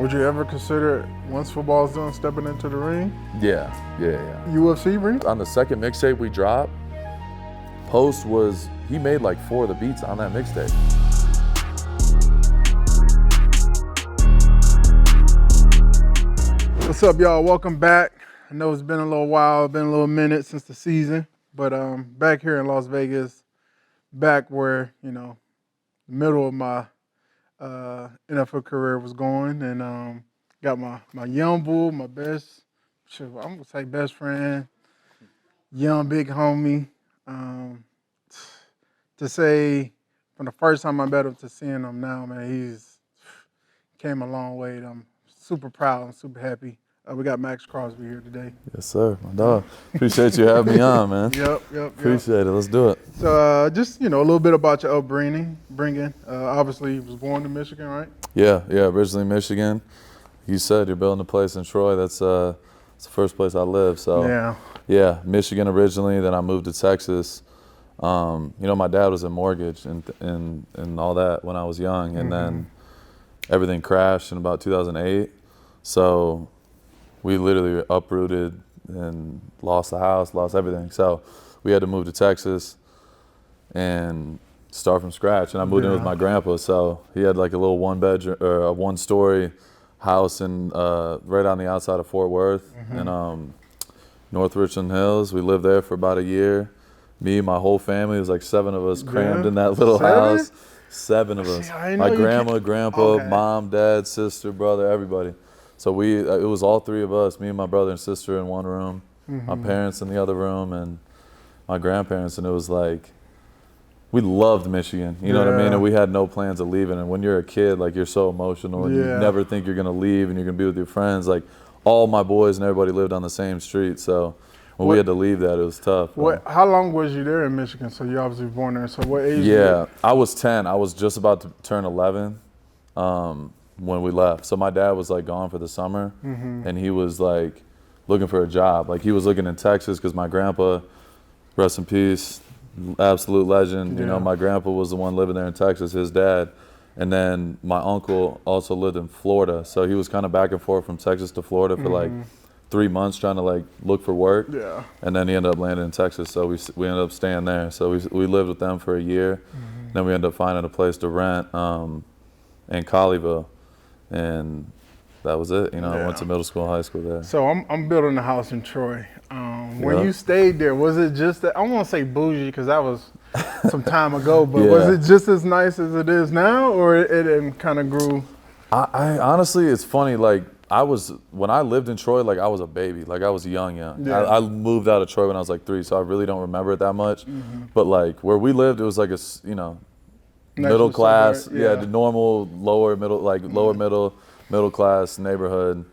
Would you ever consider, once football's done, stepping into the ring? Yeah. UFC ring? On the second mixtape we dropped, Post he made like 4 of the beats on that mixtape. What's up, y'all? Welcome back. I know it's been a little while, been a little minute since the season, but back here in Las Vegas, back where, the middle of my NFL career was going, and got my young bull, my best, I'm gonna say best friend, young big homie. To say from the first time I met him to seeing him now, man, he's came a long way. And I'm super proud. I'm super happy. We got Maxx Crosby here today. Yes, sir. My dog. Appreciate you having me on, man. Yep. Appreciate it. Let's do it. So just, a little bit about your upbringing. Obviously, you was born in Michigan, right? Yeah. Originally Michigan. You said you're building a place in Troy. That's the first place I live. So yeah, Michigan originally. Then I moved to Texas. My dad was in mortgage and all that when I was young, and then everything crashed in about 2008. So we literally uprooted and lost the house, lost everything. So we had to move to Texas and start from scratch. And I moved in with my grandpa. So he had like a little a 1-story house in right on the outside of Fort Worth in North Richland Hills. We lived there for about a year. Me, my whole family, it was like 7 of us crammed in that little house. 7 of us. My grandma, grandpa, mom, dad, sister, brother, everybody. So it was all 3 of us, me and my brother and sister in one room, my parents in the other room, and my grandparents. And it was like, we loved Michigan, you know what I mean? And we had no plans of leaving. And when you're a kid, like, you're so emotional and you never think you're gonna leave and you're gonna be with your friends. Like, all my boys and everybody lived on the same street. So when we had to leave that, it was tough. How long was you there in Michigan? So you obviously born there. So what age? Yeah, I was 10. I was just about to turn 11 when we left. So my dad was like gone for the summer, and he was like looking for a job. Like, he was looking in Texas because my grandpa, rest in peace, absolute legend. You know, my grandpa was the one living there in Texas, his dad. And then my uncle also lived in Florida. So he was kind of back and forth from Texas to Florida for like 3 months trying to like look for work. Yeah. And then he ended up landing in Texas. So we ended up staying there. So we lived with them for a year. Then we ended up finding a place to rent in Colleyville. And that was it. I went to middle school, high school there. So I'm building a house in Troy. When you stayed there, was it just that, I don't want to say bougie because that was some time ago, but was it just as nice as it is now, or it kind of grew? I honestly, it's funny, like, when I lived in Troy, like, I was a baby, like, I was young. Yeah. I moved out of Troy when I was like 3, so I really don't remember it that much. But like, where we lived, it was like middle class, the normal lower middle class neighborhood.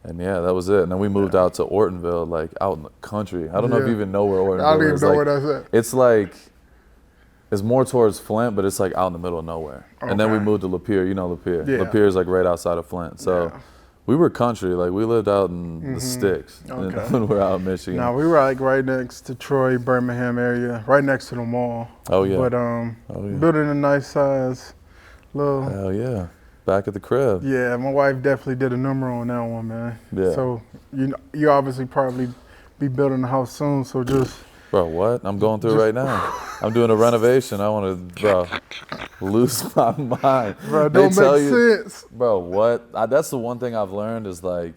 And that was it. And then we moved out to Ortonville, like out in the country. I don't know if you even know where Ortonville is. I don't even know where that's at. It's like, it's more towards Flint, but it's like out in the middle of nowhere. Okay. And then we moved to Lapeer. You know Lapeer. Yeah. Lapeer is like right outside of Flint. So we were country. Like, we lived out in the sticks when we were out in Michigan. No, we were like right next to Troy, Birmingham area, right next to the mall. Oh yeah. But building a nice size little. Hell yeah. Back at the crib. Yeah, my wife definitely did a number on that one, man. Yeah. So you obviously probably be building a house soon. So just. Bro, what? I'm going through it right now. I'm doing a renovation. I want to, lose my mind. Bro, don't make sense. Bro, what? That's the one thing I've learned is like,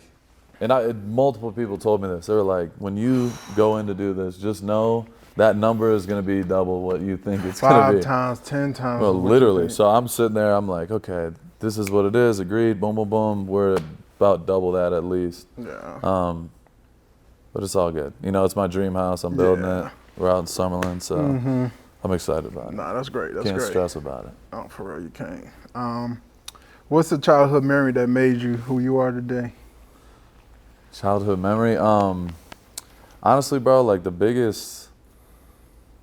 and multiple people told me this. They were like, when you go in to do this, just know that number is going to be double what you think it's going to be. 5 times, 10 times. Bro, literally. So I'm sitting there. I'm like, okay, this is what it is. Agreed. Boom, boom, boom. We're about double that at least. Yeah. But it's all good. It's my dream house. I'm building it. We're out in Summerlin, so I'm excited about it. Nah, that's great. Can't stress about it. Oh, for real, you can't. What's the childhood memory that made you who you are today? Childhood memory? Honestly, bro, like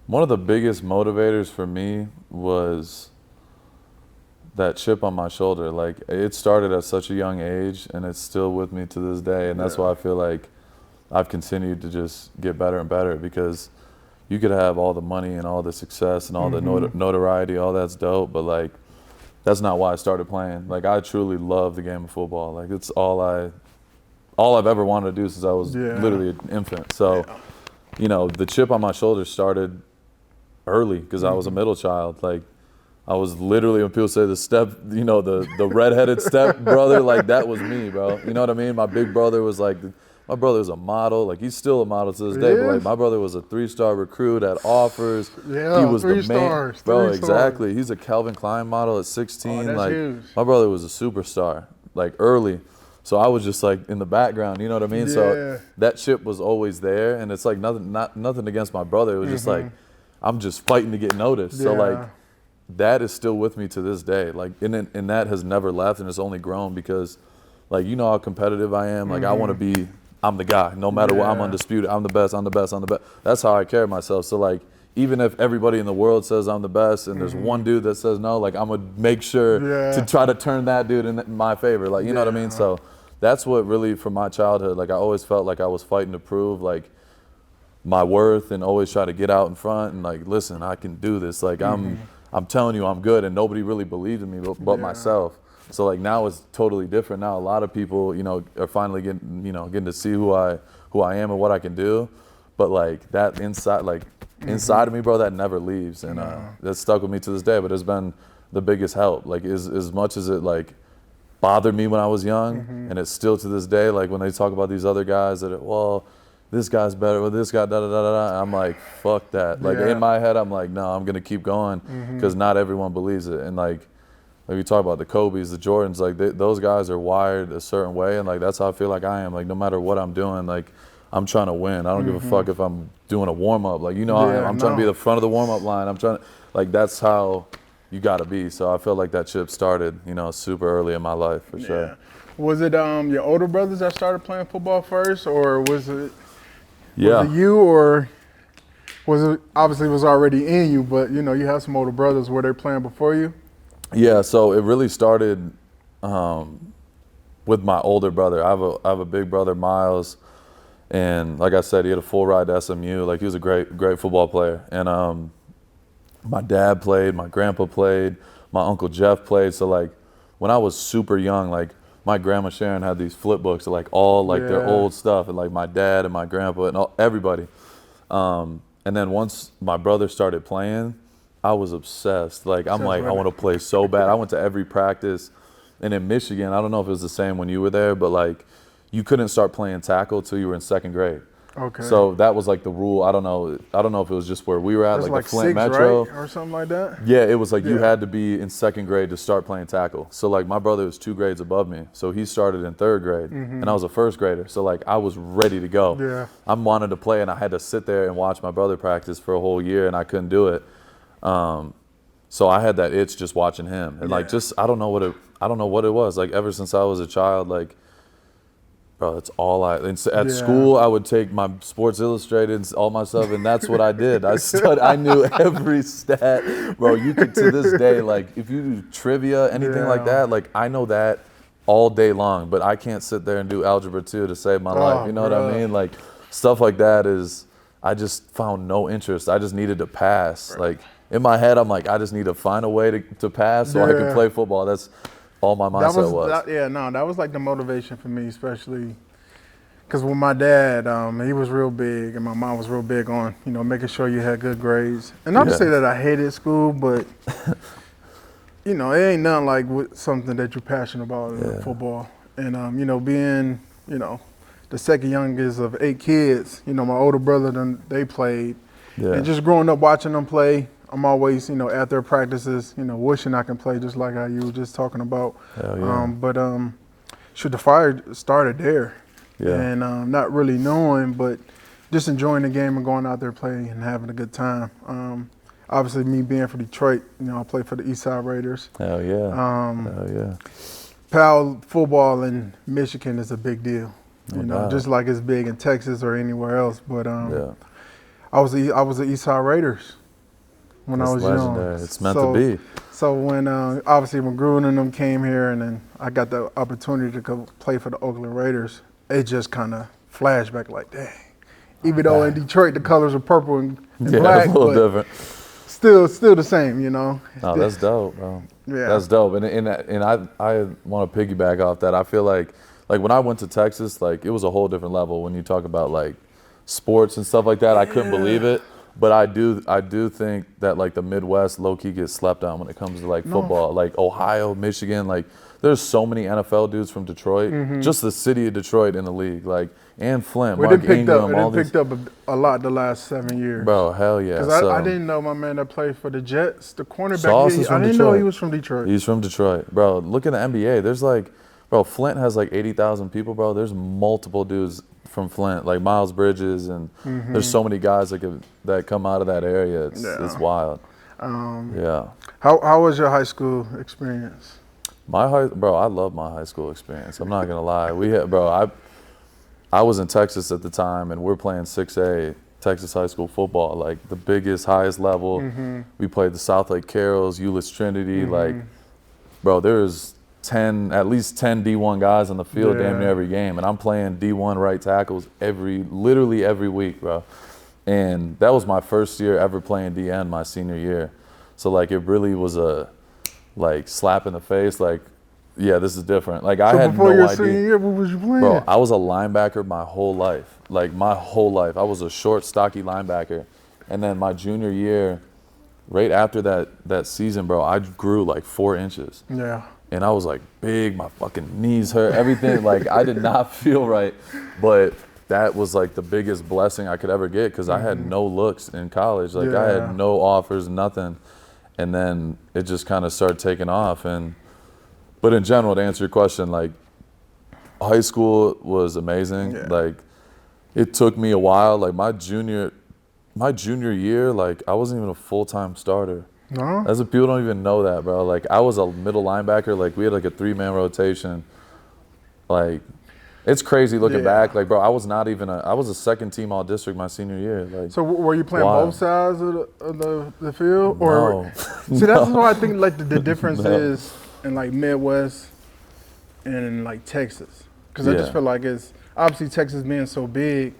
one of the biggest motivators for me was that chip on my shoulder. Like, it started at such a young age, and it's still with me to this day, and that's why I feel like I've continued to just get better and better, because you could have all the money and all the success and all the notoriety, all that's dope, but like, that's not why I started playing. Like, I truly love the game of football. Like, it's all I've ever wanted to do since I was literally an infant. So, you know, the chip on my shoulder started early because I was a middle child. Like, I was literally, when people say the redheaded step brother, like, that was me, bro. You know what I mean? My big brother was like, my brother was a model. Like, he's still a model to this day. But, like, my brother was a 3-star recruit at offers. Yeah, he was 3 the stars. man. Bro, 3 exactly. He's a Calvin Klein model at 16. Oh, that's like, huge. my brother was a superstar, like, early. So I was just, like, in the background, you know what I mean? Yeah. So that chip was always there. And it's, like, nothing against my brother. It was just, like, I'm just fighting to get noticed. So, like, that is still with me to this day. Like, and that has never left, and it's only grown because, like, you know how competitive I am. Like, I want to be, I'm the guy. No matter what, I'm undisputed. I'm the best. I'm the best. I'm the best. That's how I carry myself. So, like, even if everybody in the world says I'm the best and there's one dude that says no, like, I'm going to make sure to try to turn that dude in my favor. Like, you know what I mean? So that's what really, from my childhood, like, I always felt like I was fighting to prove, like, my worth and always try to get out in front and, like, listen, I can do this. Like, I'm telling you I'm good, and nobody really believed in me but myself. So, like, now it's totally different. Now a lot of people, you know, are finally getting to see who I am and what I can do. But, like, that inside of me, bro, that never leaves, and that's stuck with me to this day. But it's been the biggest help. Like, as much as it, like, bothered me when I was young, and it's still to this day. Like, when they talk about these other guys that this guy's better, or this guy, da-da-da-da-da. I'm like, fuck that. Like, in my head, I'm like, no, I'm going to keep going because not everyone believes it. And, like we talk about the Kobe's, the Jordans, like, those guys are wired a certain way. And, like, that's how I feel like I am. Like, no matter what I'm doing, like, I'm trying to win. I don't give a fuck if I'm doing a warm-up. Like, you know, I'm trying to be the front of the warm-up line. I'm trying to, like, that's how you got to be. So I feel like that chip started, you know, super early in my life, for sure. Was it your older brothers that started playing football first, or was it you, or was it obviously was already in you, but, you know, you have some older brothers, were they playing before you? Yeah, so it really started with my older brother. I have a big brother, Miles, and like I said, he had a full ride to SMU. Like, he was a great football player. And my dad played, my grandpa played, my Uncle Jeff played. So, like, when I was super young, like, my grandma Sharon had these flip books of, like, all, like, their old stuff, and, like, my dad and my grandpa and everybody. And then once my brother started playing, I was obsessed. Like, I'm like, I want to play so bad. I went to every practice. And in Michigan, I don't know if it was the same when you were there, but, like, you couldn't start playing tackle till you were in 2nd grade. Okay. So that was, like, the rule. I don't know if it was just where we were at, like the Flint 6, Metro, right? Or something like that. Yeah, it was like you had to be in 2nd grade to start playing tackle. So, like, my brother was 2 grades above me, so he started in 3rd grade, and I was a 1st grader. So, like, I was ready to go. Yeah. I wanted to play, and I had to sit there and watch my brother practice for a whole year, and I couldn't do it. So I had that itch just watching him, and like, just I don't know what it was. Like, ever since I was a child, like, bro, that's all at school, I would take my Sports Illustrated and all my stuff, and that's what I did. I knew every stat. Bro, you could, to this day, like, if you do trivia, anything like that, like, I know that all day long, but I can't sit there and do Algebra 2 to save my life. You know what I mean? Like, stuff like that I just found no interest. I just needed to pass. Right. Like, in my head, I'm like, I just need to find a way to pass so I can play football. That's all my mindset was. That was like the motivation for me, especially because with my dad, he was real big, and my mom was real big on, you know, making sure you had good grades. And not to say that I hated school, but you know, it ain't nothing like something that you're passionate about in football. And you know, being, you know, the second youngest of 8 kids, you know, my older brother, they played, and just growing up watching them play. I'm always, you know, at their practices, you know, wishing I can play just like how you were just talking about. The fire started there. And not really knowing, but just enjoying the game and going out there playing and having a good time. Obviously, me being from Detroit, you know, I play for the Eastside Raiders. Hell yeah. PAL football in Michigan is a big deal. You know, just like it's big in Texas or anywhere else. But I was the Eastside Raiders when I was legendary. young. It's meant to be. So when obviously when Gruden and them came here, and then I got the opportunity to go play for the Oakland Raiders, it just kind of flashed back like, dang. Even though in Detroit the colors are purple and black, a little different. Still the same, you know. Oh, that's dope, bro. That's dope. And I want to piggyback off that. I feel like when I went to Texas, like it was a whole different level when you talk about like sports and stuff like that. I couldn't believe it. But I do think that like the Midwest low key gets slept on when it comes to like football. Like Ohio, Michigan, like there's so many NFL dudes from Detroit. Just the city of Detroit in the league. Like and Flint, Mark Ingram, all these. It picked up a lot the last 7 years. Bro, hell yeah. Because I didn't know my man that played for the Jets, the cornerback. I didn't know he was from Detroit. He's from Detroit. Bro, look at the NBA. There's like, bro, Flint has like 80,000 people, bro. There's multiple dudes from Flint, like Miles Bridges, and there's so many guys that come out of that area. It's wild. How was your high school experience? Bro, I love my high school experience. I'm not gonna lie. I was in Texas at the time, and we're playing 6A Texas high school football, like the biggest, highest level. We played the South Lake Carrolls, Euless Trinity. Like, bro, there's at least 10 D1 guys on the field damn near every game, and I'm playing D1 right tackles literally every week, bro. And that was my first year ever playing DN my senior year. So like it really was a like slap in the face, like, yeah, this is different. Like I had no idea. Before your senior year, what was you playing? Bro, I was a linebacker my whole life. Like my whole life. I was a short, stocky linebacker. And then my junior year, right after that season, bro, I grew like 4 inches. Yeah. And I was like big, my fucking knees hurt, everything. Like I did not feel right. But that was like the biggest blessing I could ever get because I had no looks in college. Like I had no offers, nothing. And then it just kind of started taking off. But in general, to answer your question, like high school was amazing. Yeah. Like it took me a while. Like my junior year, like I wasn't even a full-time starter. No? As if people don't even know that, bro. Like I was a middle linebacker. Like we had like a 3-man rotation. Like it's crazy looking back. Like bro, I was a second team all district my senior year. Like so were you playing both sides of the field? Or no. See, that's why I think like the difference is in like Midwest and in like Texas, because I just feel like it's obviously Texas being so big,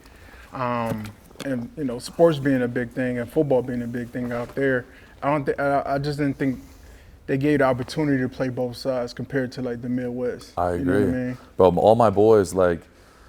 and you know sports being a big thing and football being a big thing out there. I just didn't think they gave the opportunity to play both sides compared to like the Midwest. I agree. You know what I mean? Bro, all my boys, like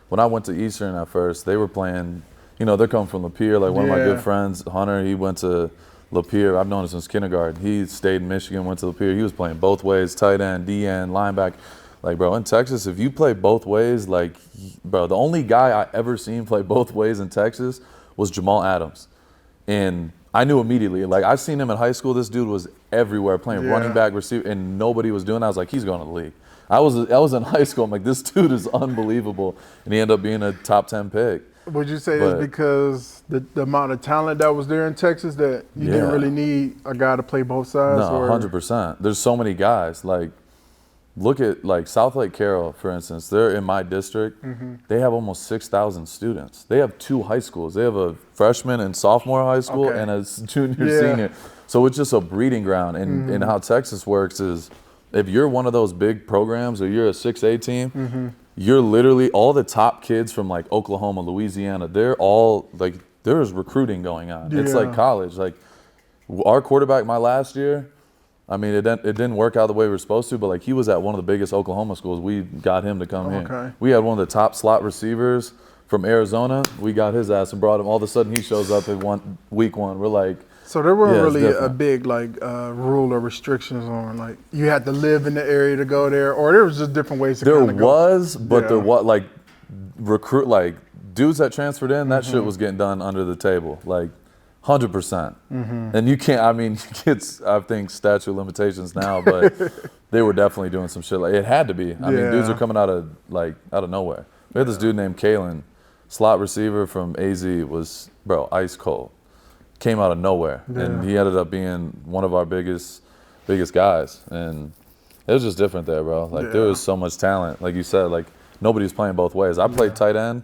when I went to Eastern at first, they were playing. You know, they're coming from Lapeer. Like one of my good friends, Hunter, he went to Lapeer. I've known him since kindergarten. He stayed in Michigan, went to Lapeer. He was playing both ways, tight end, DN, linebacker. Like, bro, in Texas, if you play both ways, like, bro, the only guy I ever seen play both ways in Texas was Jamal Adams. And I knew immediately. Like, I seen him in high school. This dude was everywhere playing running back, receiver, and nobody was doing that. I was like, he's going to the league. I was in high school. I'm like, this dude is unbelievable. And he ended up being a top 10 pick. Would you say it's because the amount of talent that was there in Texas that you didn't really need a guy to play both sides? No, 100%. There's so many guys. Like, look at like South Lake Carroll, for instance. They're in my district. They have almost 6,000 students. They have 2 high schools. They have a freshman and sophomore high school and a junior, senior. So it's just a breeding ground. And how Texas works is if you're one of those big programs or you're a 6A team, you're literally all the top kids from like Oklahoma, Louisiana, they're all like, there's recruiting going on. It's like college. Like our quarterback my last year, I mean, it didn't work out the way we were supposed to, but like he was at one of the biggest Oklahoma schools. We got him to come here. We had one of the top slot receivers from Arizona. We got his ass and brought him. All of a sudden he shows up in week one. We're like, so there weren't really a big like rule or restrictions on like you had to live in the area to go there, or there was just different ways to there kind of go. Was, but there was like recruit like dudes that transferred in. That shit was getting done under the table, like 100%. And you can't. I mean, it's I think statute of limitations now, but they were definitely doing some shit. Like it had to be. I mean, dudes are coming out of nowhere. We had this dude named Kalen, slot receiver from AZ, was bro ice cold. Came out of nowhere, and he ended up being one of our biggest guys, and it was just different there, bro. Like there was so much talent, like you said, like nobody's playing both ways. I played tight end,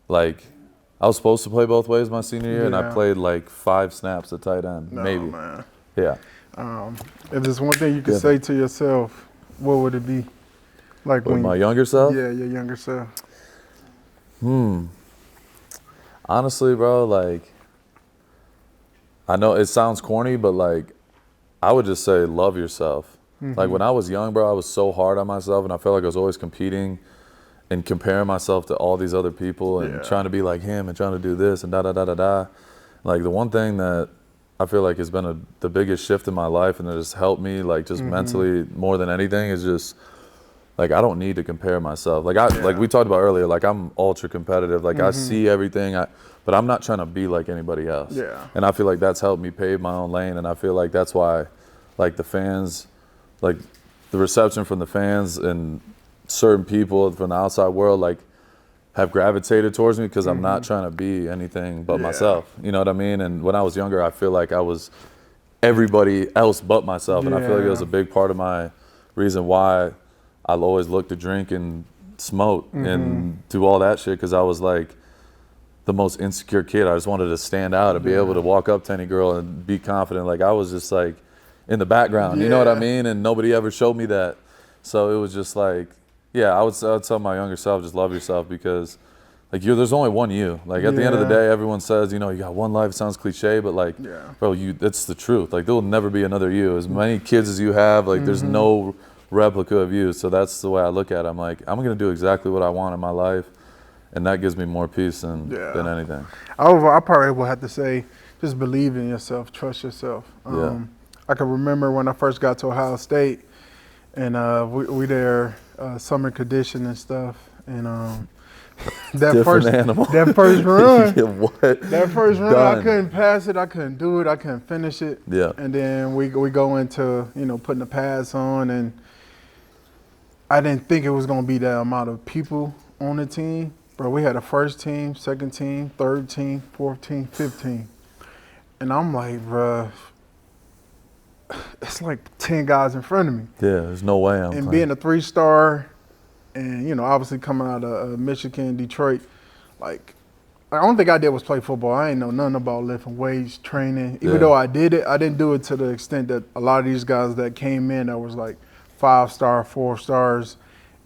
like I was supposed to play both ways my senior year, and I played like 5 snaps at tight end, maybe. Man. Yeah. If there's one thing you could say to yourself, what would it be? Like when my younger self? Yeah, your younger self. Honestly, bro, like. I know it sounds corny, but like, I would just say love yourself. Like when I was young, bro, I was so hard on myself, and I felt like I was always competing and comparing myself to all these other people and trying to be like him and trying to do this and da-da-da-da-da. Like the one thing that I feel like has been the biggest shift in my life and that has helped me like just mentally more than anything is just like I don't need to compare myself. Like like we talked about earlier, like I'm ultra competitive. Like I see everything, but I'm not trying to be like anybody else. Yeah. And I feel like that's helped me pave my own lane, and I feel like that's why like the fans, like the reception from the fans and certain people from the outside world like have gravitated towards me because I'm not trying to be anything but myself. You know what I mean? And when I was younger, I feel like I was everybody else but myself. And I feel like it was a big part of my reason why I'll always look to drink and smoke and do all that shit, because I was like the most insecure kid. I just wanted to stand out and be able to walk up to any girl and be confident. Like I was just like in the background, you know what I mean? And nobody ever showed me that. So it was just like, I would tell my younger self, just love yourself, because like there's only one you. Like at the end of the day, everyone says, you know, you got one life. It sounds cliche, but like, bro, that's the truth. Like there will never be another you. As many kids as you have, like there's no replica of you. So that's the way I look at it. I'm like, I'm going to do exactly what I want in my life. And that gives me more peace than anything. I probably will have to say, just believe in yourself, trust yourself. I can remember when I first got to Ohio State, and we there summer condition and stuff, and that first run, I couldn't pass it, I couldn't do it, I couldn't finish it. And then we go into putting the pads on, and I didn't think it was gonna be that amount of people on the team. Bro, we had a first team, second team, third team, fourth team, fifth team. And I'm like, bro, it's like 10 guys in front of me. Yeah, there's no way I'm playing. Being a 3-star and, obviously coming out of Michigan, Detroit, like, the only thing I did was play football. I ain't know nothing about lifting weights, training. Even though I did it, I didn't do it to the extent that a lot of these guys that came in that was like 5-star, 4 stars.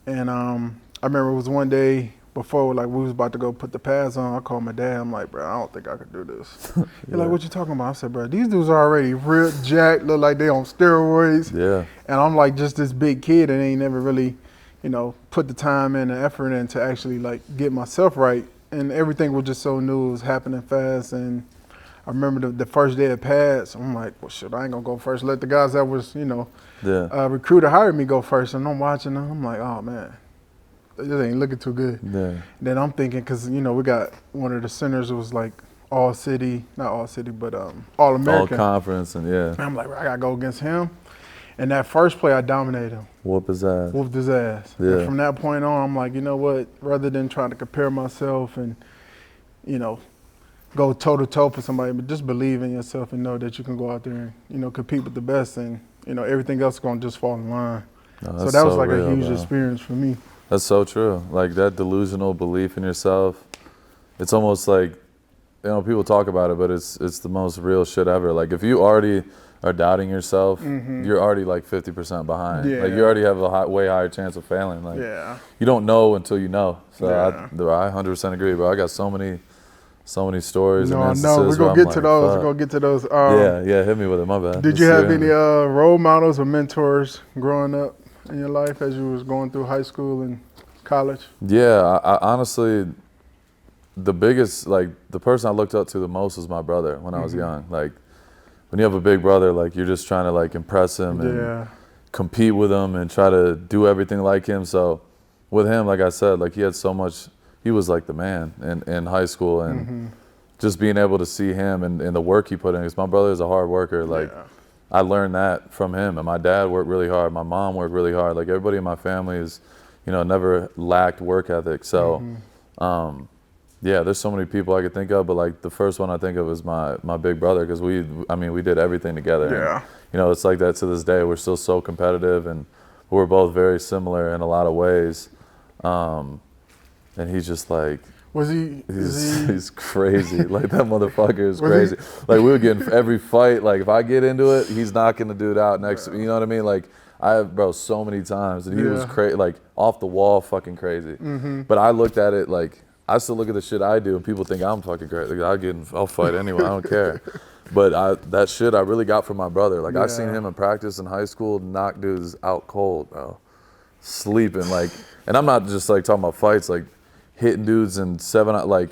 And I remember it was one day before, like, we was about to go put the pads on. I called my dad. I'm like, bro, I don't think I could do this. He's like, what you talking about? I said, bro, these dudes are already ripped, jacked, look like they on steroids. And I'm like just this big kid and ain't never really, put the time and the effort in to actually like get myself right. And everything was just so new. It was happening fast. And I remember the first day of pads, I'm like, well, shit, I ain't gonna go first. Let the guys that was, recruiter hired me go first. And I'm watching them. I'm like, oh man, this ain't looking too good. Then I'm thinking, because, we got one of the centers was like not all city, but all American. All conference, and And I'm like, I got to go against him. And that first play, I dominated him. Whooped his ass. And from that point on, I'm like, you know what? Rather than trying to compare myself and, go toe-to-toe for somebody, but just believe in yourself and know that you can go out there and, compete with the best, and, everything else is going to just fall in line. So that was like a huge experience for me. That's so true. Like that delusional belief in yourself, it's almost like, people talk about it, but it's the most real shit ever. Like if you already are doubting yourself, you're already like 50% behind. Like you already have a way higher chance of failing. Like you don't know until you know. So I 100% agree, bro. I got so many stories and instances. We're gonna get to those. We're gonna get to those. Hit me with it. My bad. Did you have any role models or mentors growing up in your life as you was going through high school and college? Yeah, I honestly, the biggest, like, the person I looked up to the most was my brother when I was young. Like, when you have a big brother, like, you're just trying to, like, impress him and compete with him and try to do everything like him. So with him, like I said, like, he had so much, he was like the man in high school, and just being able to see him and the work he put in, because my brother is a hard worker. Like, I learned that from him, and my dad worked really hard. My mom worked really hard. Like, everybody in my family is, never lacked work ethic. So, there's so many people I could think of, but like the first one I think of is my big brother, because we did everything together. And, it's like that to this day. We're still so competitive, and we're both very similar in a lot of ways. And he's just like, he's crazy. Like, that motherfucker is crazy. Like, we would get in every fight. Like, if I get into it, he's knocking the dude out next to me. You know what I mean? Like, I have, bro, so many times. And he was crazy, like, off the wall fucking crazy. But I looked at it like, I still look at the shit I do, and people think I'm fucking crazy. Like, I'll fight anyway. I don't care. But that shit I really got from my brother. Like, I seen him in practice in high school, knock dudes out cold, bro. Sleeping, like, and I'm not just, like, talking about fights, like, hitting dudes in 7, like,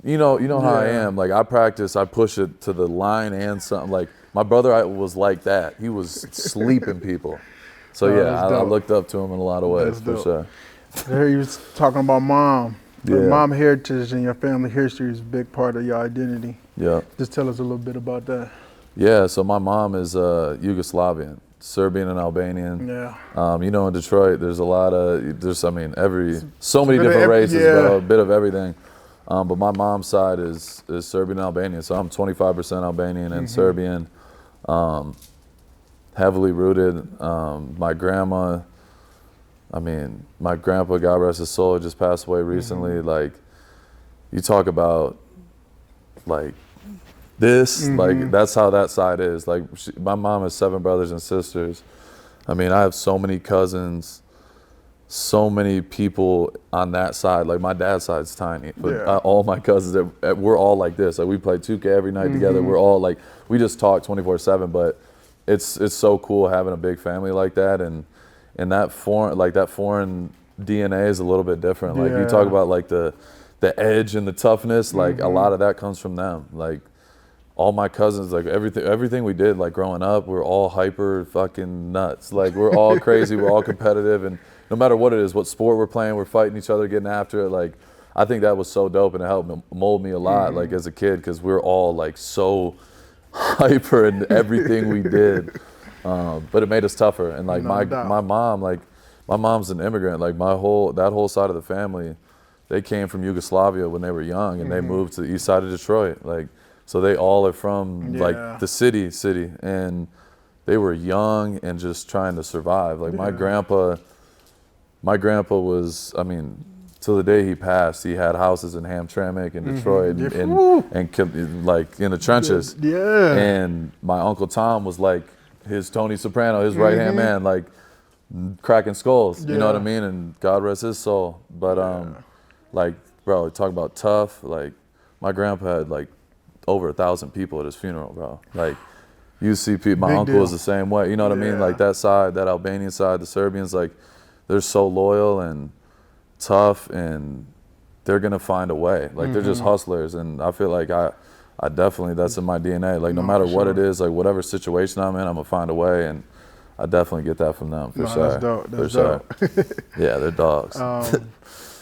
you know how I am. Like, I practice, I push it to the line and something. Like, my brother was like that. He was sleeping people. So, I looked up to him in a lot of ways, for sure. I heard you was talking about mom. Mom heritage and your family history is a big part of your identity. Yeah. Just tell us a little bit about that. Yeah, so my mom is Yugoslavian, Serbian and Albanian. Yeah. You know, in Detroit, there's a lot of, so many different races, bro, a bit of everything. But my mom's side is Serbian and Albanian, so I'm 25% Albanian and Serbian, heavily rooted. My grandpa, God rest his soul, just passed away recently. Like, you talk about, like, this, like, that's how that side is. Like, my mom has 7 brothers and sisters. I mean, I have so many cousins, so many people on that side. Like, my dad's side's tiny, but all my cousins, we're all like this. Like, we play 2K every night together. We're all like, we just talk 24/7. But it's so cool having a big family like that, and that foreign DNA is a little bit different. Like, you talk about, like, the edge and the toughness. Like, a lot of that comes from them. Like, all my cousins, like, everything we did, like, growing up, we're all hyper fucking nuts. Like, we're all crazy. We're all competitive, and no matter what it is, what sport we're playing, we're fighting each other, getting after it. Like, I think that was so dope, and it helped mold me a lot, like, as a kid, because we're all, like, so hyper in everything we did. But it made us tougher. And, like, my mom, like, my mom's an immigrant. Like, that whole side of the family, they came from Yugoslavia when they were young, and they moved to the east side of Detroit. Like, so they all are from, like, the city, and they were young and just trying to survive. Like, my grandpa was, I mean, till the day he passed, he had houses in Hamtramck and Detroit and like, in the trenches. Yeah. And my Uncle Tom was like his Tony Soprano, his right-hand man, like, cracking skulls, you know what I mean? And God rest his soul. But, like, bro, talk about tough. Like, my grandpa had, like, over 1,000 people at his funeral, bro. Like, you see people, my uncle is the same way, you know what I mean? Like, that side, that Albanian side, the Serbians, like, they're so loyal and tough, and they're gonna find a way. Like, they're just hustlers, and I feel like I definitely, that's in my DNA. Like, no matter what it is, like, whatever situation I'm in, I'm gonna find a way, and I definitely get that from them, for sure. That's dope. That's dope. Yeah, they're dogs.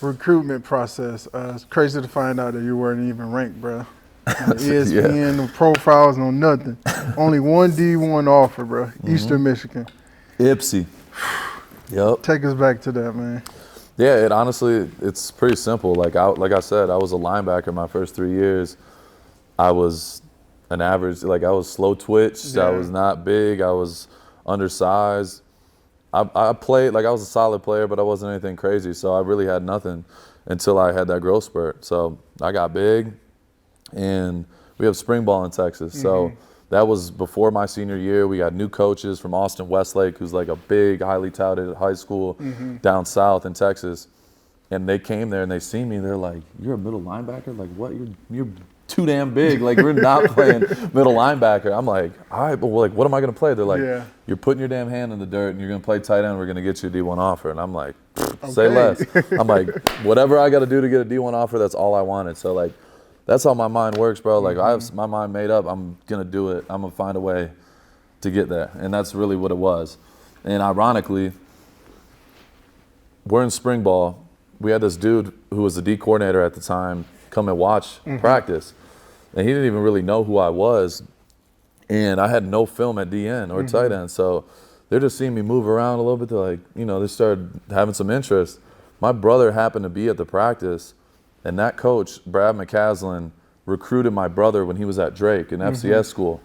Recruitment process. It's crazy to find out that you weren't even ranked, bro. ESPN, no profiles, no nothing. Only one D1 offer, bro. Eastern Michigan. Ipsy. Yep. Take us back to that, man. Yeah, honestly, it's pretty simple. Like I said, I was a linebacker my first 3 years. I was an average, like, I was slow twitch. I was not big. I was undersized. I played, like, I was a solid player, but I wasn't anything crazy. So I really had nothing until I had that growth spurt. So I got big, and we have spring ball in Texas. So that was before my senior year. We got new coaches from Austin Westlake, who's like a big, highly touted high school down south in Texas. And they came there and they see me. They're like, "You're a middle linebacker? Like, what? You're too damn big. Like, we're not playing middle linebacker." I'm like, "All right, but, like, what am I going to play?" They're like, "You're putting your damn hand in the dirt and you're going to play tight end. We're going to get you a D1 offer." And I'm like, say less. I'm like, whatever I got to do to get a D1 offer, that's all I wanted. So, like, that's how my mind works, bro. Like, I have my mind made up. I'm going to do it. I'm going to find a way to get there. And that's really what it was. And ironically, we're in spring ball. We had this dude who was the D coordinator at the time come and watch practice. And he didn't even really know who I was. And I had no film at DN or tight end. So they're just seeing me move around a little bit. They're like, you know, they started having some interest. My brother happened to be at the practice. And that coach, Brad McCaslin, recruited my brother when he was at Drake in FCS school.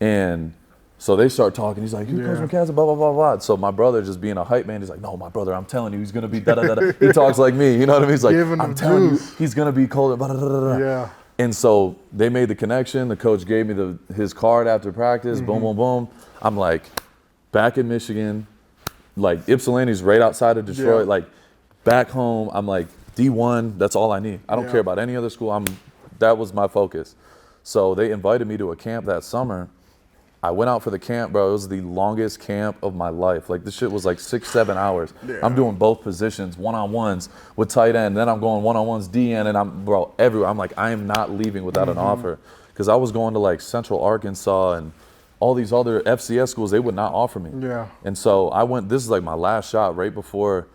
And so they start talking. He's like, "You're Coach McCaslin, blah, blah, blah, blah." So my brother, just being a hype man, he's like, "No, my brother, I'm telling you, he's going to be da-da-da-da." He talks like me, you know what I mean? He's like, "I'm telling you, he's going to be cold, da-da-da-da-da." Yeah. And so they made the connection. The coach gave me his card after practice, boom, boom, boom. I'm like, back in Michigan, like, Ypsilanti's right outside of Detroit, like, back home, I'm like, D1, that's all I need. I don't care about any other school. That was my focus. So they invited me to a camp that summer. I went out for the camp, bro. It was the longest camp of my life. Like, this shit was like 6-7 hours. Yeah. I'm doing both positions, one-on-ones with tight end. Then I'm going one-on-ones DN, and I'm, bro, everywhere. I'm like, I am not leaving without an offer. Because I was going to, like, Central Arkansas and all these other FCS schools. They would not offer me. Yeah. And so I went, this is like my last shot right before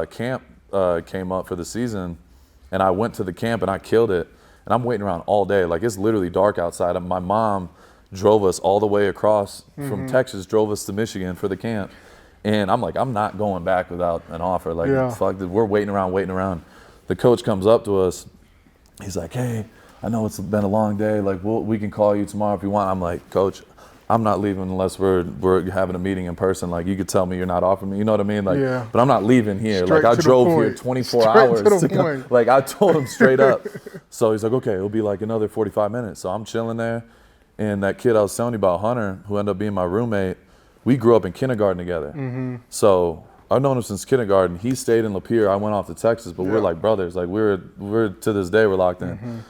camp came up for the season. And I went to the camp, and I killed it. And I'm waiting around all day. Like, it's literally dark outside. And my mom drove us all the way across from Texas, drove us to Michigan for the camp. And I'm like, I'm not going back without an offer. Like, fuck, we're waiting around. The coach comes up to us. He's like, hey, I know it's been a long day. Like, we can call you tomorrow if you want. I'm like, Coach, I'm not leaving unless we're having a meeting in person. Like, you could tell me you're not offering me. You know what I mean? Like, but I'm not leaving here. Straight like, I drove here 24 hours to come. Like, I told him straight up. So he's like, okay, it'll be like another 45 minutes. So I'm chilling there. And that kid I was telling you about, Hunter, who ended up being my roommate, we grew up in kindergarten together. So I've known him since kindergarten. He stayed in Lapeer. I went off to Texas, but we're like brothers. Like, we're to this day, we're locked in.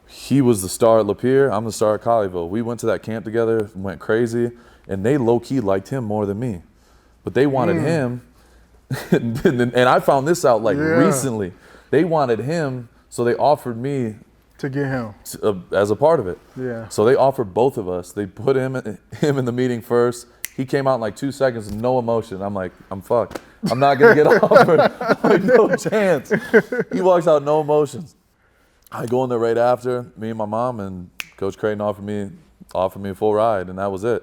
He was the star at Lapeer. I'm the star at Colleyville. We went to that camp together, went crazy, and they low-key liked him more than me. But they wanted him, and I found this out like recently. They wanted him, so they offered me to get him as a part of it. Yeah. So they offered both of us. They put him in the meeting first. He came out in like 2 seconds, no emotion. I'm like, I'm fucked. I'm not gonna get offered. I'm like, no chance. He walks out, no emotions. I go in there right after, me and my mom, and Coach Creighton offered me a full ride, and that was it.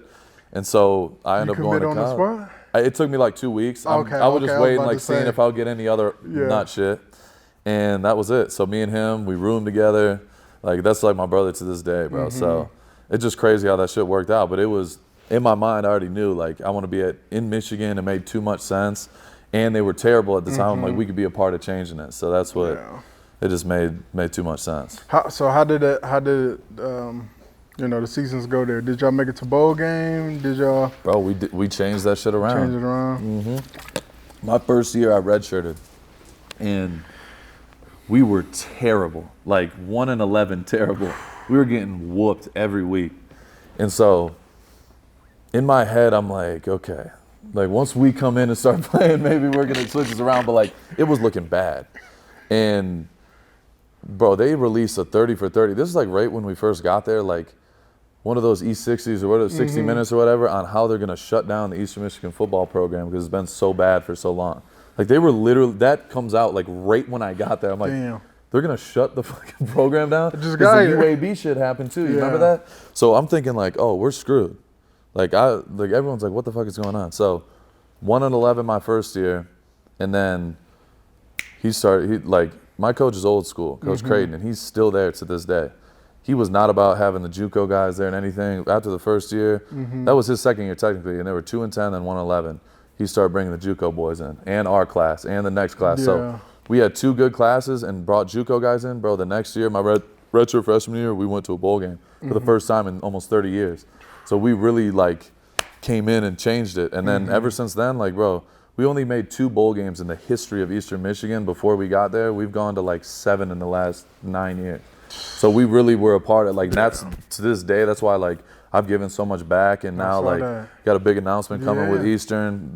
And so I ended up going to college. It took me like 2 weeks. I was just waiting, like seeing if I'll get any other nut shit. And that was it. So me and him, we roomed together. Like, that's like my brother to this day, bro. So it's just crazy how that shit worked out. But it was, in my mind, I already knew, like, I want to be in Michigan. It made too much sense. And they were terrible at the time. Like, we could be a part of changing it. So that's what, it just made too much sense. How did the seasons go there? Did y'all make it to bowl game? Did y'all? Bro, we changed that shit around. Changed it around? My first year, I redshirted. And we were terrible, like 1-11 terrible. We were getting whooped every week. And so in my head, I'm like, okay, like once we come in and start playing, maybe we're gonna switch this around, but like it was looking bad. And bro, they released a 30 for 30. This is like right when we first got there, like one of those E60s or whatever, 60 minutes or whatever, on how they're gonna shut down the Eastern Michigan football program because it's been so bad for so long. Like, they were literally, that comes out like right when I got there. I'm like, damn, they're going to shut the fucking program down? Just got the UAB shit happened too. You remember that? So I'm thinking like, oh, we're screwed. Like, everyone's like, what the fuck is going on? So 1-11 my first year. And then my coach is old school, Coach Creighton, and he's still there to this day. He was not about having the JUCO guys there and anything. After the first year, that was his second year technically, and they were 2-10 and 1-11. He started bringing the JUCO boys in, and our class, and the next class. So we had 2 good classes and brought JUCO guys in. Bro, the next year, my redshirt freshman year, we went to a bowl game for the first time in almost 30 years. So we really, like, came in and changed it. And then ever since then, like, bro, we only made 2 bowl games in the history of Eastern Michigan before we got there. We've gone to, like, 7 in the last 9 years. So we really were a part of, like, that's, to this day, that's why, like, I've given so much back, and now like got a big announcement coming with Eastern.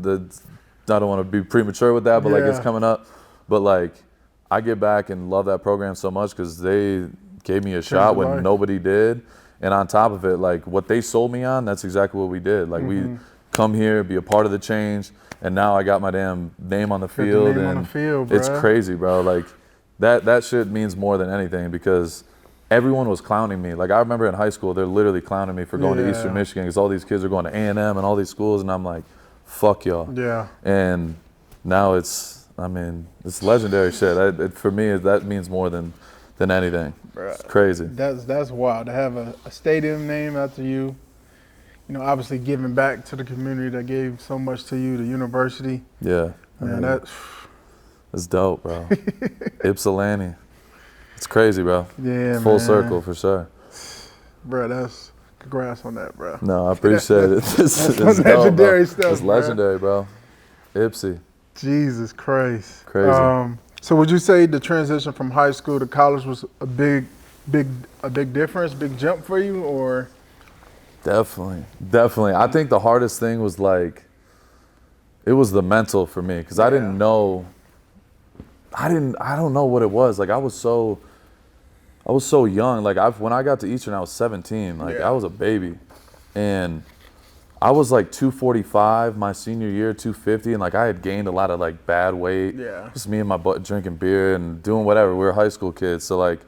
I don't want to be premature with that, but like it's coming up. But like I give back and love that program so much because they gave me a shot when nobody did, and on top of it, like what they sold me on, that's exactly what we did. Like we come here, be a part of the change, and now I got my damn name on the field, it's crazy, bro. Like that shit means more than anything because everyone was clowning me. Like, I remember in high school, they're literally clowning me for going to Eastern Michigan because all these kids are going to A&M and all these schools, and I'm like, fuck y'all. Yeah. And now it's legendary shit. For me, that means more than anything. Bruh, it's crazy. That's wild to have a stadium named after you. You know, obviously giving back to the community that gave so much to you, the university. Yeah. Man, that's dope, bro. Ypsilanti. It's crazy, bro. Yeah, Full circle for sure. Bro, that's congrats on that, bro. No, I appreciate it. It's legendary stuff. It's legendary, bro. Ipsy. Jesus Christ. Crazy. So would you say the transition from high school to college was a big a big difference, big jump for you, or? Definitely. I think the hardest thing was like, it was the mental for me because I didn't know. I don't know what it was. Like I was so young. Like when I got to Eastern, I was 17. Like I was a baby, and I was like 245 my senior year, 250, and like I had gained a lot of like bad weight. Yeah. Just me and my butt drinking beer and doing whatever. We were high school kids, so like,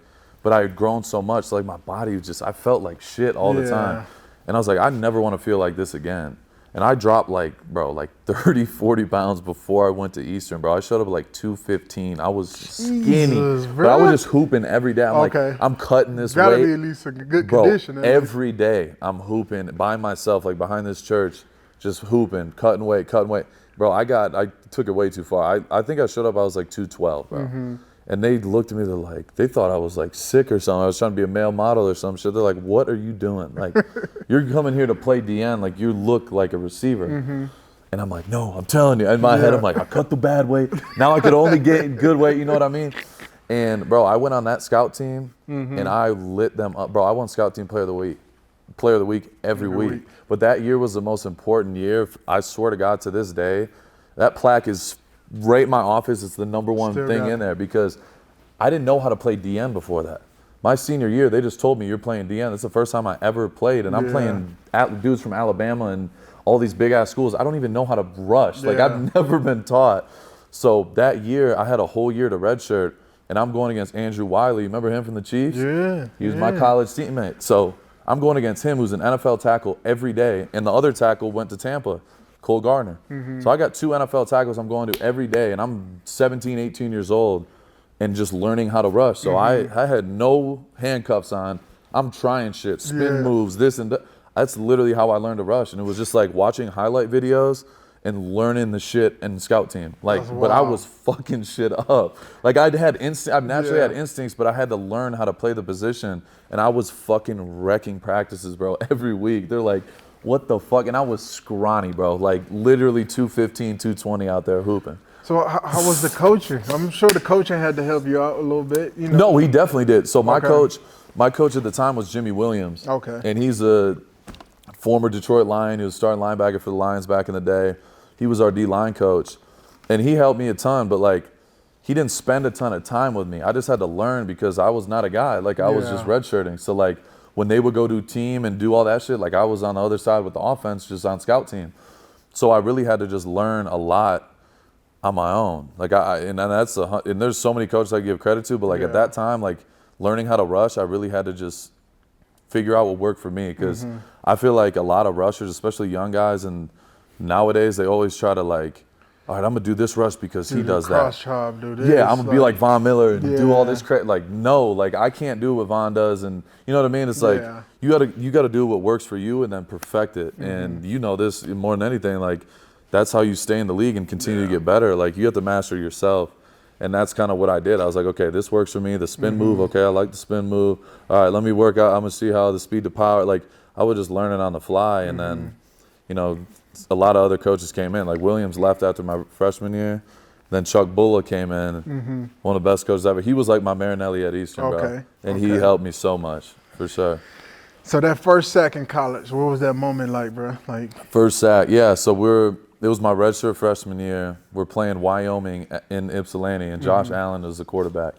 but I had grown so much. So like my body was I felt like shit all the time, and I was like, I never want to feel like this again. And I dropped like 30, 40 pounds before I went to Eastern, bro. I showed up at like 215. I was skinny, but I was just hooping every day. I'm like, I'm cutting this weight. Gotta be at least in good condition. Every day I'm hooping by myself, like behind this church, just hooping, cutting weight. Bro, I took it way too far. I think I showed up, I was like 212, bro. Mm-hmm. And they looked at me, they thought I was like sick or something. I was trying to be a male model or some shit. They're like, what are you doing? Like, you're coming here to play DN, like you look like a receiver. Mm-hmm. And I'm like, no, I'm telling you. In my head, I'm like, I cut the bad weight. Now I could only get good weight, you know what I mean? And bro, I went on that scout team and I lit them up. Bro, I won scout team player of the week every week. But that year was the most important year. I swear to God, to this day, that plaque is right in my office. It's the number one thing in there because I didn't know how to play DN before that. My senior year, they just told me you're playing DN. That's the first time I ever played, and I'm playing dudes from Alabama and all these big ass schools. I don't even know how to rush. Like I've never been taught. So that year, I had a whole year to redshirt, and I'm going against Andrew Wiley. Remember him from the Chiefs? Yeah. He was my college teammate. So I'm going against him, who's an NFL tackle every day, and the other tackle went to Tampa. Cole Gardner. Mm-hmm. So I got 2 NFL tackles I'm going to every day, and I'm 17, 18 years old and just learning how to rush. So I had no handcuffs on. I'm trying shit, spin moves, this and that. That's literally how I learned to rush. And it was just like watching highlight videos and learning the shit in scout team. Like, but I was fucking shit up. Like I naturally had instincts, but I had to learn how to play the position. And I was fucking wrecking practices, bro, every week. They're like, what the fuck? And I was scrawny, bro. Like literally 215, 220 out there hooping. So how was the coaching? I'm sure the coaching had to help you out a little bit. You know? No, he definitely did. So my coach at the time was Jimmy Williams. Okay. And he's a former Detroit Lion. He was starting linebacker for the Lions back in the day. He was our D-line coach. And he helped me a ton, but like he didn't spend a ton of time with me. I just had to learn because I was not a guy. Like I was just redshirting. So like when they would go do team and do all that shit, like I was on the other side with the offense, just on scout team. So I really had to just learn a lot on my own. Like and there's so many coaches I give credit to, but like at that time, like learning how to rush, I really had to just figure out what worked for me because I feel like a lot of rushers, especially young guys, and nowadays they always try to like, all right, I'm gonna do this rush because he does that. Cross chop, do this. Yeah, I'm gonna be like Von Miller and do all this crap. Like, no, like I can't do what Von does, and you know what I mean. It's like you gotta do what works for you and then perfect it. And you know this more than anything. Like that's how you stay in the league and continue to get better. Like you have to master yourself, and that's kind of what I did. I was like, okay, this works for me. The spin move, okay, I like the spin move. All right, let me work out. I'm gonna see how the speed to power. Like I would just learn it on the fly, and then, you know. A lot of other coaches came in. Like Williams left after my freshman year. Then Chuck Bulla came in, one of the best coaches ever. He was like my Marinelli at Eastern, bro. And he helped me so much, for sure. So that first sack in college, what was that moment like, bro? Like first sack, yeah. So it was my redshirt freshman year. We're playing Wyoming in Ypsilanti, and Josh Allen was the quarterback.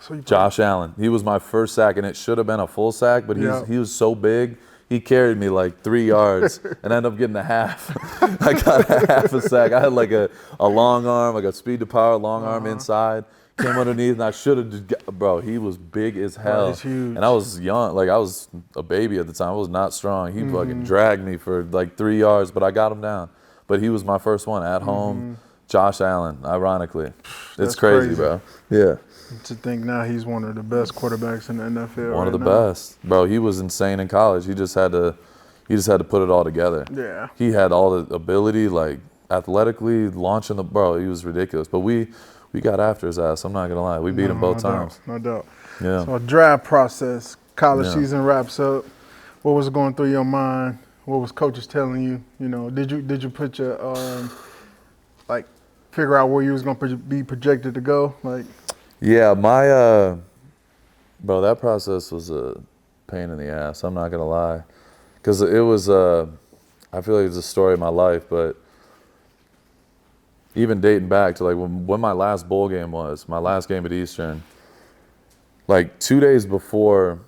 So Josh Allen. He was my first sack, and it should have been a full sack, but he was so big. He carried me like 3 yards and ended up getting a half. I got a half a sack. I had like a long arm, like a speed to power long arm inside. Came underneath, and I should have just bro, he was big as hell. He's huge. And I was young, like I was a baby at the time. I was not strong. He fucking dragged me for like 3 yards, but I got him down. But he was my first one at home. Josh Allen, ironically. It's crazy, bro. Yeah. To think now he's one of the best quarterbacks in the NFL. One of the best, bro. He was insane in college. He just had to put it all together. Yeah. He had all the ability, like athletically, launching the bro. He was ridiculous. But we got after his ass. I'm not gonna lie. We beat him both times. No doubt. Yeah. So draft process, college season wraps up. What was going through your mind? What was coaches telling you? You know, did you put your like figure out where you was gonna be projected to go? Like. Yeah, Bro, that process was a pain in the ass. I'm not going to lie. Because it was, I feel like it's a story of my life, but even dating back to like when my last bowl game was, my last game at Eastern, like 2 days before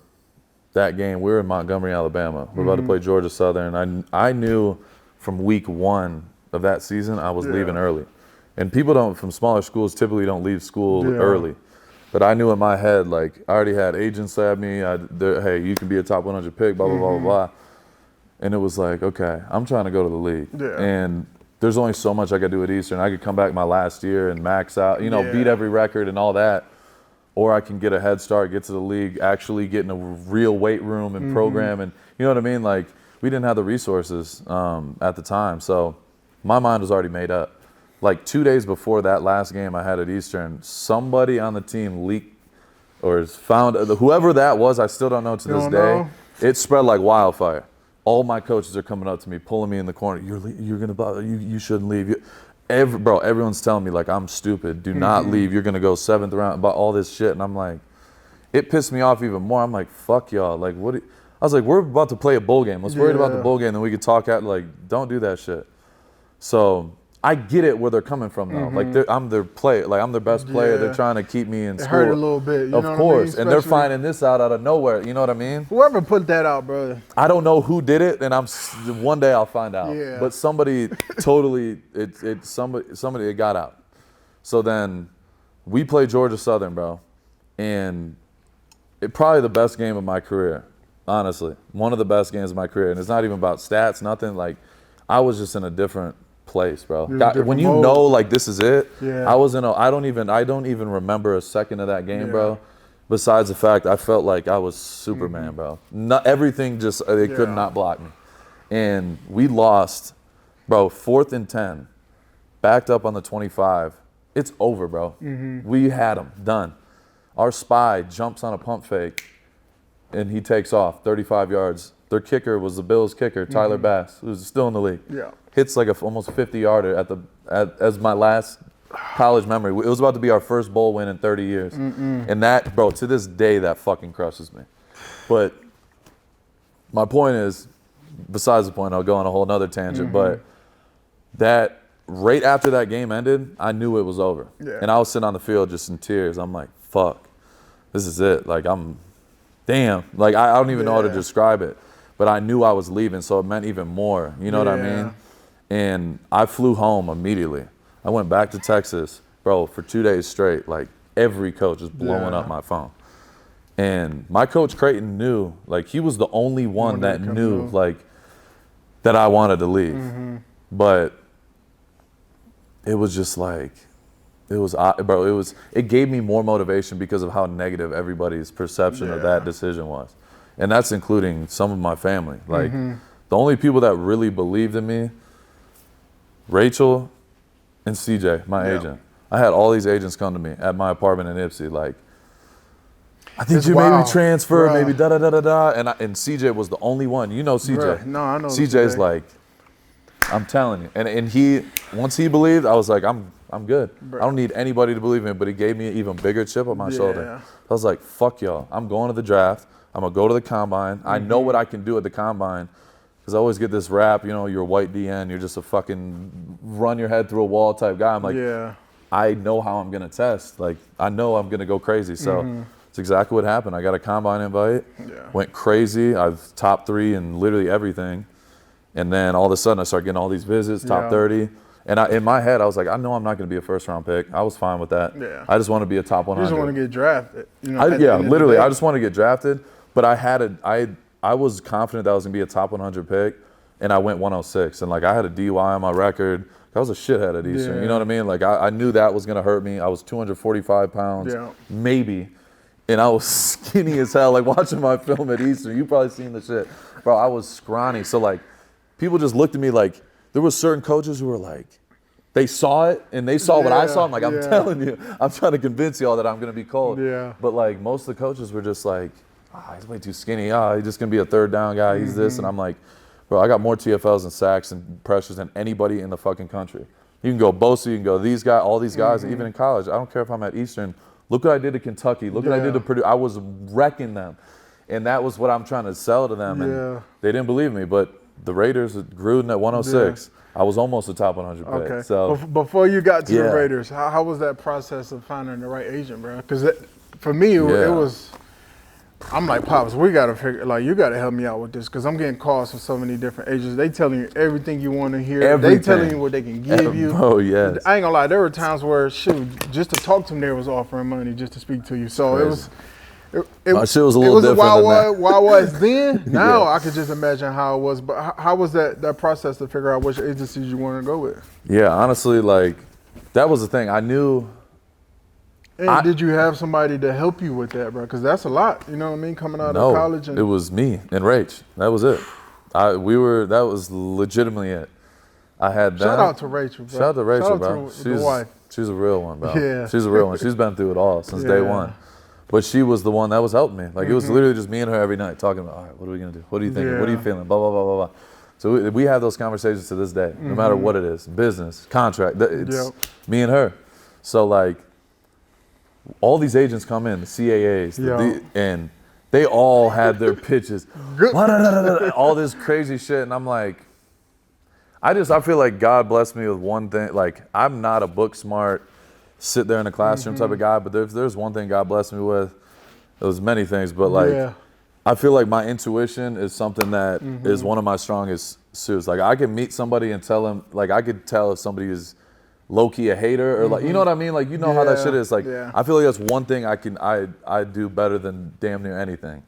that game, we were in Montgomery, Alabama. We're about to play Georgia Southern. I knew from week 1 of that season I was leaving early. And people from smaller schools typically don't leave school early. But I knew in my head, like, I already had agents at me. Hey, you can be a top 100 pick, blah, blah, blah, blah, blah. And it was like, okay, I'm trying to go to the league. Yeah. And there's only so much I could do at Eastern. I could come back my last year and max out, beat every record and all that. Or I can get a head start, get to the league, actually get in a real weight room and program. And you know what I mean? Like, we didn't have the resources at the time. So my mind was already made up. Like 2 days before that last game I had at Eastern, somebody on the team leaked or found, whoever that was, I still don't know to this day. It spread like wildfire. All my coaches are coming up to me, pulling me in the corner. You're gonna, you shouldn't leave. Everyone's telling me like I'm stupid. Do not leave. You're gonna go 7th round. About all this shit, and I'm like, it pissed me off even more. I'm like, fuck y'all. Like what? I was like, we're about to play a bowl game. Let's worry about the bowl game, then we could talk at like, don't do that shit. So I get it where they're coming from though. Like I'm their player, like I'm their best player. They're trying to keep me in school. It hurt a little bit, of course. And they're finding this out of nowhere. You know what I mean? Whoever put that out, bro. I don't know who did it, and one day I'll find out. Yeah. But somebody totally, somebody it got out. So then we play Georgia Southern, bro, and it probably the best game of my career. Honestly, one of the best games of my career, and it's not even about stats, nothing. Like I was just in a different place, bro. When you know like this is it, I was in I don't even remember a second of that game, bro. Besides the fact I felt like I was Superman, bro. Everything just they could not block me. And we lost, bro, 4th and 10. Backed up on the 25. It's over, bro. We had him done. Our spy jumps on a pump fake and he takes off 35 yards. Their kicker was the Bills kicker, Tyler Bass, who's still in the league. Yeah. Hits like a almost 50-yarder as my last college memory. It was about to be our first bowl win in 30 years. And that, bro, to this day, that fucking crushes me. But my point is, besides the point, I'll go on a whole nother tangent, but that right after that game ended, I knew it was over. Yeah. And I was sitting on the field just in tears. I'm like, fuck, this is it. Like, damn. Like, I don't even know how to describe it. But I knew I was leaving, so it meant even more. You know what I mean? And I flew home immediately. I went back to Texas, bro, for 2 days straight. Like, every coach was blowing up my phone. And my coach Creighton knew, like, he was the only one that knew, like, that I wanted to leave. But it was just like, it gave me more motivation because of how negative everybody's perception of that decision was. And that's including some of my family. Like, the only people that really believed in me, Rachel and CJ, my agent. I had all these agents come to me at my apartment in Ipsy, like, I think you maybe transfer, maybe da-da-da-da-da. And CJ was the only one. You know CJ. No, I know CJ's like, I'm telling you. And he, once he believed, I was like, I'm good. I don't need anybody to believe in me, but he gave me an even bigger chip on my shoulder. I was like, fuck y'all. I'm going to the draft. I'm going to go to the combine. I know what I can do at the combine. Because I always get this rap, you're a white DN, you're just a fucking run your head through a wall type guy. I'm like, I know how I'm going to test. Like, I know I'm going to go crazy. So it's exactly what happened. I got a combine invite, went crazy. I've top 3 in literally everything. And then all of a sudden I started getting all these visits, top 30. And in my head, I was like, I know I'm not going to be a first-round pick. I was fine with that. Yeah. I just want to be a top 100. You just want to get drafted. Literally. I just want to get drafted. But I was confident that I was going to be a top 100 pick, and I went 106. And, like, I had a DUI on my record. I was a shithead at Eastern. You know what I mean? Like, I knew that was going to hurt me. I was 245 pounds, maybe. And I was skinny as hell. Like, watching my film at Eastern, you probably seen the shit. Bro, I was scrawny. So, like, people just looked at me like, there were certain coaches who were like, they saw it, and they saw what I saw. I'm like, I'm telling you. I'm trying to convince y'all that I'm going to be cold. Yeah. But, like, most of the coaches were just like, he's way too skinny. He's just going to be a third down guy. He's this. And I'm like, bro, I got more TFLs and sacks and pressures than anybody in the fucking country. You can go Bosa, you can go these guys, all these guys, even in college. I don't care if I'm at Eastern. Look what I did to Kentucky. Look what I did to Purdue. I was wrecking them. And that was what I'm trying to sell to them. And they didn't believe me. But the Raiders, Gruden at 106, I was almost a top 100 pick. Okay. So before you got to the Raiders, how was that process of finding the right agent, bro? Because for me, it was, I'm like, Pops, we got to figure, like, you got to help me out with this because I'm getting calls from so many different agents. They telling you everything you want to hear. Everything. They telling you what they can give you. Oh, yes. I ain't going to lie, there were times where, shoot, just to talk to them, they was offering money just to speak to you. So my shit was a little different than Wild West then. Now I could just imagine how it was. But how was that process to figure out which agencies you wanted to go with? Yeah, honestly, like, that was the thing. I knew. And did you have somebody to help you with that, bro? Because that's a lot, you know what I mean, coming out of college. It was me and Rach. That was it. That was legitimately it. I had them. Shout out to Rachel, bro. Shout out to Rachel, bro. She's the wife. She's a real one, bro. Yeah. She's a real one. She's been through it all since day one. But she was the one that was helping me. Like, it was literally just me and her every night talking about, all right, what are we going to do? What are you thinking? What are you feeling? Blah, blah, blah, blah, blah. So we have those conversations to this day, no matter what it is. Business, contract. It's me and her. So, like, all these agents come in, the CAAs, and they all had their pitches. All this crazy shit. And I'm like, I feel like God blessed me with one thing. Like, I'm not a book smart, sit there in the classroom type of guy, but there's one thing God blessed me with. There was many things, but like, I feel like my intuition is something that is one of my strongest suits. Like, I can meet somebody and tell them, like, I could tell if somebody is low-key a hater or like, you know what I mean? Like, you know how that shit is. Like, I feel like that's one thing I do better than damn near anything.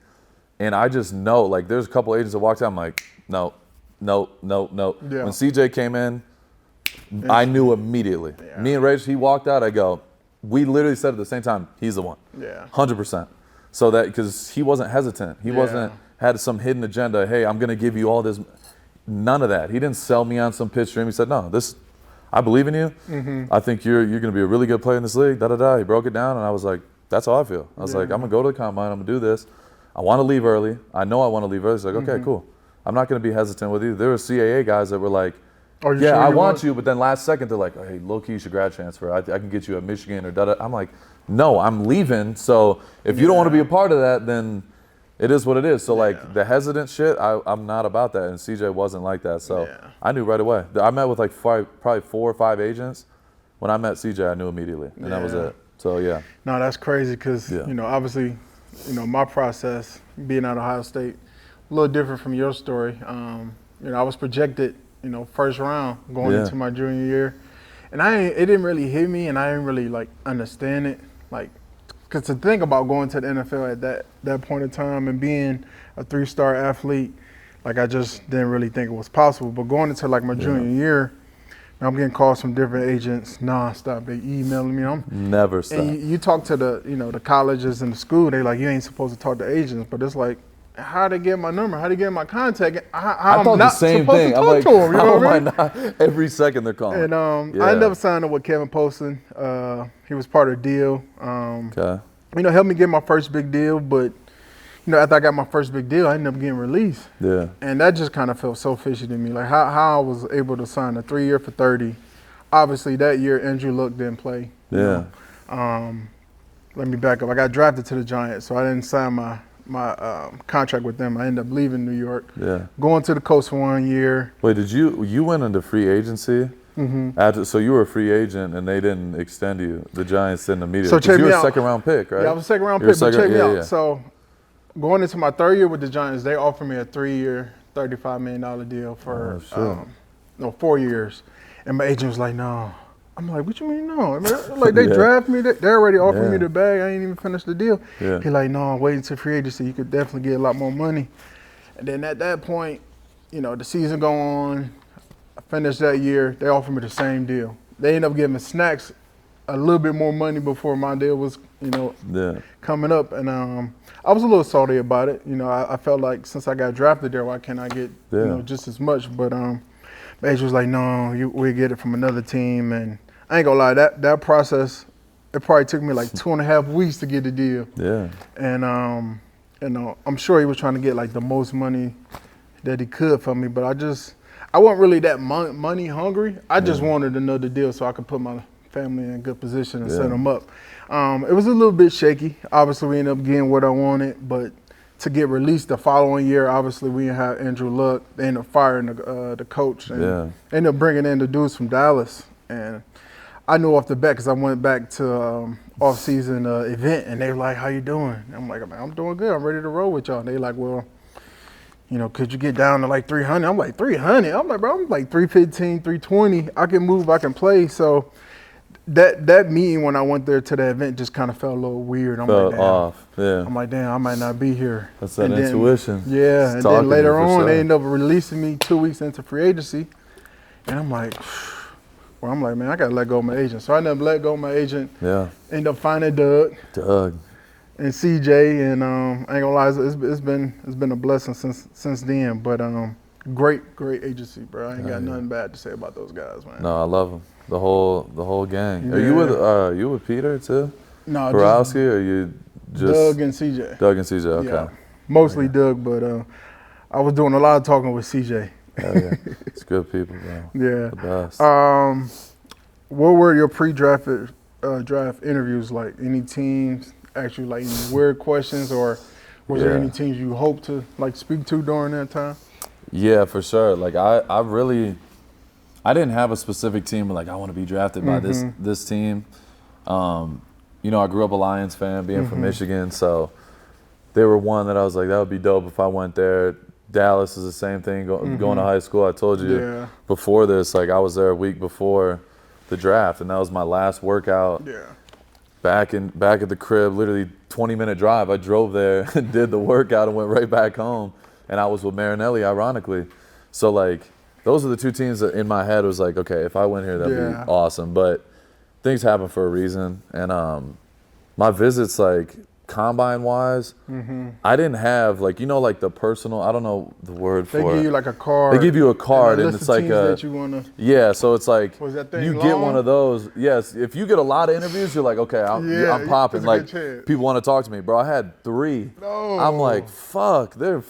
And I just know, like, there's a couple agents that walked out, I'm like, no. When CJ came in, I knew immediately. Me and Rach, he walked out, I go, we literally said at the same time, he's the one. 100%. So that, because he wasn't hesitant. He wasn't, had some hidden agenda. Hey, I'm going to give you all this. None of that. He didn't sell me on some pitch stream. He said, no, I believe in you. I think you're going to be a really good player in this league. He broke it down, and I was like, that's how I feel. I was like, I'm going to go to the combine. I'm going to do this. I want to leave early. I know I want to leave early. He's like, okay, cool. I'm not going to be hesitant with you. There were CAA guys that were like, I want you, but then last second they're like, oh, hey, low-key, you should grad transfer. I can get you at Michigan or da-da. I'm like, no, I'm leaving. So if you don't want to be a part of that, then it is what it is. So, like, the hesitant shit, I'm not about that. And CJ wasn't like that. So I knew right away. I met with, like, probably 4 or 5 agents. When I met CJ, I knew immediately. And that was it. So, yeah. No, that's crazy because, you know, obviously, you know, my process, being at Ohio State, a little different from your story. You know, I was projected, you know, first round going into my junior year. And it didn't really hit me, and I didn't really, like, understand it. Like, because to think about going to the NFL at that point in time and being a 3-star athlete, like, I just didn't really think it was possible. But going into, like, my junior year, I'm getting calls from different agents nonstop. They emailing me. Never stop. And you talk to the, you know, the colleges and the school, they like, you ain't supposed to talk to agents. But it's like, how they get my number? How they get my contact? I thought the same thing. I'm like, how am I not? Every second they're calling. And I ended up signing up with Kevin Poston. He was part of the deal. You know, helped me get my first big deal. But, you know, after I got my first big deal, I ended up getting released. And that just kind of felt so fishy to me. Like how I was able to sign a 3-year for 30. Obviously, that year, Andrew Luck didn't play. Let me back up. I got drafted to the Giants, so I didn't sign my contract with them. I ended up leaving New York, going to the coast for 1 year. Wait, did you went into free agency? So you were a free agent and they didn't extend you. The Giants didn't immediately. So check you me were out. A second round pick, right? Yeah, I was a second round pick. But check me out. So going into my 3rd year with the Giants, they offered me a 3-year, $35 million deal for 4 years, and my agent was like, no. I'm like, what you mean no? I mean, like, they draft me. They already offered me the bag. I ain't even finished the deal. He like, no, I'm waiting to free agency. You could definitely get a lot more money. And then at that point, you know, the season go on. I finished that year. They offered me the same deal. They ended up giving Snacks a little bit more money before my deal was, you know, coming up. And I was a little salty about it. You know, I felt like since I got drafted there, why can't I get, you know, just as much? But my agent was like, no, we'll get it from another team. And I ain't gonna lie, that process, it probably took me like 2.5 weeks to get the deal. And you know, I'm sure he was trying to get like the most money that he could for me, but I wasn't really that money hungry. I just wanted another deal so I could put family in a good position and set them up. It was a little bit shaky. Obviously, we ended up getting what I wanted, but to get released the following year, obviously we didn't have Andrew Luck. They ended up firing the coach and ended up bringing in the dudes from Dallas. And I knew off the bat because I went back to off-season event, and they were like, "How you doing?" I'm like, "I'm doing good. I'm ready to roll with y'all." And they like, "Well, could you get down to like 300?" I'm like, 300? I'm like, bro, I'm like 315, 320. I can move, I can play. So that meeting when I went there to the event just kind of felt a little weird. Felt off, yeah. I'm like, damn, I might not be here. That's that intuition. Yeah, and then later on, they ended up releasing me 2 weeks into free agency. And I'm like, man, I got to let go of my agent. So I never let go of my agent. Yeah. Ended up finding Doug. And CJ, and I ain't gonna lie, it's been a blessing since then. But great agency, bro. I ain't got nothing bad to say about those guys, man. No, I love them. The whole gang. Are you with Peter too? No, Borowski, or you just Doug and CJ. Doug and CJ, okay. Yeah. Mostly Doug, but I was doing a lot of talking with CJ. Hell yeah. It's good people, bro. Yeah. The best. What were your pre-draft draft interviews like? Any teams ask you like any weird questions, or was there any teams you hope to like speak to during that time? Yeah, for sure. Like I didn't have a specific team like I want to be drafted by this team. I grew up a Lions fan, being from Michigan, so they were one that I was like, that would be dope if I went there. Dallas is the same thing. Going to high school, I told you before this, like I was there a week before the draft, and that was my last workout. Yeah. Back at the crib, literally 20-minute drive. I drove there and did the workout and went right back home. And I was with Marinelli, ironically. So like, those are the two teams that in my head was like, okay, if I win here, that'd be awesome. But things happen for a reason. And my visits, like combine-wise, I didn't have like, like the personal, I don't know the word for it. They give you like a card. They give you a card, and it's like that you wanna... Yeah, so it's like you get one of those. Yes, if you get a lot of interviews, you're like, okay, I'm popping. Like people want to talk to me, bro. I had 3. No. I'm like, fuck, they're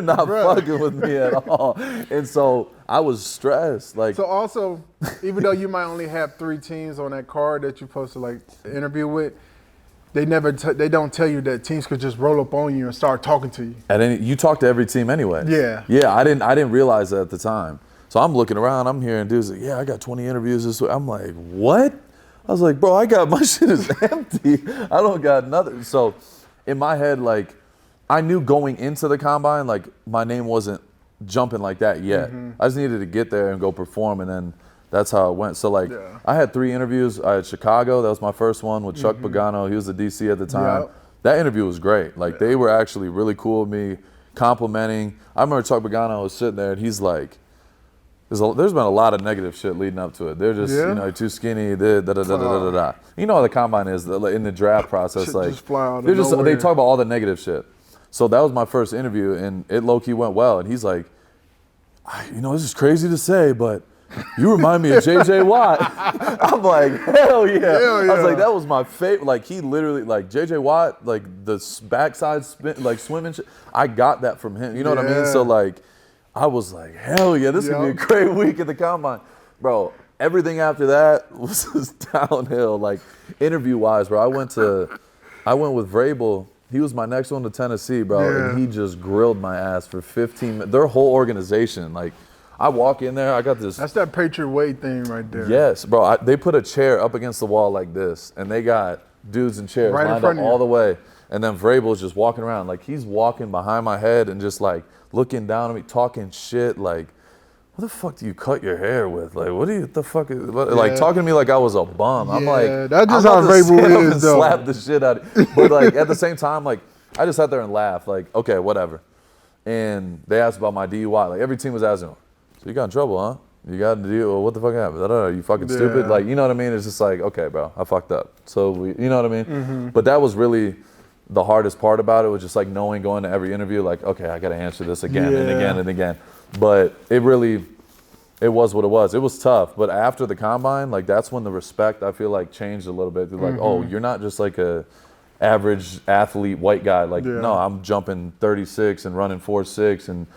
not fucking with me at all. And so I was stressed. Like, so also, even though you might only have 3 teams on that card that you're supposed to like interview with, they don't tell you that teams could just roll up on you and start talking to you. You talk to every team anyway. Yeah. Yeah, I didn't realize that at the time. So I'm looking around, I'm hearing dudes like, yeah, I got 20 interviews this week. I'm like, what? I was like, bro, my shit is empty. I don't got nothing. So in my head, like, I knew going into the combine, like, my name wasn't jumping like that yet. I just needed to get there and go perform, and then that's how it went. So, like, I had 3 interviews. I had Chicago. That was my first one with Chuck Pagano. He was the DC at the time. Yep. That interview was great. Like, they were actually really cool with me, complimenting. I remember Chuck Pagano was sitting there, and he's like, there's been a lot of negative shit leading up to it. They're just, too skinny, da-da-da-da-da-da-da. You know how the combine is in the draft process. Shit, like, just fly out of nowhere. They talk about all the negative shit. So that was my first interview, and it low-key went well. And he's like, this is crazy to say, but you remind me of J.J. Watt. I'm like, hell yeah. I was like, that was my favorite. Like, he literally, like, J.J. Watt, like, the backside spin, like, swimming shit, I got that from him. You know what I mean? So, like, I was like, hell yeah, this is going to be a great week at the combine. Bro, everything after that was just downhill, like, interview-wise, bro. I went with Vrabel. He was my next one to Tennessee, bro, and he just grilled my ass for 15 minutes. Their whole organization, like, I walk in there, I got this. That's that Patriot Way thing right there. Yes, bro. They put a chair up against the wall like this, and they got dudes in chairs lined up all the way. And then Vrabel's just walking around. Like, he's walking behind my head and just, like, looking down at me, talking shit. Like, what the fuck do you cut your hair with? Like, what the fuck is, like, talking to me like I was a bum. I'm like, that's just how Vrabel is, though. Slap the shit out of it. But, like, at the same time, like, I just sat there and laughed. Like, okay, whatever. And they asked about my DUI. Like, every team was asking, so you got in trouble, huh? You got to deal. Well, what the fuck happened? Are you fucking stupid? Like, you know what I mean? It's just like, okay, bro, I fucked up. So you know what I mean? But that was really the hardest part about it, was just like knowing going to every interview, like, okay, I got to answer this again and again and again. But it was what it was. It was tough. But after the combine, like, that's when the respect, I feel like, changed a little bit. They're like, oh, you're not just like a average athlete white guy. Like, no, I'm jumping 36 and running 4.6 and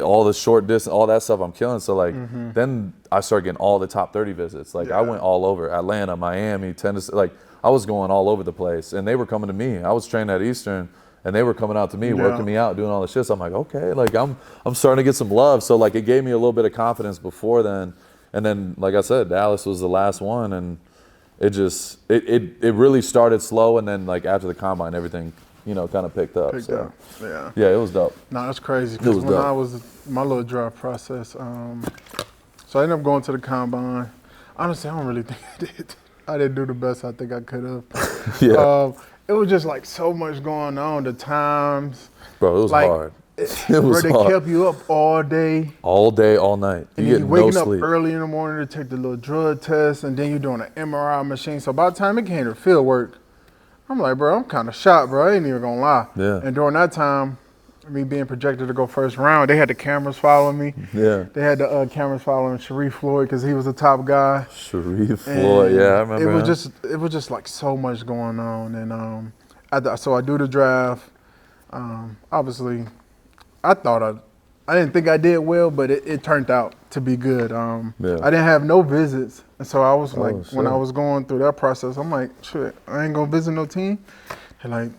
all the short distance, all that stuff I'm killing. So like then I started getting all the top 30 visits. Like I went all over Atlanta, Miami, Tennessee. Like I was going all over the place, and they were coming to me. I was training at Eastern, and they were coming out to me, working me out, doing all the shit. So I'm like, okay, like I'm starting to get some love. So like it gave me a little bit of confidence before then. And then, like I said, Dallas was the last one, and it just it really started slow, and then like after the combine, everything kind of picked up. Yeah, it was dope. No, that's crazy. Because when I was my little draft process, so I ended up going to the combine. Honestly, I don't really think I did. I didn't do the best I think I could have. It was just like so much going on. The times, bro, it was like, hard. It was they hard. kept you up all day, all night. And you then get you're waking no sleep up early in the morning to take the little drug test, and then you're doing an MRI machine. So by the time it came to field work, I'm like, bro, I'm kind of shocked, bro. I ain't even gonna lie. Yeah. And during that time, me being projected to go first round, they had the cameras following me. Yeah. They had the cameras following Sharif Floyd because he was the top guy. Sharif Floyd, yeah, I remember. It was just like so much going on, and so I do the draft. Obviously, I didn't think I did well, but it turned out to be good. I didn't have no visits, and so I was like, when I was going through that process, I'm like, shit, I ain't gonna visit no team. And like,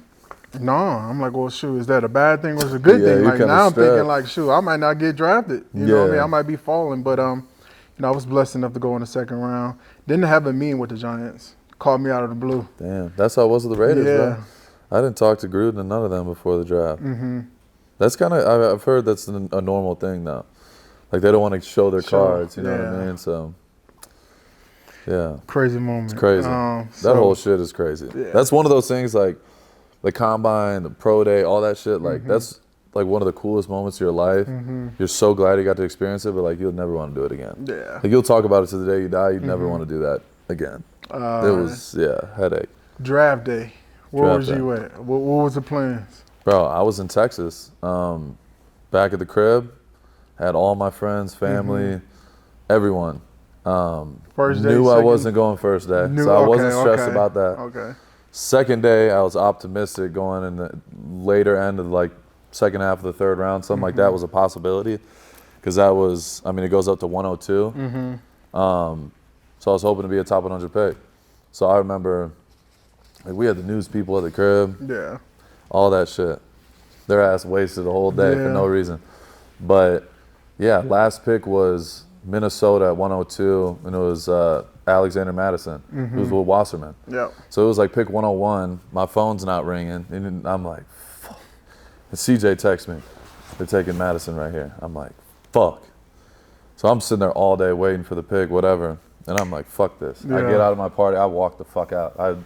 no, I'm like, well, shoot, is that a bad thing or is it a good thing? Like now I'm thinking like, shoot, I might not get drafted. You know what I mean? I might be falling, but I was blessed enough to go in the second round. Didn't have a meeting with the Giants. Called me out of the blue. Damn, that's how it was with the Raiders, bro. I didn't talk to Gruden and none of them before the draft. That's kind of, I've heard that's a normal thing now. Like they don't want to show their cards, you know what I mean? So, yeah. Crazy moment. It's crazy. That whole shit is crazy. Yeah. That's one of those things like the combine, the pro day, all that shit. Like that's like one of the coolest moments of your life. You're so glad you got to experience it, but like you'll never want to do it again. Yeah. Like you'll talk about it to the day you die. You'd never want to do that again. It was, headache. Draft day. Where was you at? What was the plans? Bro, I was in Texas, back at the crib, had all my friends, family, everyone. First day, knew I wasn't going first day, so I wasn't stressed about that. Okay. Second day, I was optimistic going in the later end of like second half of the third round, something like that was a possibility, because that was, I mean, it goes up to 102. So I was hoping to be a top 100 pick. So I remember, like, we had the news people at the crib. Yeah. All that shit. Their ass wasted the whole day for no reason. But, yeah, last pick was Minnesota at 102, and it was Alexander Madison, who was with Wasserman. Yeah. So it was like pick 101. My phone's not ringing, and I'm like, fuck. And CJ texts me, they're taking Madison right here. I'm like, fuck. So I'm sitting there all day waiting for the pick, whatever, and I'm like, fuck this. I get out of my party, I walk the fuck out. I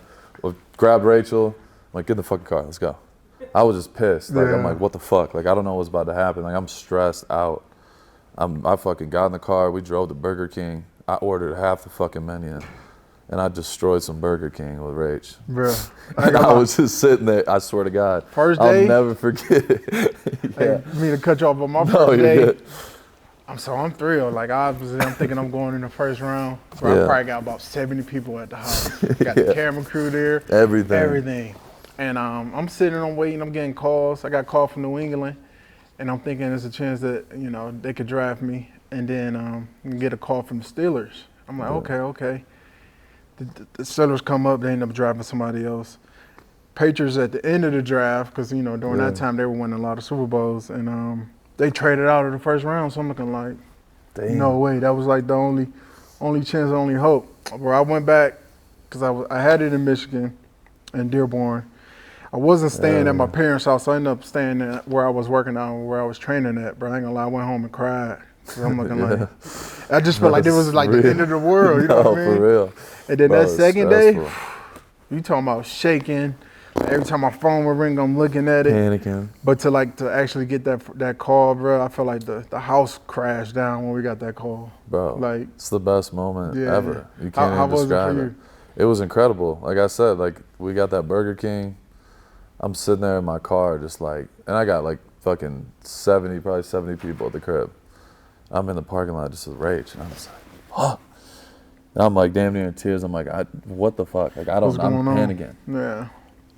grabbed Rachel, I'm like, get in the fucking car, let's go. I was just pissed. Like, I'm like, what the fuck? Like, I don't know what's about to happen. Like, I'm stressed out. I fucking got in the car. We drove to Burger King. I ordered half the fucking menu, and I destroyed some Burger King with Rach. Bro, I was just sitting there. I swear to God, first day, I'll never forget it. Hey, me to cut you off on my first day. Good. I'm thrilled. Like, obviously, I'm thinking I'm going in the first round. So I probably got about 70 people at the house. Got the camera crew there. Everything. And I'm sitting, I'm waiting, I'm getting calls. I got a call from New England, and I'm thinking there's a chance that, they could draft me. And then get a call from the Steelers. I'm like, okay. The Steelers come up, they end up drafting somebody else. Patriots at the end of the draft, because, during that time they were winning a lot of Super Bowls, and they traded out of the first round. So I'm looking like, no way. That was like the only chance, only hope. Where I went back, because I had it in Michigan, in Dearborn. I wasn't staying at my parents' house, so I ended up staying at where I was working out, where I was training at. But I ain't gonna lie, I went home and cried. So I'm looking like, I just felt like it was like the end of the world, you know what I mean? For real. And then that second day, you talking about shaking. Every time my phone would ring, I'm looking at it. Panicking. But to actually get that call, bro, I felt like the house crashed down when we got that call. Bro, like, it's the best moment ever. You can't even describe it. It was incredible. Like I said, like, we got that Burger King. I'm sitting there in my car just like, and I got like fucking probably 70 people at the crib. I'm in the parking lot just with Rach, and I'm just like, oh. And I'm like damn near in tears. I'm like, what the fuck? Like, I'm panicking. Yeah.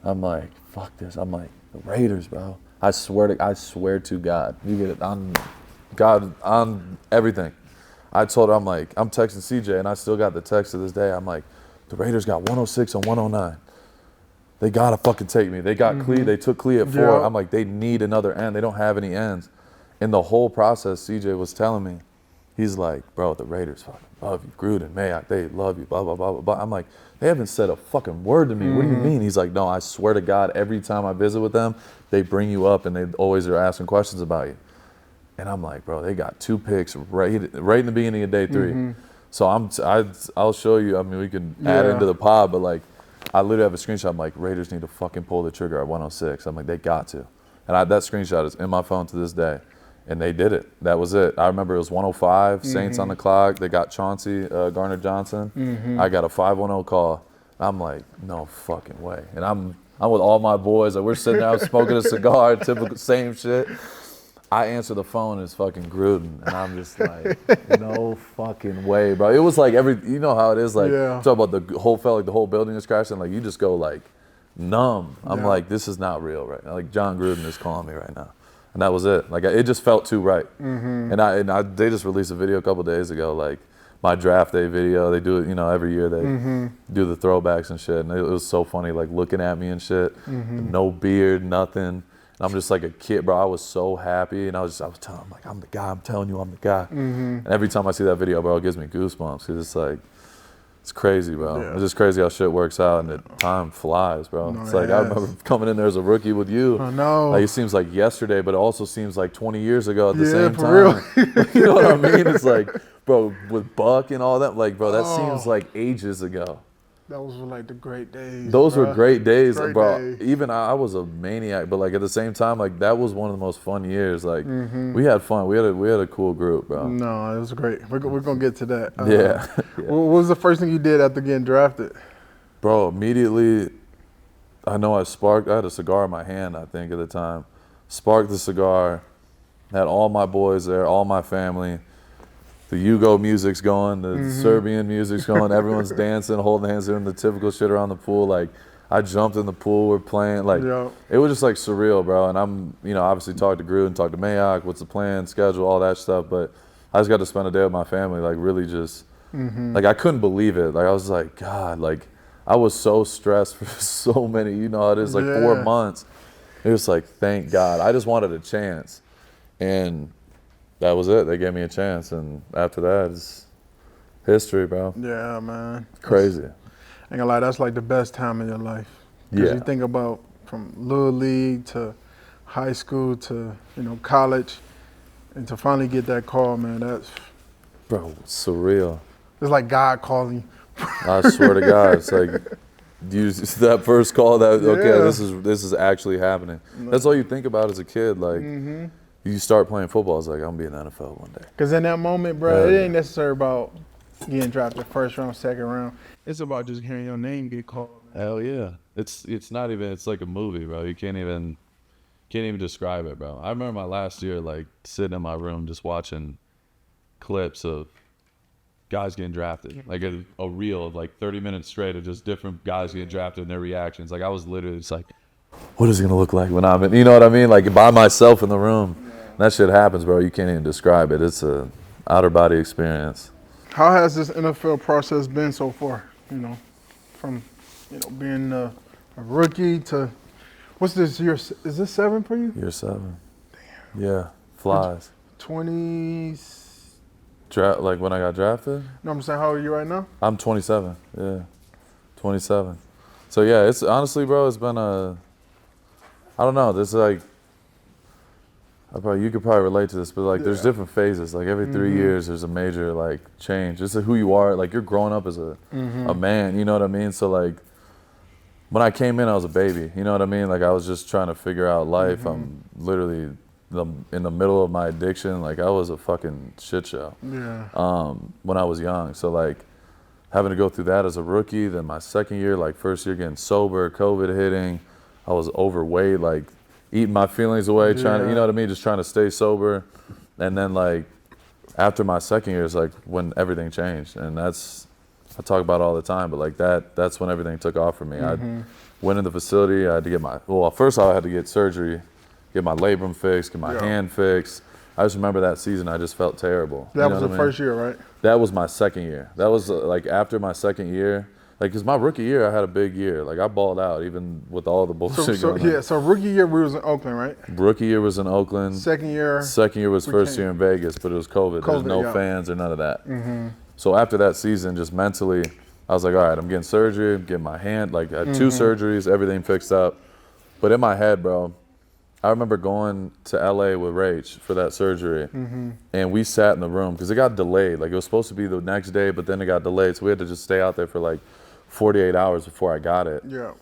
I'm like, fuck this. I'm like, the Raiders, bro. I swear to God. You get it. God on everything. I told her, I'm texting CJ, and I still got the text to this day. I'm like, the Raiders got 106 and 109. They gotta fucking take me. They got Clee. They took Clee at 4. Yeah. I'm like, they need another end. They don't have any ends. In the whole process, CJ was telling me, he's like, bro, the Raiders fucking love you. Gruden, Mayock, they love you, blah, blah, blah, blah, blah. I'm like, they haven't said a fucking word to me. What do you mean? He's like, no, I swear to God, every time I visit with them, they bring you up and they always are asking questions about you. And I'm like, bro, they got 2 picks right in the beginning of day 3. So I'll show you. I mean, we can add into the pod, but like, I literally have a screenshot. I'm like, Raiders need to fucking pull the trigger at 106. I'm like, they got to. And that screenshot is in my phone to this day. And they did it. That was it. I remember it was 105, Saints on the clock. They got Chauncey Gardner-Johnson. I got a 510 call. I'm like, no fucking way. And I'm with all my boys. Like, we're sitting there smoking a cigar, typical same shit. I answer the phone, it's fucking Gruden. And I'm just like, no fucking way, bro. It was like you know how it is, like, talk about the whole, felt like the whole building is crashing. Like, you just go like numb. I'm like, this is not real right now. Like, John Gruden is calling me right now. And that was it. Like, it just felt too right. And they just released a video a couple days ago, like my draft day video. They do it, you know, every year they do the throwbacks and shit. And it was so funny, like looking at me and shit. No beard, nothing. And I'm just like a kid, bro. I was so happy, and I was telling them, like, I'm the guy. I'm telling you, I'm the guy. And every time I see that video, bro, it gives me goosebumps because it's like, it's crazy, bro. It's just crazy how shit works out, and the time flies, bro. No, it's like, I remember coming in there as a rookie with you. I know. Like, it seems like yesterday, but it also seems like 20 years ago at the same for time. real. You know what I mean? It's like, bro, with Buck and all that, like, bro, that seems like ages ago. Those were like the great days. Those were great days, Great bro. days. Even I was a maniac, but like at the same time, like that was one of the most fun years. Like we had fun. We had a cool group, bro. No, it was great. We're gonna get to that. Yeah. What was the first thing you did after getting drafted? Bro, immediately, I know I had a cigar in my hand, I think, at the time. Sparked the cigar, had all my boys there, all my family. The Yugo music's going, the Serbian music's going, everyone's dancing, holding hands, doing the typical shit around the pool. Like, I jumped in the pool, we're playing. Like, it was just like surreal, bro. And I'm, you know, obviously talked to Gruden, talked to Mayock, what's the plan, schedule, all that stuff. But I just got to spend a day with my family, like really just, like I couldn't believe it. Like I was like, God, like I was so stressed for so many, you know how it is, like 4 months. It was like, thank God. I just wanted a chance. And that was it. They gave me a chance, and after that, it's history, bro. Yeah, man. Crazy. I ain't gonna lie, that's like the best time in your life. Because you think about from little league to high school to, you know, college, and to finally get that call, man, that's... Bro, it's surreal. It's like God calling you. I swear to God, it's like that first call that, okay, this is actually happening. That's all you think about as a kid, like... You start playing football, it's like, I'm going to be in the NFL one day. Because in that moment, bro, it ain't necessarily about getting drafted first round, second round. It's about just hearing your name get called. Hell yeah. It's not even, it's like a movie, bro. You can't even describe it, bro. I remember my last year, like, sitting in my room just watching clips of guys getting drafted. Like a reel of like 30 minutes straight of just different guys getting drafted and their reactions. Like, I was literally just like, what is it going to look like when I'm in, you know what I mean? Like, by myself in the room. That shit happens, bro. You can't even describe it. It's a outer body experience. How has this NFL process been so far? You know, from being a rookie to what's this year? Is this 7 for you? Year 7. Damn. Yeah, flies. 20s. Like when I got drafted? No, I'm saying, how old are you right now? I'm 27. Yeah, 27. So yeah, it's honestly, bro, it's been I don't know. This is like. You could probably relate to this, but like there's different phases. Like every 3 years there's a major like change. It's like who you are. Like you're growing up as a man, you know what I mean? So like when I came in, I was a baby, you know what I mean? Like I was just trying to figure out life. I'm literally in the middle of my addiction. Like I was a fucking shit show when I was young. So like having to go through that as a rookie, then my second year, like first year getting sober, COVID hitting, I was overweight, like eating my feelings away, trying to, you know what I mean, just trying to stay sober. And then like after my second year is like when everything changed. And that's, I talk about it all the time, but like that's when everything took off for me. I went in the facility, I had to get first I had to get surgery, get my labrum fixed, get my hand fixed. I just remember that season. I just felt terrible. That was the first year, right? That was my second year. That was like after my second year. Like, because my rookie year, I had a big year. Like, I balled out even with all the bullshit going on. Yeah, so rookie year, we was in Oakland, right? Rookie year was in Oakland. Second year was first year in Vegas, but it was COVID. There's no fans or none of that. So after that season, just mentally, I was like, all right, I'm getting surgery, I'm getting my hand, like, I had 2 surgeries, everything fixed up. But in my head, bro, I remember going to LA with Rach for that surgery, and we sat in the room, because it got delayed. Like, it was supposed to be the next day, but then it got delayed, so we had to just stay out there for, like, 48 hours before I got it. Yeah.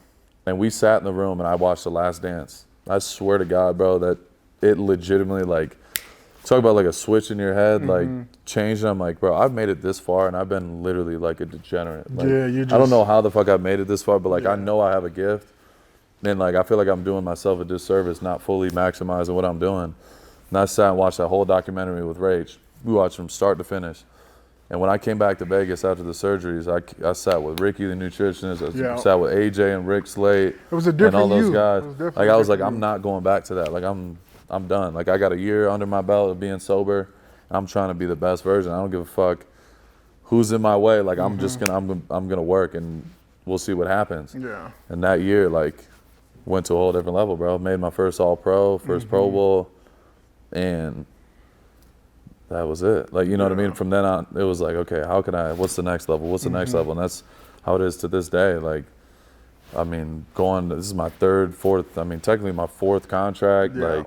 And we sat in the room and I watched The Last Dance. I swear to God, bro, that it legitimately, like, talk about like a switch in your head, like changed. I'm like, bro, I've made it this far and I've been literally like a degenerate. Like, yeah, I don't know how the fuck I've made it this far, but like, I know I have a gift. And like, I feel like I'm doing myself a disservice, not fully maximizing what I'm doing. And I sat and watched that whole documentary with Rach. We watched from start to finish. And when I came back to Vegas after the surgeries, I sat with Ricky, the nutritionist. I sat with AJ and Rick Slate. It was a different and all those you. guys. Like, I was like, I'm not going back to that. Like, I'm done. Like, I got a year under my belt of being sober. I'm trying to be the best version. I don't give a fuck who's in my way. Like, I'm just I'm gonna work and we'll see what happens. Yeah. And that year, like, went to a whole different level, bro. Made my first All-Pro, first Pro Bowl, and that was it. Like, you know what I mean? From then on, it was like, okay, what's the next level? What's the next level? And that's how it is to this day. Like, I mean, this is my technically my 4th contract. Yeah. Like,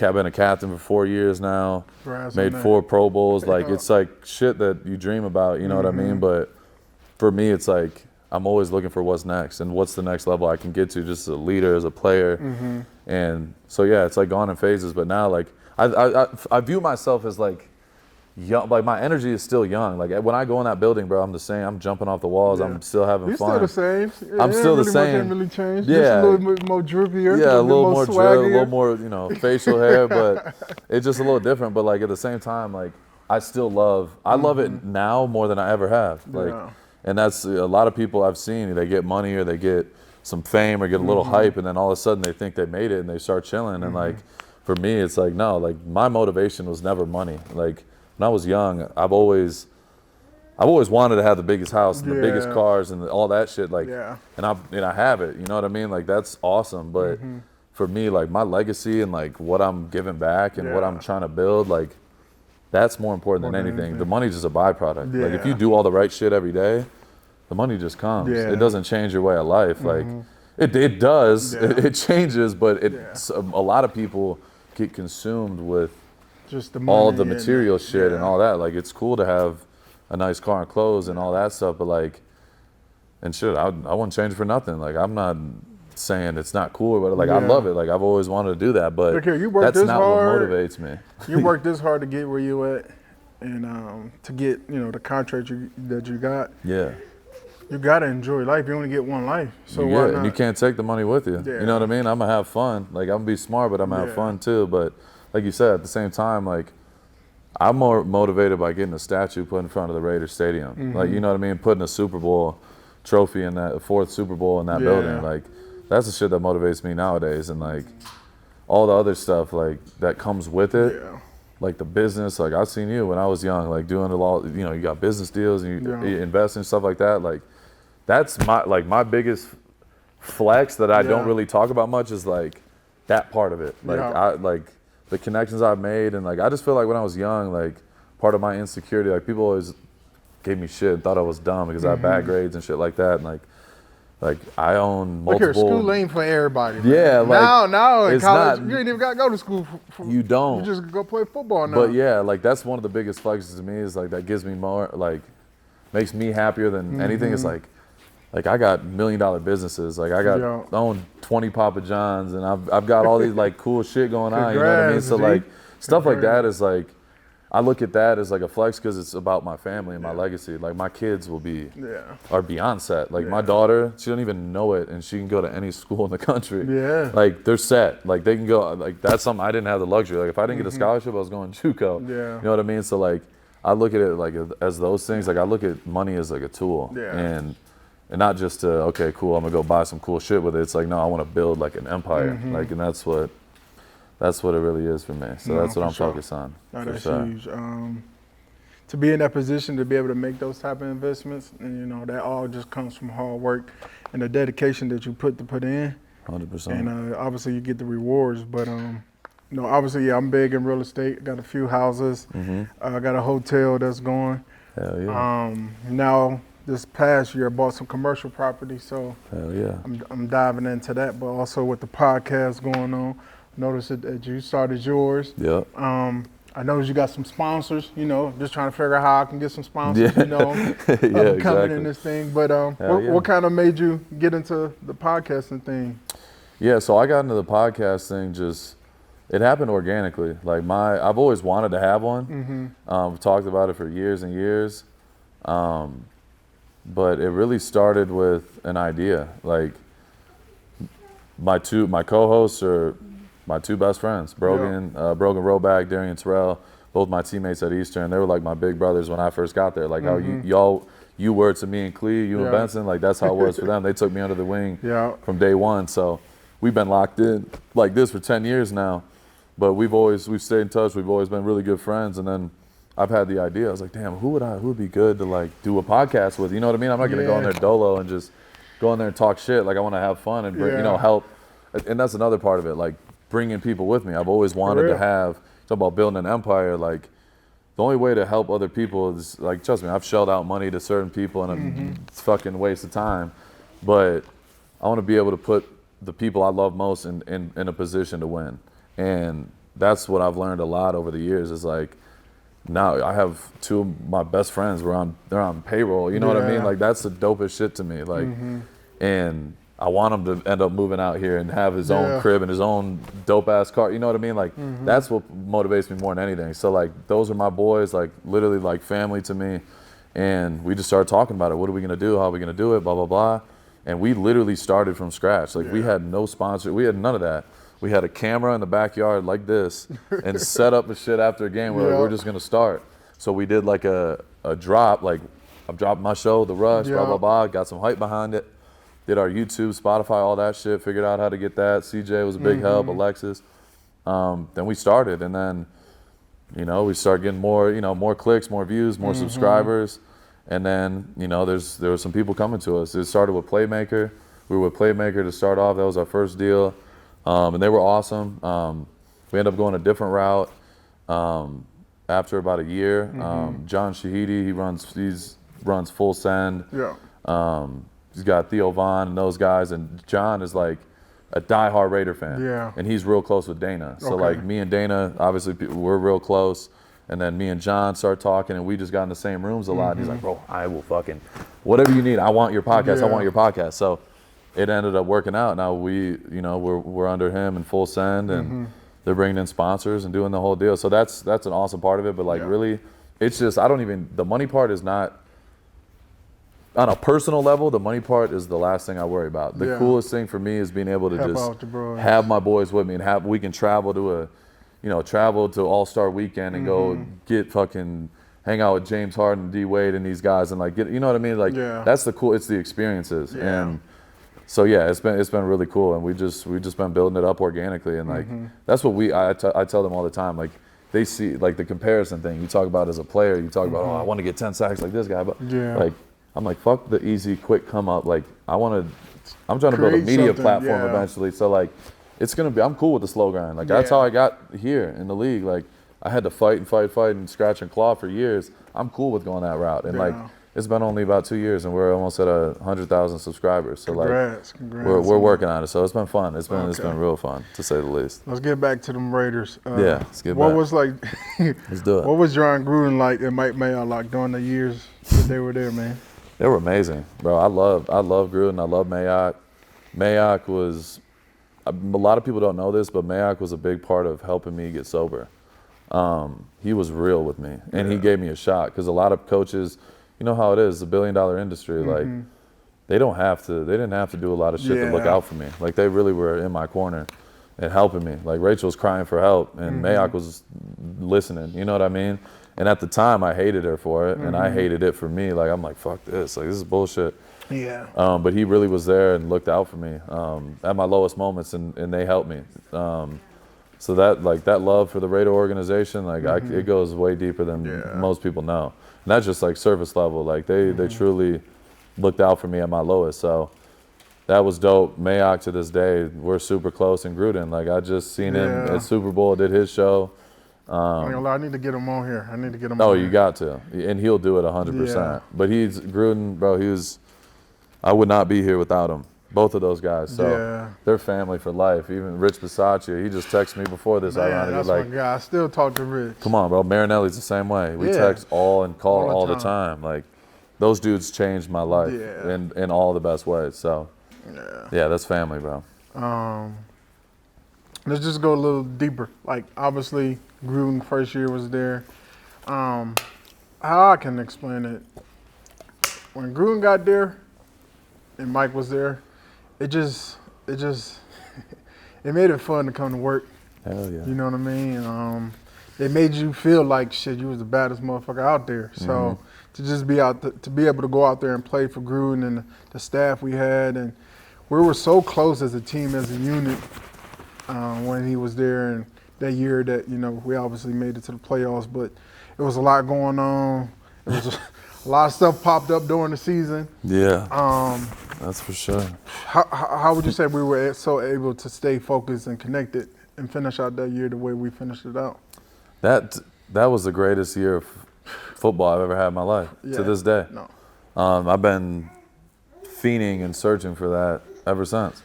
I've been a captain for 4 years now. Made 4 Pro Bowls. Like, it's like shit that you dream about, you know what I mean? But for me, it's like, I'm always looking for what's next and what's the next level I can get to just as a leader, as a player. And so, yeah, it's like gone in phases. But now, like, I view myself as like young, like my energy is still young. Like, when I go in that building, bro, I'm the same. I'm jumping off the walls. I'm still having fun. You're still the same. I'm still the same. Much really changed. Yeah. Just a little bit more drippier. Yeah, a little more drip, a little more, facial hair, but it's just a little different. But like at the same time, like I love it now more than I ever have. Like, and that's a lot of people I've seen. They get money or they get some fame or get a little hype, and then all of a sudden they think they made it and they start chilling. And like, for me, it's like, no, like my motivation was never money. Like when I was young, I've always wanted to have the biggest house and the biggest cars and all that shit. Like, and I have it, you know what I mean? Like, that's awesome. But for me, like my legacy and like what I'm giving back and what I'm trying to build, like that's more important than anything. The money's just a byproduct. Like if you do all the right shit every day, the money just comes. It doesn't change your way of life. Like it does, it changes, but a lot of people get consumed with just all the material shit and all that. Like, it's cool to have a nice car and clothes and all that stuff, but like, and shit, I wouldn't change it for nothing. Like, I'm not saying it's not cool, but like I love it. Like, I've always wanted to do that, but that's not what motivates me. You worked this hard to get where you at, and to get the contract that you got. Yeah. You gotta enjoy life. You only get one life, so why not? And you can't take the money with you. You know what I mean? I'm gonna have fun. Like, I'm gonna be smart, but I'm gonna have fun too. But like you said, at the same time, like I'm more motivated by getting a statue put in front of the Raiders Stadium. Like, you know what I mean? Putting a Super Bowl trophy in that 4th Super Bowl in that building. Like, that's the shit that motivates me nowadays. And like all the other stuff like that comes with it. Like the business, like I've seen you when I was young, like doing a lot, you got business deals and you invest in stuff like that. Like, that's my biggest flex that I don't really talk about much is like that part of it. Like I like the connections I've made, and like I just feel like when I was young, like part of my insecurity, like people always gave me shit, thought I was dumb because I had bad grades and shit like that. And like I own multiple. Look here, school ain't for everybody. Man. Yeah, like now in college, not, you ain't even got to go to school. You don't. You just go play football now. But yeah, like that's one of the biggest flexes to me is like that gives me more, like makes me happier than anything. It's like I got $1 million businesses. Like I own 20 Papa John's, and I've got all these like cool shit going on. You know what I mean? So like stuff like that is like, I look at that as like a flex because it's about my family and my legacy. Like my kids will be are beyond set. Like my daughter, she don't even know it, and she can go to any school in the country. Like they're set. Like they can go. Like that's something I didn't have the luxury. Like if I didn't get a scholarship, I was going JUCO. You know what I mean? So like I look at it like as those things. Like I look at money as like a tool. And not just okay, cool, I'm gonna go buy some cool shit with it. It's like, no, I want to build like an empire. Like, and that's what that's what it really is for me. So that's what I'm focused on. No, that's huge. To be in that position, to be able to make those type of investments, and you know, that all just comes from hard work and the dedication that you put in. 100%. And obviously you get the rewards, but you know, obviously, yeah, I'm big in real estate. Got a few houses. I got a hotel that's going. Hell yeah. Now, this past year, I bought some commercial property, so hell yeah. I'm diving into that. But also with the podcast going on, noticed that you started yours. Yep. I noticed you got some sponsors. You know, just trying to figure out how I can get some sponsors. Yeah. You know, yeah, coming in this thing. But what kind of made you get into the podcasting thing? Yeah, so I got into the podcast thing it happened organically. Like I've always wanted to have one. We've talked about it for years and years. But it really started with an idea. Like my co-hosts are my two best friends, Brogan Roback, Darian Terrell, both my teammates at Eastern. They were like my big brothers when I first got there. Like how you were to me and Clee, you and Benson, like that's how it was for them. They took me under the wing from day one. So we've been locked in like this for 10 years now. But we've stayed in touch. We've always been really good friends. And then I've had the idea. I was like, damn, who would be good to like do a podcast with? You know what I mean? I'm not gonna go in there dolo and just go in there and talk shit. Like I want to have fun and bring, help. And that's another part of it. Like bringing people with me. I've always wanted to have. Talk about building an empire. Like the only way to help other people is like, trust me, I've shelled out money to certain people and it's fucking waste of time. But I want to be able to put the people I love most in a position to win. And that's what I've learned a lot over the years is like, now I have two of my best friends. They're on payroll. You know what I mean? Like that's the dopest shit to me. Like, and I want him to end up moving out here and have his own crib and his own dope ass car. You know what I mean? Like that's what motivates me more than anything. So like those are my boys, like literally like family to me. And we just started talking about it. What are we gonna do? How are we gonna do it? Blah blah blah. And we literally started from scratch. Like we had no sponsor. We had none of that. We had a camera in the backyard like this and set up the shit after a game. We're like, we're just gonna start. So we did like a drop. Like I've dropped my show, The Rush, blah blah blah. Got some hype behind it. Did our YouTube, Spotify, all that shit. Figured out how to get that. CJ was a big help. Alexis. Then we started, and then we started getting more clicks, more views, more subscribers, and then there were some people coming to us. It started with Playmaker. We were with Playmaker to start off. That was our first deal, and they were awesome. We ended up going a different route after about a year. John Shahidi, he runs Full Send. He's got Theo Vaughn and those guys, and John is like a diehard Raider fan. And he's real close with Dana. So like me and Dana, obviously we're real close. And then me and John start talking, and we just got in the same rooms a lot. And he's like, bro, I will fucking, whatever you need, I want your podcast, I want your podcast. So it ended up working out. Now we're under him in Full Send, and they're bringing in sponsors and doing the whole deal. So that's an awesome part of it. But like really, it's just, the money part is not, on a personal level, the money part is the last thing I worry about. The coolest thing for me is being able to just have my boys with me, and we can travel to travel to All-Star Weekend and go get fucking hang out with James Harden, D Wade, and these guys, and like get, you know what I mean? Like that's the cool. It's the experiences, and so it's been really cool, and we just been building it up organically, and like that's what I tell them all the time. Like they see like the comparison thing. You talk about as a player, you talk about I want to get 10 sacks like this guy, but like. I'm like, fuck the easy, quick come up. Like, I'm trying to build a media platform eventually. So like, I'm cool with the slow grind. Like that's how I got here in the league. Like I had to fight and scratch and claw for years. I'm cool with going that route. And like, it's been only about 2 years and we're almost at 100,000 subscribers. So congrats. We're working on it. So it's been fun. It's been real fun to say the least. Let's get back to them Raiders. Let's get back. What was like, let's do it. What was John Gruden like and Mike Mayock like during the years that they were there, man? They were amazing, bro. I love Gruden. I love Mayock. Mayock was, a lot of people don't know this, but Mayock was a big part of helping me get sober. He was real with me, and he gave me a shot because a lot of coaches, you know how it is, it's a billion-dollar industry. Like they didn't have to do a lot of shit to look out for me. Like they really were in my corner and helping me. Like Rachel was crying for help, and Mayock was listening. You know what I mean? And at the time, I hated her for it, and I hated it for me. Like, I'm like, fuck this. Like, this is bullshit. But he really was there and looked out for me at my lowest moments, and they helped me. So that love for the Raider organization, it goes way deeper than most people know. And that's just like surface level. Like they truly looked out for me at my lowest. So that was dope. Mayock to this day, we're super close. And Gruden, like I just seen him at Super Bowl, did his show. I need to get him on here. Oh, you got to, and he'll do it 100%. Yeah. But Gruden, bro. I would not be here without him. Both of those guys. So they're family for life. Even Rich Bisaccia, he just texted me before this. That's my guy. I still talk to Rich. Come on, bro. Marinelli's the same way. We text and call all the time. Like those dudes changed my life in all the best ways. So yeah, that's family, bro. Let's just go a little deeper. Like obviously Gruden first year was there. How I can explain it. When Gruden got there and Mike was there, it made it fun to come to work. Hell yeah. You know what I mean? It made you feel like shit, you was the baddest motherfucker out there. So to just be to be able to go out there and play for Gruden and the staff we had, and we were so close as a team, as a unit, when he was there, and that year that, we obviously made it to the playoffs, but it was a lot going on. It was a lot of stuff popped up during the season. Yeah. That's for sure. How would you say we were so able to stay focused and connected and finish out that year the way we finished it out? That was the greatest year of football I've ever had in my life to this day. No. I've been fiending and searching for that ever since.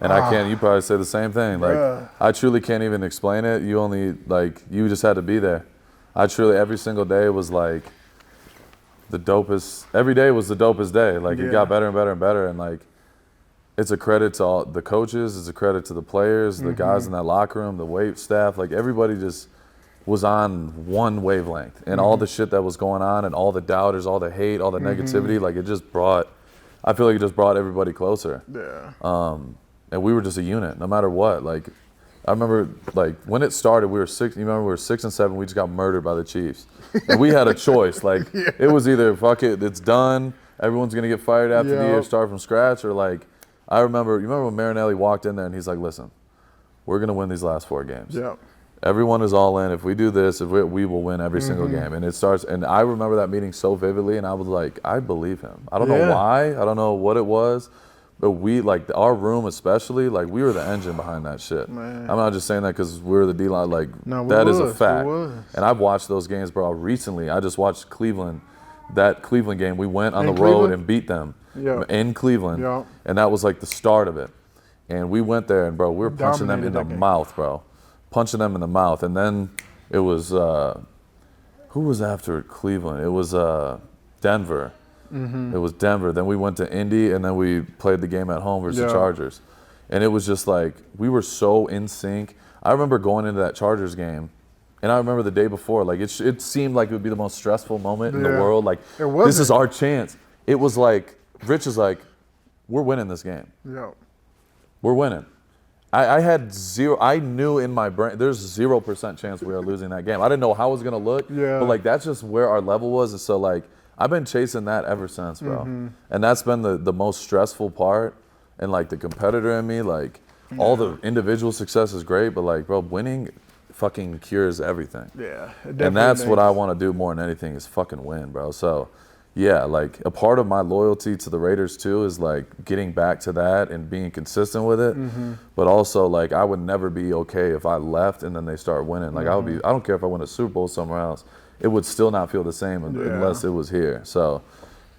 And you probably say the same thing. Like, I truly can't even explain it. You just had to be there. Every single day was like the dopest. Every day was the dopest day. Like, it got better and better and better. And like, it's a credit to all the coaches. It's a credit to the players, the guys in that locker room, the wait staff. Like, everybody just was on one wavelength. And all the shit that was going on and all the doubters, all the hate, all the negativity, like I feel like it just brought everybody closer. Yeah. And we were just a unit, no matter what. Like, I remember, like, when it started, we were 6 and 7, we just got murdered by the Chiefs. And we had a choice. Like, it was either, fuck it, it's done, everyone's going to get fired after the year, start from scratch, or like, you remember when Marinelli walked in there and he's like, listen, we're going to win these last 4 games. Yeah. Everyone is all in. If we do this, we will win every single game. And it starts, and I remember that meeting so vividly, and I was like, I believe him. I don't know why. I don't know what it was. But we, like, our room especially, like, we were the engine behind that shit. Man. I'm not just saying that because we're the D-line. Like, that is a fact. And I've watched those games, bro, recently. I just watched Cleveland, that Cleveland game. We went on the road and beat them in Cleveland. Yeah. And that was, like, the start of it. And we went there, and, bro, we were punching them in the mouth, bro. Punching them in the mouth. And then it was, who was after Cleveland? It was Denver. It was Denver. Then we went to Indy, and then we played the game at home versus the Chargers. And it was just like, we were so in sync. I remember going into that Chargers game, and I remember the day before, like, it seemed like it would be the most stressful moment in the world. Like, this is our chance. It was like, Rich is like, we're winning this game. Yeah. We're winning. I had zero. I knew in my brain there's 0% chance we were losing that game. I didn't know how it was gonna look. Yeah. But like, that's just where our level was. And so like, I've been chasing that ever since, bro. And that's been the most stressful part. And like, the competitor in me, like, all the individual success is great, but like, bro, winning fucking cures everything. Yeah. And that's what I want to do more than anything, is fucking win, bro. So yeah, like, a part of my loyalty to the Raiders too is like getting back to that and being consistent with it. But also, like, I would never be okay if I left and then they start winning. Like, I don't care if I win a Super Bowl somewhere else. It would still not feel the same unless it was here. So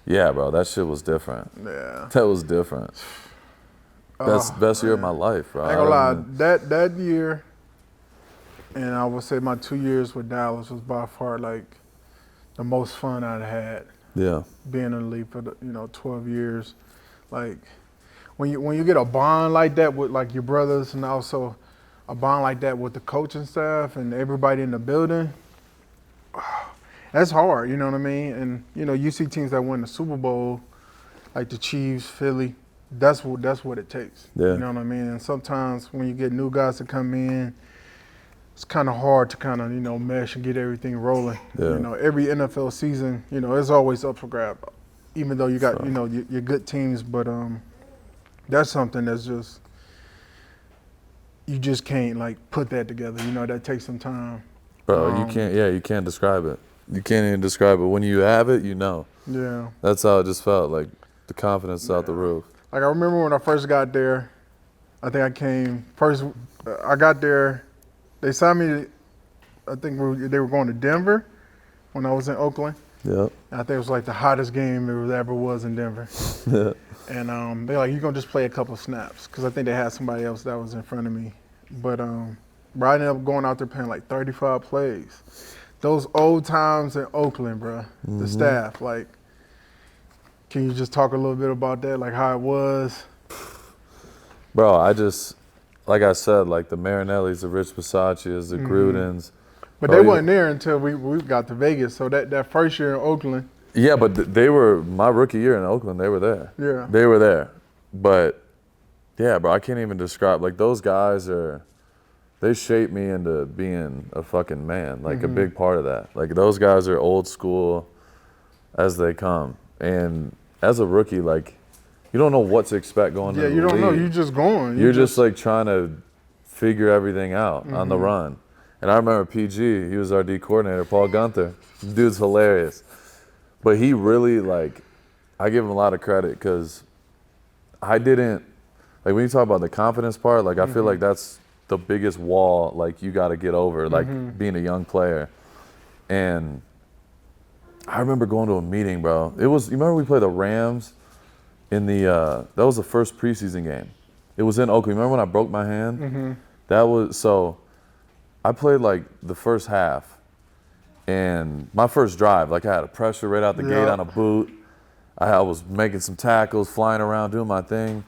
yeah, bro, that shit was different. Yeah. That was different. Best year of my life, bro. I ain't gonna lie, that year, and I would say my 2 years with Dallas was by far like the most fun I'd had. Yeah. Being in the league for 12 years. Like, when you get a bond like that with like your brothers, and also a bond like that with the coaching staff and everybody in the building, that's hard, you know what I mean? And you see teams that win the Super Bowl, like the Chiefs, Philly, that's what it takes. Yeah. You know what I mean? And sometimes when you get new guys to come in, it's kind of hard to kind of, mesh and get everything rolling. Yeah. Every NFL season, it's always up for grab, even though you got, your good teams. But that's something that's just, you just can't like put that together. You know, that takes some time. Bro, you can't describe it. You can't even describe it. When you have it, you know. Yeah. That's how it just felt, like the confidence out the roof. Like I remember when I first got there, I think I got there, they signed me, I think they were going to Denver when I was in Oakland. Yep. I think it was like the hottest game there ever was in Denver. Yeah. And they're like, you're going to just play a couple snaps because I think they had somebody else that was in front of me. But I ended up going out there playing like 35 plays. Those old times in Oakland, bro, the staff, like, can you just talk a little bit about that, like how it was? Bro, like I said, like the Marinellis, the Rich Bisaccias, the Grudens. But they wasn't there until we got to Vegas. So that first year in Oakland. Yeah, but they were, my rookie year in Oakland, they were there. Yeah. They were there. But, yeah, bro, I can't even describe. Like, those guys they shaped me into being a fucking man, like a big part of that. Like, those guys are old school as they come. And as a rookie, like, you don't know what to expect going into the league. Yeah, you don't know. You're just going. You're just like trying to figure everything out on the run. And I remember PG, he was our D coordinator, Paul Gunther. Dude's hilarious. But he really, like, I give him a lot of credit because I didn't, like, when you talk about the confidence part, like, I feel like that's the biggest wall, like, you got to get over, like, being a young player. And I remember going to a meeting, bro. You remember we played the Rams in that was the first preseason game. It was in Oakland. Remember when I broke my hand? So I played, like, the first half. And my first drive, like, I had a pressure right out the gate on a boot. I was making some tackles, flying around, doing my thing.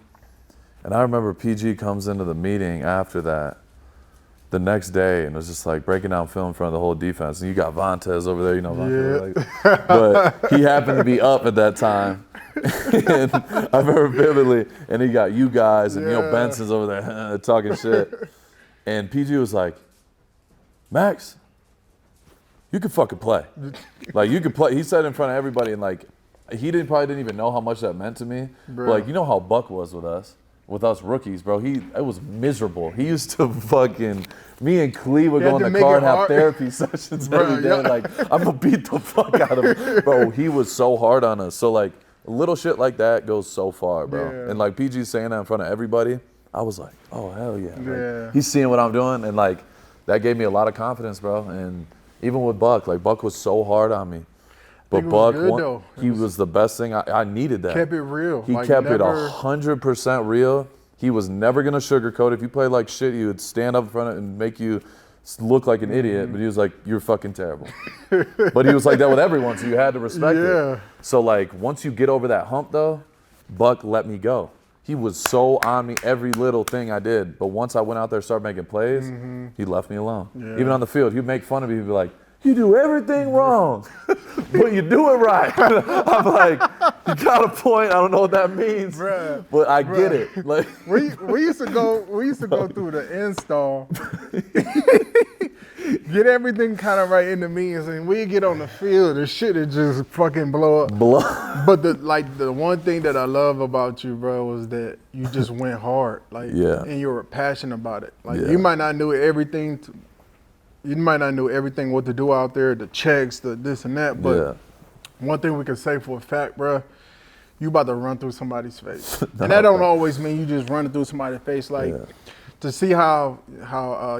And I remember PG comes into the meeting after that the next day and was just like breaking down film in front of the whole defense. And you got Vontaze over there, you know Vontaze. Like, but he happened to be up at that time. And I remember vividly. And he got you guys and Benson's over there talking shit. And PG was like, Max, you can fucking play. Like, you could play. He said in front of everybody, and like, he probably didn't even know how much that meant to me. Bro. But like, you know how Buck was with us rookies, bro. It was miserable. He used to fucking, me and Clee would go in the car and have therapy sessions every day. Like, I'm gonna beat the fuck out of him. Bro, he was so hard on us. So like, little shit like that goes so far, bro. Yeah. And like PG saying that in front of everybody, I was like, oh, hell yeah. Like, he's seeing what I'm doing. And like, that gave me a lot of confidence, bro. And even with Buck, like, Buck was so hard on me. But Buck, he was the best thing. I needed that. Kept it real. He kept it 100% real. He was never going to sugarcoat it. If you played like shit, he would stand up in front of it and make you look like an idiot. But he was like, you're fucking terrible. But he was like that with everyone, so you had to respect it. So, like, once you get over that hump, though, Buck let me go. He was so on me every little thing I did. But once I went out there and started making plays, he left me alone. Yeah. Even on the field, he'd make fun of me. He'd be like, you do everything wrong, but you do it right. I'm like, you got a point. I don't know what that means, but I get it. Like, we used to go through the install, get everything kind of right in the meetings, and we get on the field, the shit would just fucking blow up. But the one thing that I love about you, bro, was that you just went hard, like, and you were passionate about it. Like, you might not know everything. You might not know everything what to do out there, the checks, the this and that, but one thing we can say for a fact, bro, you about to run through somebody's face. And that don't always mean you just running through somebody's face. Like, to see how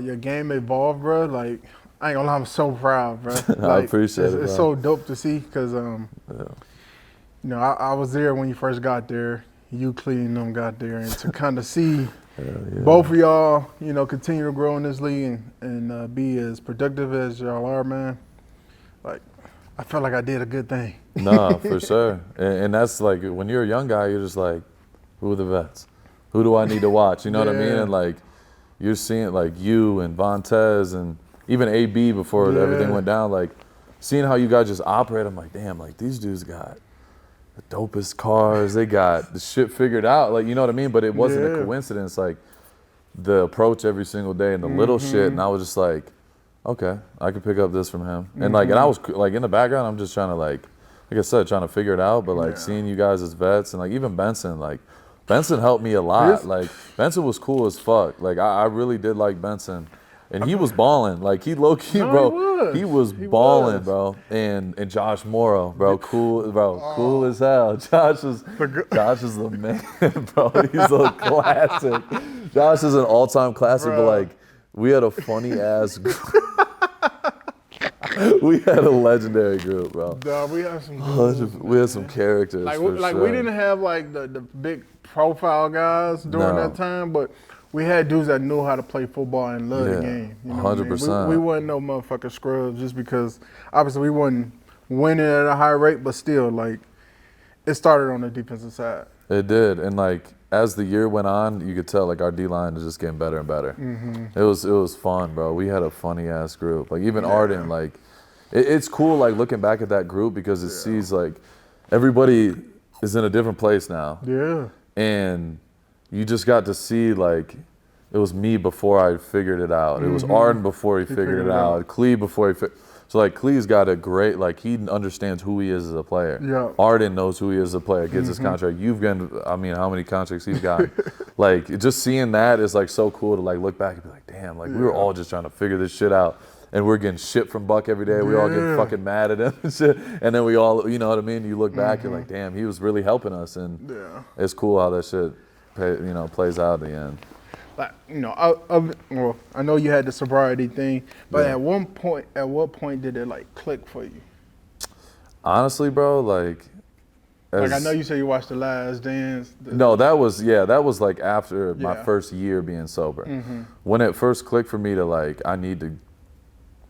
your game evolved, bro, like, I ain't gonna lie, I'm so proud, bro. Like, I appreciate it, It's so dope to see because, you know, I was there when you first got there. You, Clee, and them got there. And to kind of see both of y'all, you know, continue to grow in this league and be as productive as y'all are, man. Like, I felt like I did a good thing. No, for sure. And that's like, when you're a young guy, you're just like, who are the vets? Who do I need to watch? You know what I mean? And like, you're seeing like you and Vontaze and even AB before everything went down, like seeing how you guys just operate. I'm like, damn, like these dudes got the dopest cars. They got the shit figured out. Like, you know what I mean? But it wasn't a coincidence. Like the approach every single day and the little shit. And I was just like, okay, I could pick up this from him. And like, and I was like in the background, I'm just trying to like I said, trying to figure it out. But like seeing you guys as vets and like even Benson, like Benson helped me a lot. Like, Benson was cool as fuck. Like, I really did like Benson. And he was balling. Like, he low-key, bro. He was balling, bro. And Josh Morrow, bro. Cool, bro. Cool as hell. Josh is the man, bro. He's a classic. Josh is an all-time classic, bro. But, like, we had a funny-ass group. We had a legendary group, bro. Dog, we had some dudes, we had some characters. Like sure. We didn't have like the big profile guys during that time, but we had dudes that knew how to play football and love the game. You know 100%. I mean? We wasn't no motherfucking scrubs just because obviously we wasn't winning at a high rate, but still, like, it started on the defensive side. It did, and like as the year went on, you could tell like our D-line is just getting better and better. Mm-hmm. It was fun, bro. We had a funny ass group. Like even Arden, like it's cool like looking back at that group because it sees like everybody is in a different place now. Yeah. And you just got to see like it was me before I figured it out. Mm-hmm. It was Arden before he figured it out. Clee before he So like Clee's got a great, like he understands who he is as a player. Yeah. Arden knows who he is as a player, gets his contract. You've gotten, I mean, how many contracts he's got? Like just seeing that is like so cool to like look back and be like, damn, like we were all just trying to figure this shit out. And we're getting shit from Buck every day. We all get fucking mad at him and shit. And then we all, you know what I mean? You look back, you're like, damn, he was really helping us. And it's cool how that shit, plays out at the end. Like, well, I know you had the sobriety thing, but at what point did it like click for you? Honestly, bro, like I know you said you watched The Last Dance. No, that was like after my first year being sober. Mm-hmm. When it first clicked for me to like, I need to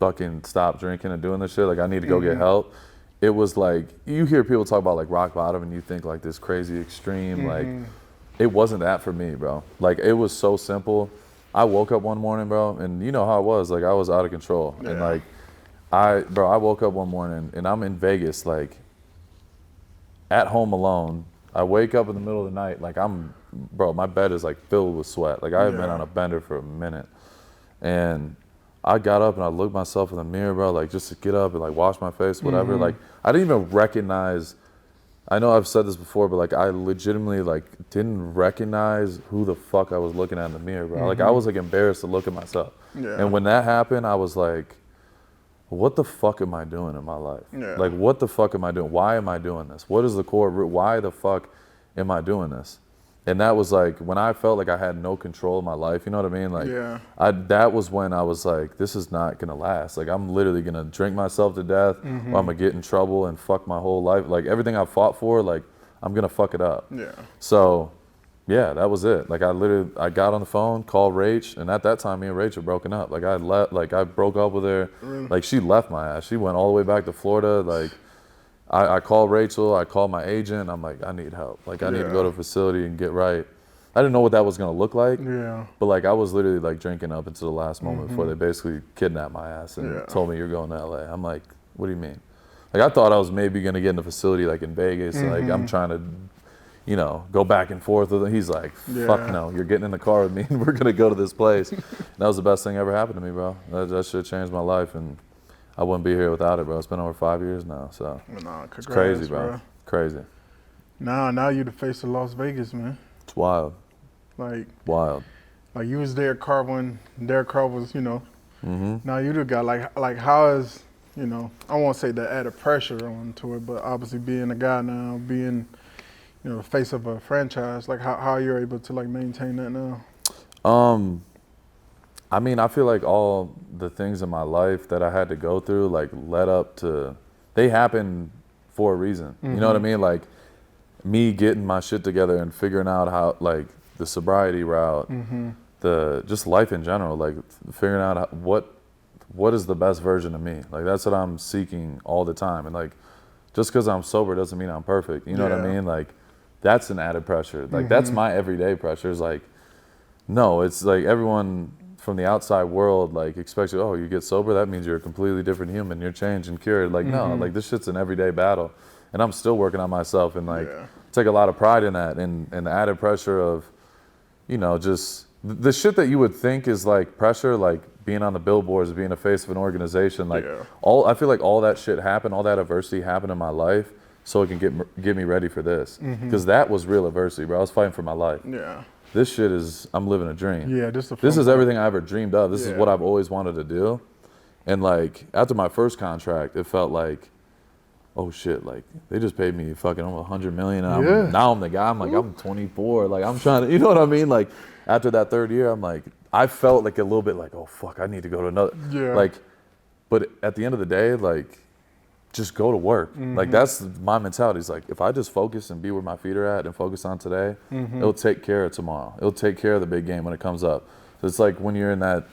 fucking stop drinking and doing this shit, like I need to go get help. It was like, you hear people talk about like rock bottom and you think like this crazy extreme, like it wasn't that for me, bro. Like it was so simple. I woke up one morning, bro, and you know how it was, like I was out of control. And like, I woke up one morning and I'm in Vegas, like at home alone. I wake up in the middle of the night, like my bed is like filled with sweat. Like I had been on a bender for a minute. And I got up and I looked myself in the mirror, bro, like just to get up and like wash my face, whatever. Like I didn't even recognize, I know I've said this before, but like I legitimately like didn't recognize who the fuck I was looking at in the mirror, bro. Like I was like embarrassed to look at myself. Yeah. And when that happened, I was like, what the fuck am I doing in my life? Yeah. Like what the fuck am I doing? Why am I doing this? What is the core root? Why the fuck am I doing this? And that was like when I felt like I had no control of my life, you know what I mean? Like that was when I was like, this is not gonna last. Like I'm literally gonna drink myself to death, or I'm gonna get in trouble and fuck my whole life. Like everything I fought for, like I'm gonna fuck it up. Yeah. So yeah, that was it. Like I got on the phone, called Rach, and at that time me and Rach were broken up. Like I broke up with her. Like she left my ass. She went all the way back to Florida. Like I called Rachel, I called my agent, I'm like, I need help. Like I need to go to a facility and get right. I didn't know what that was gonna look like. Yeah. But like I was literally like drinking up until the last moment before they basically kidnapped my ass and told me you're going to LA. I'm like, what do you mean? Like I thought I was maybe gonna get in a facility like in Vegas. Like I'm trying to, go back and forth with him. He's like, fuck no, you're getting in the car with me and we're gonna go to this place. And that was the best thing ever happened to me, bro. That shit changed my life and I wouldn't be here without it, bro. It's been over 5 years now, so it's crazy, bro. Crazy. Now you the face of Las Vegas, man. It's wild. Like wild. Like you was there, Carr, when Derek Carr was, Now you the guy. Like how is, I won't say the added pressure onto it, but obviously being a guy now, being, the face of a franchise. Like how you're able to like maintain that now. I mean, I feel like all the things in my life that I had to go through, like, led up to, they happened for a reason. You know what I mean? Like, me getting my shit together and figuring out how, like, the sobriety route, the just life in general, like, figuring out what is the best version of me. Like, that's what I'm seeking all the time. And, like, just because I'm sober doesn't mean I'm perfect. You know what I mean? Like, that's an added pressure. Like, that's my everyday pressure. It's like, no, it's like everyone from the outside world, like, expects you, oh, you get sober, that means you're a completely different human, you're changed and cured. Like, no, like, this shit's an everyday battle. And I'm still working on myself and, like, take a lot of pride in that. And the added pressure of, just the shit that you would think is, like, pressure, like, being on the billboards, being a face of an organization, like, I feel like all that shit happened, all that adversity happened in my life so it can get me ready for this. Because that was real adversity, bro. I was fighting for my life. Yeah. This shit is, I'm living a dream. Yeah, this is everything I ever dreamed of. This is what I've always wanted to do. And like, after my first contract, it felt like, oh shit, like they just paid me fucking almost $100 million. And now I'm the guy. I'm like, I'm 24. Like I'm trying to, you know what I mean? Like after that third year, I'm like, I felt like a little bit like, oh fuck, I need to go to another. Yeah. Like, but at the end of the day, like, just go to work. Like that's my mentality. It's like, if I just focus and be where my feet are at and focus on today, it'll take care of tomorrow. It'll take care of the big game when it comes up. So it's like when you're in that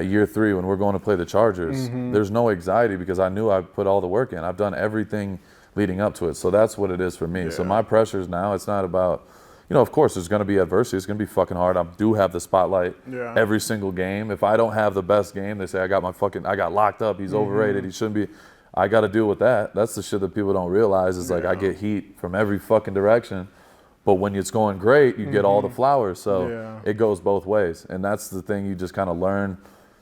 year 3 when we're going to play the Chargers, there's no anxiety because I knew I put all the work in. I've done everything leading up to it. So that's what it is for me. Yeah. So my pressures now, it's not about, you know, of course there's going to be adversity. It's going to be fucking hard. I do have the spotlight every single game. If I don't have the best game, they say I got locked up. He's overrated. He shouldn't be. I got to deal with that. That's the shit that people don't realize is like I get heat from every fucking direction. But when it's going great, you get all the flowers. So it goes both ways. And that's the thing you just kind of learn.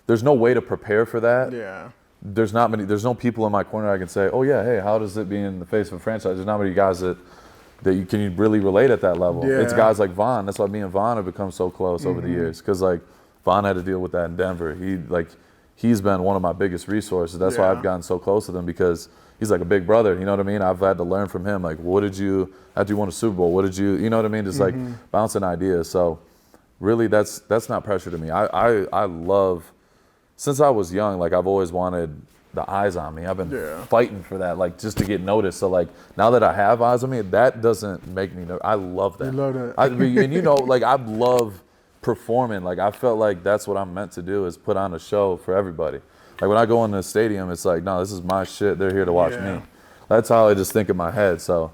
There's no way to prepare for that. Yeah. There's no people in my corner I can say, oh yeah, hey, how does it be in the face of a franchise? There's not many guys that you can really relate at that level. Yeah. It's guys like Vaughn. That's why me and Vaughn have become so close over the years. Because like Vaughn had to deal with that in Denver. He's been one of my biggest resources. That's why I've gotten so close to him because he's like a big brother. You know what I mean? I've had to learn from him. Like, after you won a Super Bowl, you know what I mean? Just like bouncing ideas. So really that's not pressure to me. I love, since I was young, like I've always wanted the eyes on me. I've been fighting for that, like just to get noticed. So like now that I have eyes on me, that doesn't make me I love that. You love that. And you know, like I love performing. Like I felt like that's what I'm meant to do is put on a show for everybody. Like when I go in the stadium, it's like, no, this is my shit. They're here to watch me. That's how I just think in my head. So,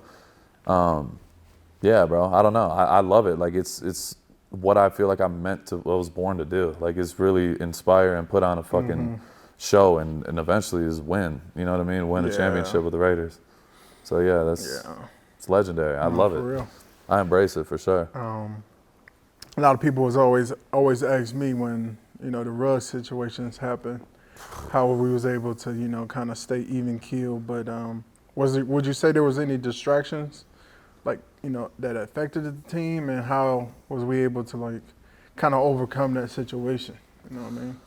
yeah, bro, I don't know. I love it. Like it's what I feel like I'm meant to, what I was born to do. Like it's really inspire and put on a fucking show and eventually is win. You know what I mean? Win a championship with the Raiders. So yeah, it's legendary. I love it. Real. I embrace it for sure. A lot of people was always ask me when, you know, the Ruggs situations happened, how we was able to, you know, kind of stay even keeled. But would you say there was any distractions, like, you know, that affected the team, and how was we able to like kind of overcome that situation? You know what I mean?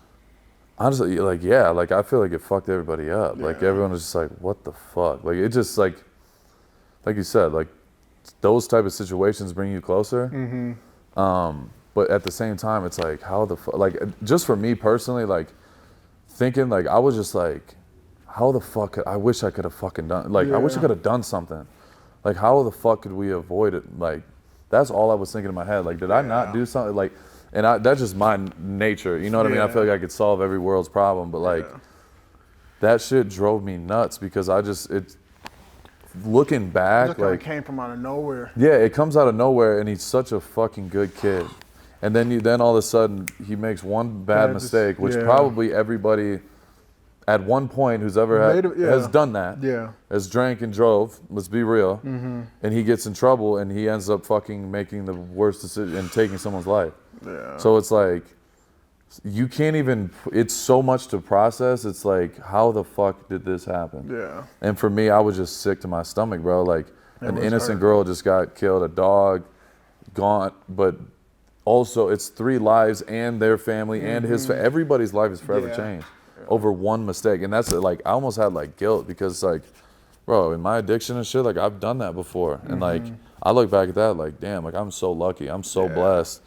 Honestly, like like I feel like it fucked everybody up. Like everyone was just like, what the fuck? Like it just like you said, like those type of situations bring you closer. But at the same time, it's like, how the fuck, like, just for me personally, like, thinking, like, I was just like, how the fuck, I wish I could have fucking done, like, I wish I could have done something. Like, how the fuck could we avoid it? Like, that's all I was thinking in my head. Like, did I not do something? Like, and that's just my nature. You know what I mean? I feel like I could solve every world's problem, but, like, that shit drove me nuts because looking back, like, it came from out of nowhere. Yeah, it comes out of nowhere, and he's such a fucking good kid. And then all of a sudden he makes one bad mistake, which probably everybody at one point who's ever has done that. Yeah, has drank and drove. Let's be real. And he gets in trouble, and he ends up fucking making the worst decision and taking someone's life. Yeah. So it's like, you can't even, it's so much to process. It's like, how the fuck did this happen? Yeah. And for me, I was just sick to my stomach, bro. Like, an innocent girl just got killed, a dog gone, but also it's 3 lives and their family and everybody's life is forever changed over one mistake. And that's like, I almost had like guilt because like, bro, in my addiction and shit, like I've done that before. And like, I look back at that like, damn, like I'm so lucky. I'm so blessed.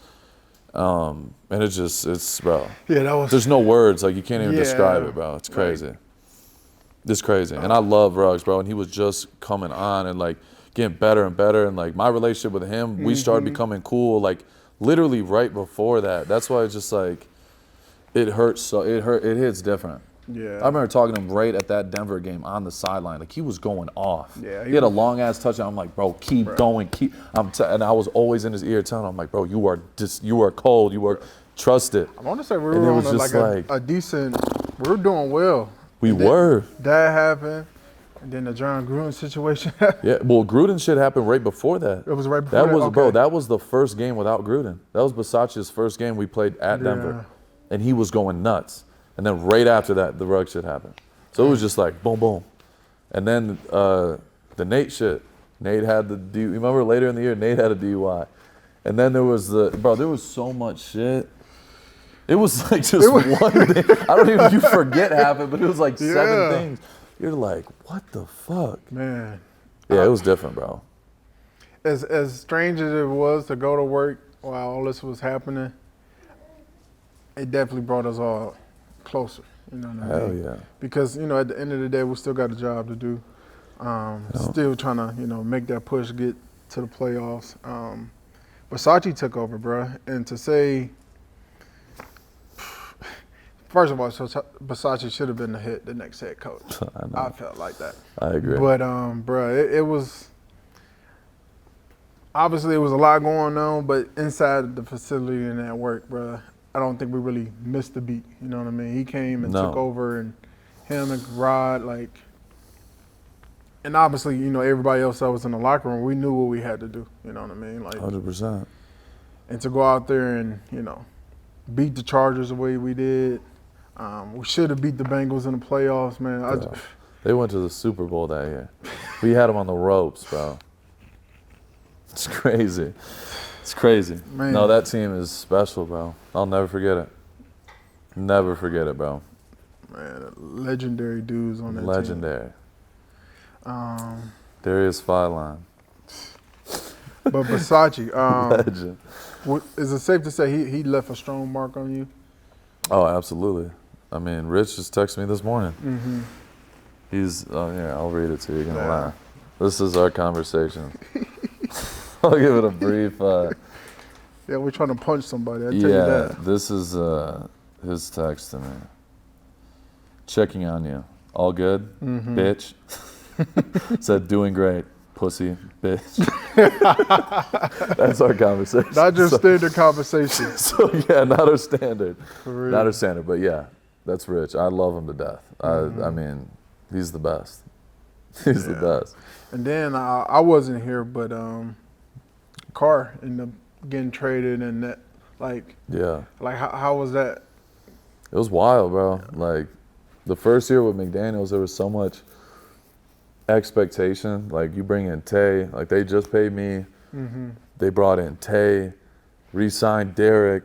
And it's bro. Yeah, that was. There's no words, like you can't even describe it, bro. It's crazy. Right. It's crazy. And I love Ruggs, bro. And he was just coming on and like getting better and better. And like my relationship with him, we started becoming cool, like literally right before that. That's why it's just like, it hurts. So it hits different. Yeah. I remember talking to him right at that Denver game on the sideline. Like he was going off. Yeah. He had a long ass touchdown. I'm like, bro, keep going, keep. And I was always in his ear telling him, like, bro, you are cold. You are, trust it. I want to say we were on a decent. We were doing well. We were. That happened. And then the John Gruden situation. Yeah, well, Gruden shit happened right before that. It was right before that? Okay. Bro, that was the first game without Gruden. That was Bisaccia's first game we played at Denver. And he was going nuts. And then right after that, the Ruggs shit happened. So it was just like, boom, boom. And then the Nate shit. Nate had the remember later in the year, Nate had a DUI. And then there was there was so much shit. It was like just one thing. I don't even, you forget half it, but it was like 7 things. You're like, what the fuck? Man. Yeah, it was different, bro. As strange as it was to go to work while all this was happening, it definitely brought us all closer. You know what I mean? Hell yeah. Because, you know, at the end of the day, we still got a job to do. Still trying to, you know, make that push, get to the playoffs. Bisaccia took over, bro. And to say, first of all, Bisaccia should have been the next head coach. I felt like that. I agree. But, bro, it was, obviously it was a lot going on, but inside the facility and at work, bro, I don't think we really missed the beat. You know what I mean? He came and took over, and him and Rod, like, and obviously, you know, everybody else that was in the locker room, we knew what we had to do. You know what I mean? Like 100%. And to go out there and, you know, beat the Chargers the way we did. We should have beat the Bengals in the playoffs, man. They went to the Super Bowl that year. We had them on the ropes, bro. It's crazy. It's crazy. Man. No, that team is special, bro. I'll never forget it. Never forget it, bro. Man, legendary dudes on that team. Legendary. Darius Filine. But Bisaccia, Legend. Is it safe to say he left a strong mark on you? Oh, absolutely. I mean, Rich just texted me this morning. Mm-hmm. He's, I'll read it to you. You're going to laugh. This is our conversation. I'll give it a brief. Yeah, we're trying to punch somebody. I tell you that. This is his text to me. Checking on you. All good, bitch. Said doing great, pussy, bitch. That's our conversation. Not just standard conversation. So yeah, not our standard. For real. Not our standard, but yeah, that's Rich. I love him to death. I mean, he's the best. He's the best. And then I wasn't here, but Carr ended up getting traded, and that, like how was that? It was wild, bro. Like the first year with McDaniels, there was so much expectation. Like you bring in Tay, like they just paid me. They brought in Tay, re-signed Derek,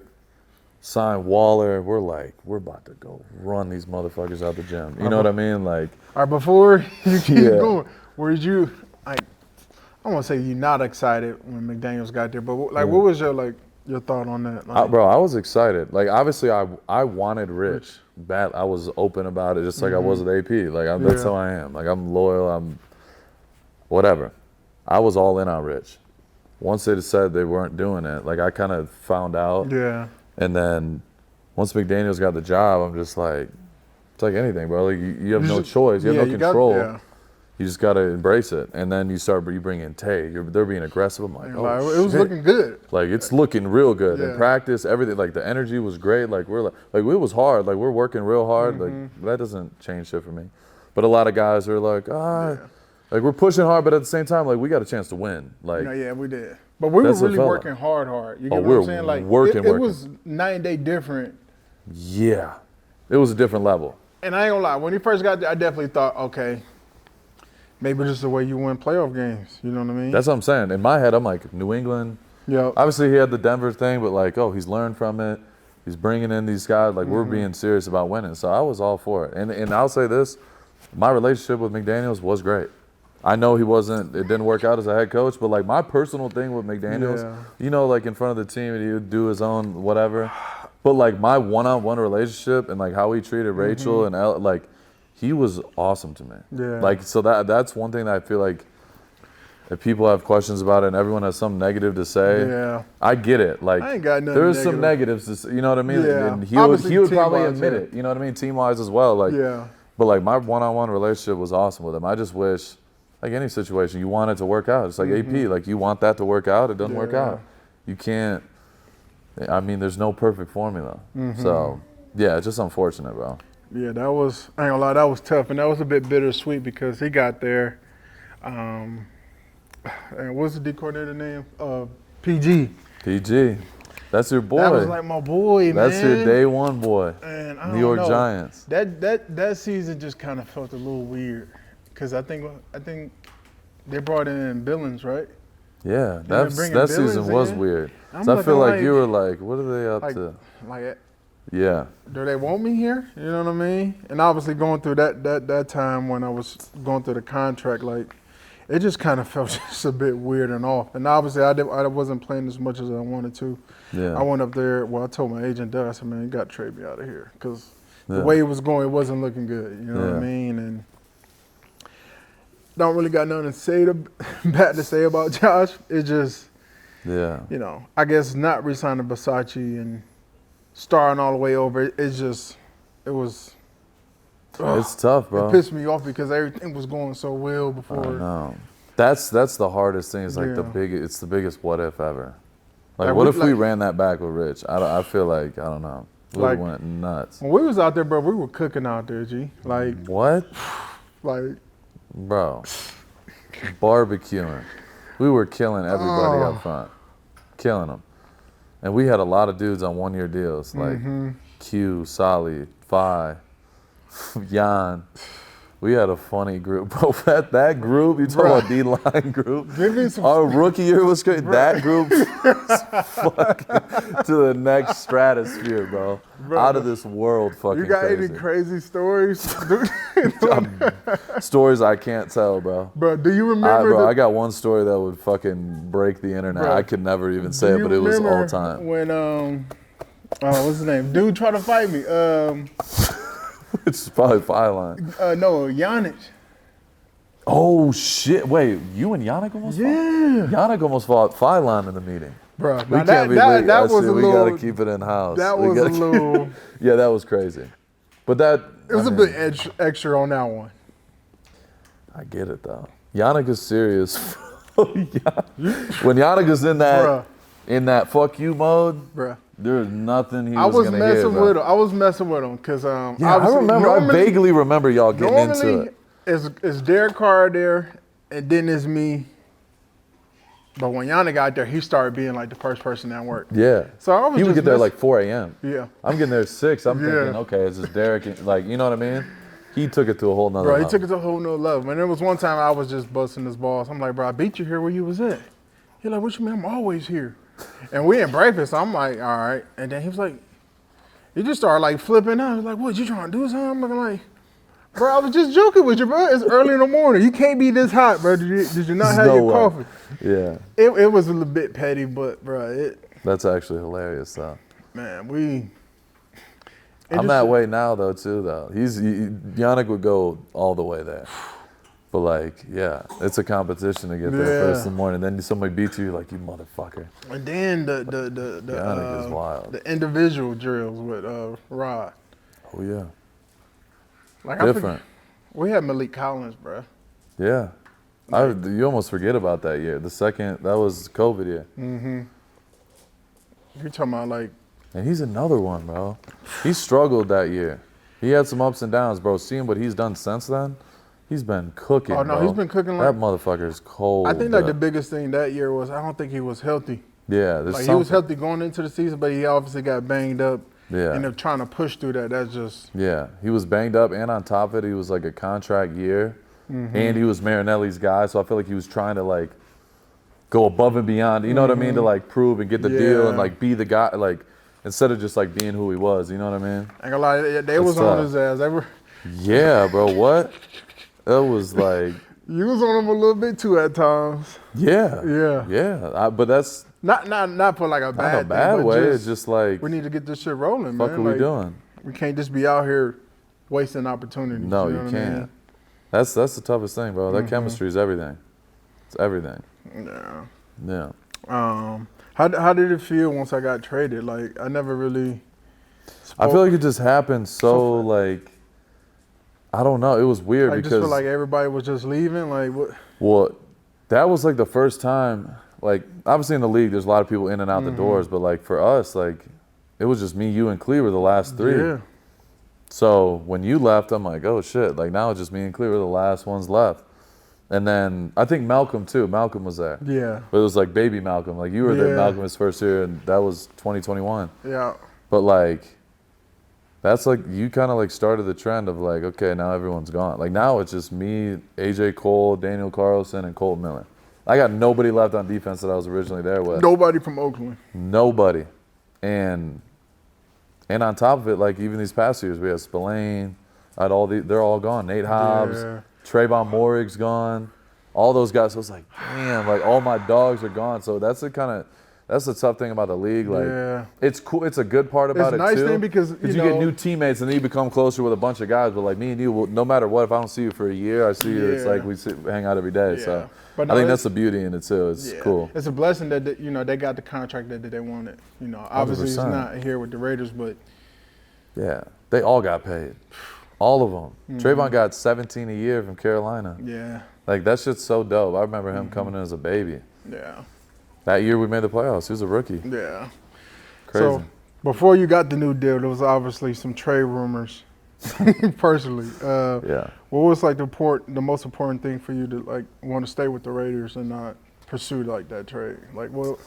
signed Waller. We're like, we're about to go run these motherfuckers out the gym. You know what I mean? Like, all right, before you keep going, were you like? I don't want to say you're not excited when McDaniels got there, but like, what was your thought on that? Like, bro, I was excited. Like, obviously, I wanted Rich. Bad. I was open about it, just like I was with AP. Like, that's how I am. Like, I'm loyal. I'm whatever. I was all in on Rich. Once they said they weren't doing it, like I kind of found out. Yeah. And then once McDaniels got the job, I'm just like, it's like anything, bro. Like you have no choice. You have no control. You just gotta embrace it. And then you bring in Tay. They're being aggressive. I'm like, it was looking good. Like it's looking real good in practice. Everything, like the energy was great. Like it was hard. Like we're working real hard. Like that doesn't change shit for me. But a lot of guys are like, like we're pushing hard, but at the same time, like we got a chance to win. Like we did. But we were really working hard. You get what I'm saying? Like it was night and day different. Yeah, it was a different level. And I ain't gonna lie, when he first got there, I definitely thought, okay, maybe this is the way you win playoff games. You know what I mean? That's what I'm saying. In my head, I'm like, New England. Yeah. Obviously, he had the Denver thing, but like, he's learned from it. He's bringing in these guys. Like, we're being serious about winning. So I was all for it. And I'll say this, my relationship with McDaniels was great. I know it didn't work out as a head coach, but like my personal thing with McDaniels, you know, like in front of the team, he would do his own whatever. But like my one-on-one relationship and like how he treated Rachel and like, he was awesome to me. Yeah. Like, so that's one thing that I feel like if people have questions about it and everyone has something negative to say, I get it. Like, I ain't got nothing there's some negatives to say, you know what I mean? Yeah. And he would probably admit it, you know what I mean? Team-wise as well. Like, but like my one-on-one relationship was awesome with him. I just wish, like any situation, you want it to work out. It's like AP, like you want that to work out, it doesn't work out. You can't, I mean, there's no perfect formula. So, yeah, it's just unfortunate, bro. Yeah, I ain't gonna lie, that was tough. And that was a bit bittersweet because he got there. And what's the D coordinator name? PG. PG. That's your boy. That was like my boy, man. That's your day one boy. And I New York know. Giants. That season just kind of felt a little weird because I think They brought in Billings, right? Yeah, that season was weird. So I feel like you were like, what are they up to? Like, yeah. Do they want me here? You know what I mean? And obviously going through that time when I was going through the contract, like, it just kind of felt just a bit weird and off. And obviously I wasn't playing as much as I wanted to. Yeah. I went up there. Well, I told my agent, Doug, I said, man, you got to trade me out of here because the way it was going, it wasn't looking good. You know what I mean? And don't really got nothing bad to say about Josh. It just, you know, I guess not re-signing Bisaccia and starting all the way over. It was. It's tough, bro. It pissed me off because everything was going so well before. I know. That's the hardest thing. Is like it's the biggest what if ever. Like what if we ran that back with Rich? I feel like I don't know. We went nuts. When we was out there, bro, we were cooking out there, G. Like what? Like, bro, barbecuing. We were killing everybody up front, killing them, and we had a lot of dudes on 1-year deals like Q, Solly, Phi. Jan, we had a funny group, bro. That group, you talking about D-line group? Our rookie year was great. That group was fucking to the next stratosphere, bro. Out of this world, fucking. You got crazy. any crazy stories? Stories I can't tell, bro. Bro, do you remember? I got one story that would fucking break the internet. Bro, I could never even say it, but it was all time. When what's his name? Dude tried to fight me. It's probably Phi-line. No, Yannick. Oh, shit. Wait, you and Yannick almost fought? Yeah. Yannick almost fought Phi-line in the meeting. Bro, we can't be late. That was a little... We got to keep it in-house. That was a little... Yeah, that was crazy. But it was a bit extra on that one. I get it, though. Yannick is serious. When Yannick is in that fuck you mode, bruh. There's nothing he was going to hear. I was messing with him because I remember. I vaguely remember y'all getting into it. It's Derek Carr there, and then it's me. But when Yannick got there, he started being like the first person at work. Yeah. So he would get there like 4 a.m. Yeah. I'm getting there at 6. I'm thinking, okay, is this Derek? Like, you know what I mean? He took it to a whole nother level. He took it to a whole nother level. And there was one time I was just busting his balls. I'm like, bro, I beat you here where you was at. He's like, what you mean? I'm always here. And we in breakfast, so I'm like, all right. And then he was like, he just started like flipping out. He was like, what, you trying to do something? I'm like, bro, I was just joking with you, bro. It's early in the morning. You can't be this hot, bro. Did you not have your coffee? Yeah. It was a little bit petty, but, bro, That's actually hilarious, though. Man, I'm that way now, though, too, though. Yannick would go all the way there. But, like, yeah, it's a competition to get there first in the morning. Then somebody beats you, you're like, you motherfucker. And then Yannick is wild. The individual drills with Rod. Oh, yeah. Like, different. We had Malik Collins, bro. Yeah. You almost forget about that year. That was COVID year. Mm-hmm. You're talking about, like... And he's another one, bro. He struggled that year. He had some ups and downs, bro. Seeing what he's done since then... He's been cooking, Oh, no, bro. He's been cooking like... That motherfucker is cold. I think, like, the biggest thing that year was I don't think he was healthy. Yeah, like, he was healthy going into the season, but he obviously got banged up. Yeah. And they're trying to push through that. That's just... Yeah, he was banged up, and on top of it, he was, like, a contract year. Mm-hmm. And he was Marinelli's guy, so I feel like he was trying to, like, go above and beyond, you know what I mean, to, like, prove and get the deal and, like, be the guy, like, instead of just, like, being who he was, you know what I mean? I ain't gonna lie, they was on his ass. They were... Yeah, bro, what? It was like... You was on him a little bit too at times. Yeah. Yeah. Yeah. But that's... Not for like a bad thing. Not a bad way. It's just like... We need to get this shit rolling, man. What are we doing? We can't just be out here wasting opportunities. No, you can't. I mean? That's the toughest thing, bro. That chemistry is everything. It's everything. Yeah. Yeah. How did it feel once I got traded? Like, I never really I feel like it just happened so like... I don't know. It was weird like, because... just feel like everybody was just leaving? Like, what? Well, that was like the first time, like, obviously in the league, there's a lot of people in and out the doors, but like for us, like, it was just me, you, and Clee were the last 3. Yeah. So when you left, I'm like, oh shit, like now it's just me and Clee were the last ones left. And then I think Malcolm too. Malcolm was there. Yeah. But it was like baby Malcolm. Like you were there, Malcolm his first year, and that was 2021. Yeah. But like, That's like, you kind of like started the trend of like, okay, now everyone's gone. Like now it's just me, AJ Cole, Daniel Carlson, and Colton Miller. I got nobody left on defense that I was originally there with. Nobody from Oakland. Nobody. And on top of it, like even these past years, we had Spillane, they're all gone. Nate Hobbs, Trayvon Morrig's gone. All those guys. So it's like, damn, like all my dogs are gone. So that's the tough thing about the league. Like, it's cool. It's a good part about it too. It's a nice thing because you get new teammates and then you become closer with a bunch of guys. But like me and you, no matter what, if I don't see you for a year, I see you. It's like we hang out every day. Yeah. So but no, I think that's the beauty in it too. It's cool. It's a blessing that they got the contract that they wanted. Obviously 100%. It's not here with the Raiders, but they all got paid. All of them. Trayvon got 17 a year from Carolina. Yeah. Like, that shit's so dope. I remember him coming in as a baby. Yeah. That year we made the playoffs. He was a rookie. Yeah. Crazy. So, before you got the new deal, there was obviously some trade rumors, personally. What was, like, the most important thing for you to, like, want to stay with the Raiders and not pursue, like, that trade? Like, what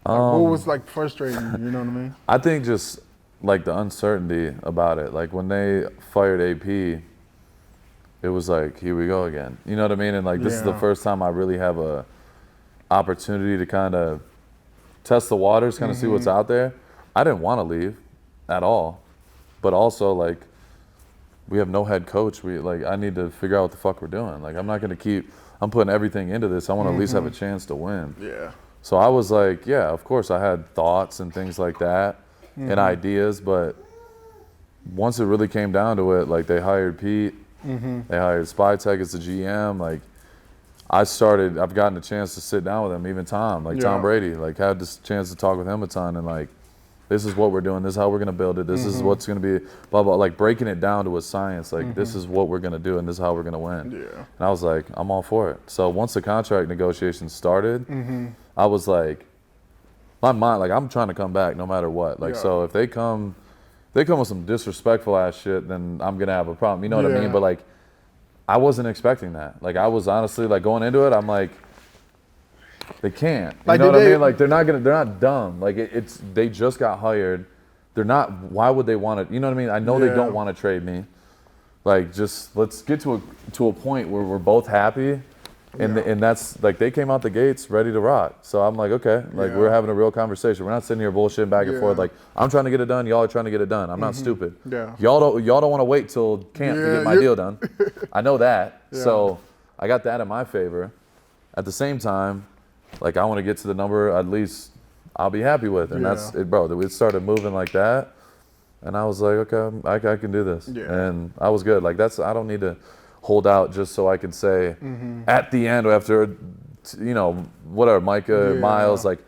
was, like, frustrating you? You know what I mean? I think just, like, the uncertainty about it. Like, when they fired AP, it was like, here we go again. You know what I mean? And like, this is the first time I really have a opportunity to kind of test the waters, kind of see what's out there. I didn't want to leave at all, but also like, we have no head coach. I need to figure out what the fuck we're doing. Like, I'm not going to I'm putting everything into this. I want to at least have a chance to win. Yeah. So I was like, yeah, of course I had thoughts and things like that and ideas, but once it really came down to it, like they hired Pete, they hired Spytek as the GM. Like, I've gotten a chance to sit down with him, even Tom, Tom Brady, like had this chance to talk with him a ton and like, this is what we're doing, this is how we're gonna build it, this is what's gonna be, blah, blah, like breaking it down to a science, like this is what we're gonna do and this is how we're gonna win. Yeah. And I was like, I'm all for it. So once the contract negotiations started, I was like, my mind, like I'm trying to come back no matter what. Like, so if they come with some disrespectful ass shit, then I'm gonna have a problem. You know what I mean? But like, I wasn't expecting that. Like, I was honestly like going into it, I'm like, they can't. You know what I mean? Like, they're not dumb. Like, they just got hired. They're not. Why would they want to? You know what I mean? I know they don't want to trade me. Like, just let's get to a point where we're both happy. And that's like, they came out the gates ready to rock. So I'm like, okay, like we're having a real conversation. We're not sitting here bullshitting back and forth. Like, I'm trying to get it done. Y'all are trying to get it done. I'm not stupid. Yeah. Y'all don't want to wait till camp to get my deal done. I know that. So I got that in my favor. At the same time, like, I want to get to the number at least I'll be happy with. And that's it, bro. It started moving like that. And I was like, okay, I can do this. Yeah. And I was good. Like, I don't need to hold out just so I can say at the end after, whatever, Micah, Miles, like,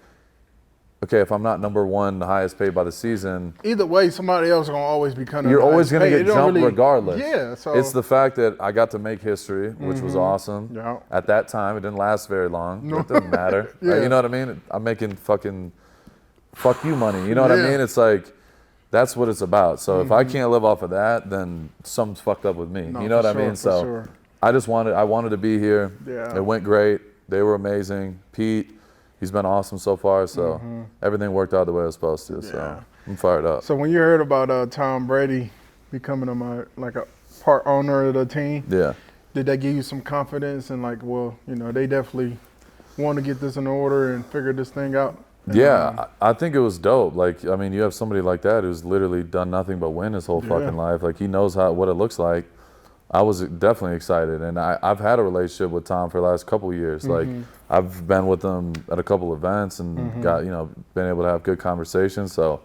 okay, if I'm not number one, the highest paid by the season. Either way, somebody else is going to always be kind of. You're always going to get jumped regardless. Yeah. So it's the fact that I got to make history, which was awesome. Yeah. At that time, it didn't last very long. But it doesn't matter. You know what I mean? I'm making fucking fuck you money. You know what I mean? It's like, that's what it's about. So if I can't live off of that, then something's fucked up with me. You know what I mean? So I wanted to be here. Yeah. It went great. They were amazing. Pete, he's been awesome so far. So everything worked out the way it was supposed to. So I'm fired up. So when you heard about Tom Brady becoming a part owner of the team, did that give you some confidence and like, well, they definitely want to get this in order and figure this thing out? Yeah, I think it was dope. Like, I mean, you have somebody like that who's literally done nothing but win his whole fucking life. Like, he knows what it looks like. I was definitely excited. And I've had a relationship with Tom for the last couple of years. Like, I've been with him at a couple events and got, been able to have good conversations. So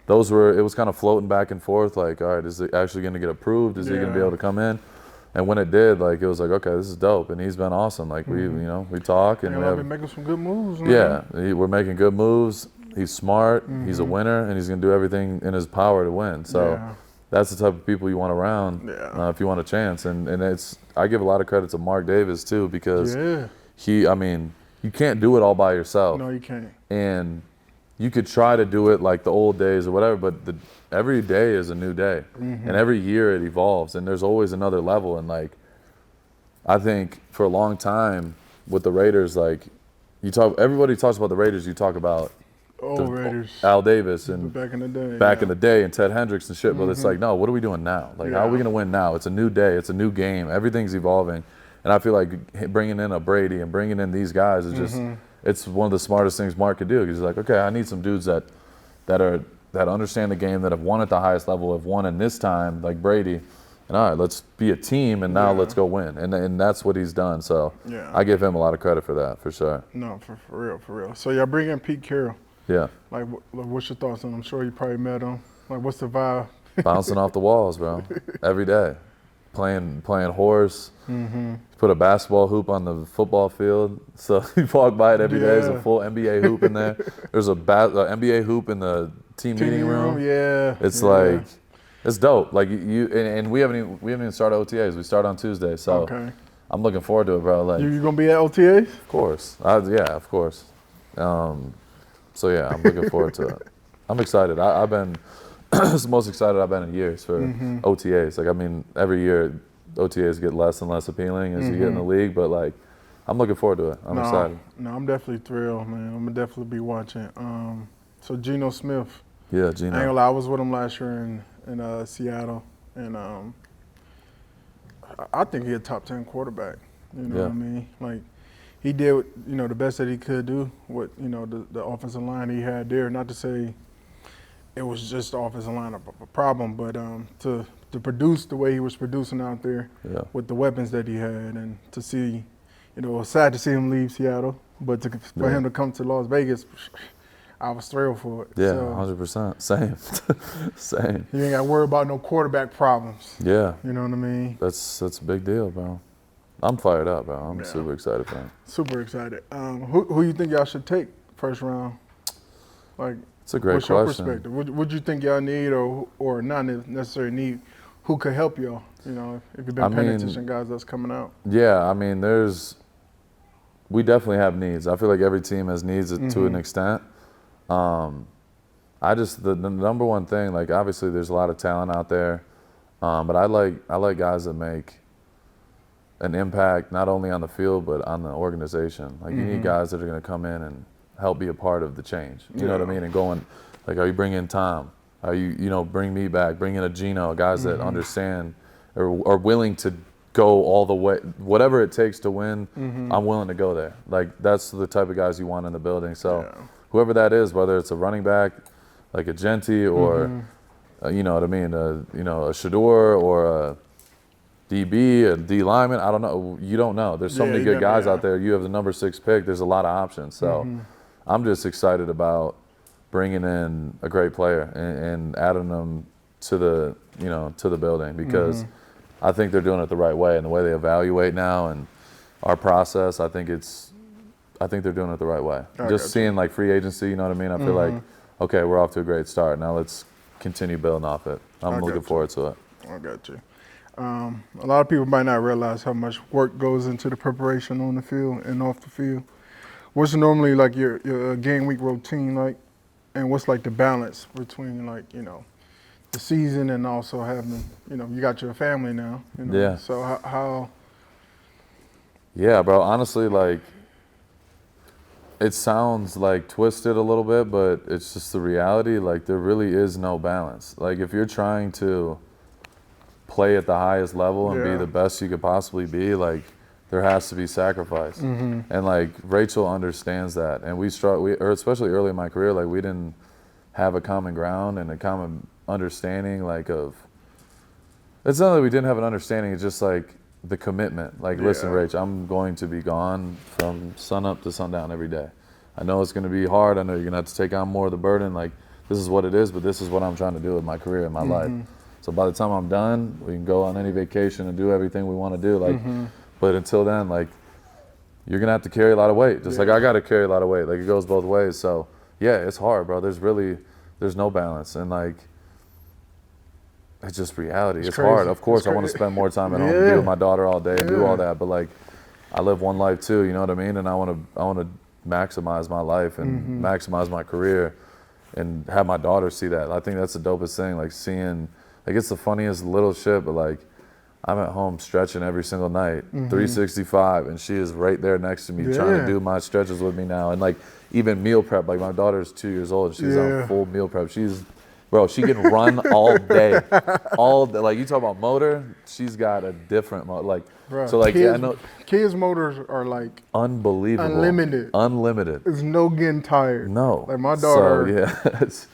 it was kind of floating back and forth. Like, all right, is it actually going to get approved? Is he going to be able to come in? And when it did, like, it was like, okay, this is dope. And he's been awesome. Like, we talk and we've been making some good moves. Man. Yeah, we're making good moves. He's smart. He's a winner, and he's going to do everything in his power to win. So that's the type of people you want around if you want a chance. And I give a lot of credit to Mark Davis, too, because you can't do it all by yourself. No, you can't. And you could try to do it like the old days or whatever, but every day is a new day. And every year it evolves, and there's always another level. And like, I think for a long time with the Raiders, like, everybody talks about the Raiders, you talk about Raiders. Al Davis and back in the day. In the day and Ted Hendricks and shit. But it's like, no, what are we doing now? Like, how are we going to win now? It's a new day. It's a new game. Everything's evolving. And I feel like bringing in a Brady and bringing in these guys is just, it's one of the smartest things Mark could do. Because he's like, okay, I need some dudes that understand the game, that have won at the highest level, have won in this time, like Brady. And all right, let's be a team, and now let's go win. And that's what he's done. So I give him a lot of credit for that, for sure. No, for real. So y'all bring in Pete Carroll. Yeah. Like, what's your thoughts on him? I'm sure you probably met him. Like, what's the vibe? Bouncing off the walls, bro. Every day. Playing horse. Put a basketball hoop on the football field. So you walk by it every day. There's a full NBA hoop in there. There's a NBA hoop in the team meeting room. Yeah. It's like, it's dope. Like and we haven't even started OTAs. We start on Tuesday. So I'm looking forward to it, bro. Like, you gonna be at OTAs? Of course. Of course. So yeah, I'm looking forward to it. I'm excited. I've been it's the most excited I've been in years for OTAs. Like, I mean, every year OTAs get less and less appealing as you get in the league, but like, I'm looking forward to it. I'm excited. No, I'm definitely thrilled, man. I'm gonna definitely be watching. So Geno Smith. Yeah, Geno. I ain't gonna lie, I was with him last year in Seattle, and I think he's a top 10 quarterback. You know what I mean? Like, he did, the best that he could do with, the offensive line he had there. Not to say it was just the offensive line a problem, but to produce the way he was producing out there with the weapons that he had, and to see, it was sad to see him leave Seattle, but for him to come to Las Vegas, I was thrilled for it. Yeah, 100%. Same. Same. You ain't got to worry about no quarterback problems. Yeah. You know what I mean? That's a big deal, bro. I'm fired up, bro. I'm super excited for him. Super excited. Who you think y'all should take first round? Like, it's a great what's question. your perspective? What you think y'all need, or not necessarily need? Who could help y'all? If you've been paying attention, guys that's coming out. Yeah, I mean, we definitely have needs. I feel like every team has needs to an extent. The number one thing, like, obviously there's a lot of talent out there, but I like guys that make an impact not only on the field but on the organization. Like, you need guys that are going to come in and help be a part of the change. You know what I mean? And going, like, are you bringing in Tom? Are you bring me back? Bring in a Geno, guys that understand or are willing to go all the way, whatever it takes to win. I'm willing to go there. Like, that's the type of guys you want in the building. So whoever that is, whether it's a running back like a Genty or you know what I mean, a Shador or a DB, a D lineman, I don't know. You don't know. There's so many good guys out there. You have the number 6 pick. There's a lot of options. So I'm just excited about bringing in a great player and adding them to the building, because I think they're doing it the right way, and the way they evaluate now and our process, I think they're doing it the right way. Just seeing, like, free agency, you know what I mean? I feel like, okay, we're off to a great start. Now let's continue building off it. I'm looking forward to it. I got you. A lot of people might not realize how much work goes into the preparation on the field and off the field. What's normally, like, your game week routine like, and what's, like, the balance between, like, the season and also having, you got your family now. Yeah. So how? Yeah, bro. Honestly, like, it sounds like twisted a little bit, but it's just the reality. Like, there really is no balance. Like, if you're trying to play at the highest level and be the best you could possibly be, like, there has to be sacrifice. And, like, Rachel understands that. And or especially early in my career, like, we didn't have a common ground and a common understanding, like, it's not that we didn't have an understanding, it's just, like, the commitment. Like, listen, Rach, I'm going to be gone from sun up to sundown every day. I know it's going to be hard. I know you're going to have to take on more of the burden. Like, this is what it is, but this is what I'm trying to do with my career and my life. So by the time I'm done, we can go on any vacation and do everything we want to do. Like, but until then, like, you're going to have to carry a lot of weight. Just like I got to carry a lot of weight. Like, it goes both ways. So, yeah, it's hard, bro. There's no balance. And, like, it's just reality. It's hard. Of course, I want to spend more time at home, be with my daughter all day and do all that. But, like, I live one life too, you know what I mean? And I want to maximize my life and maximize my career and have my daughter see that. I think that's the dopest thing, like, seeing, like, it's the funniest little shit, but, like, I'm at home stretching every single night, 365, and she is right there next to me trying to do my stretches with me now. And like even meal prep, like my daughter's 2 years old, she's on full meal prep. She can run all day. Like you talk about motor, she's got a different motor. Like, bro, so like kids, I know kids' motors are like unbelievable, unlimited. There's no getting tired. No, like my daughter. So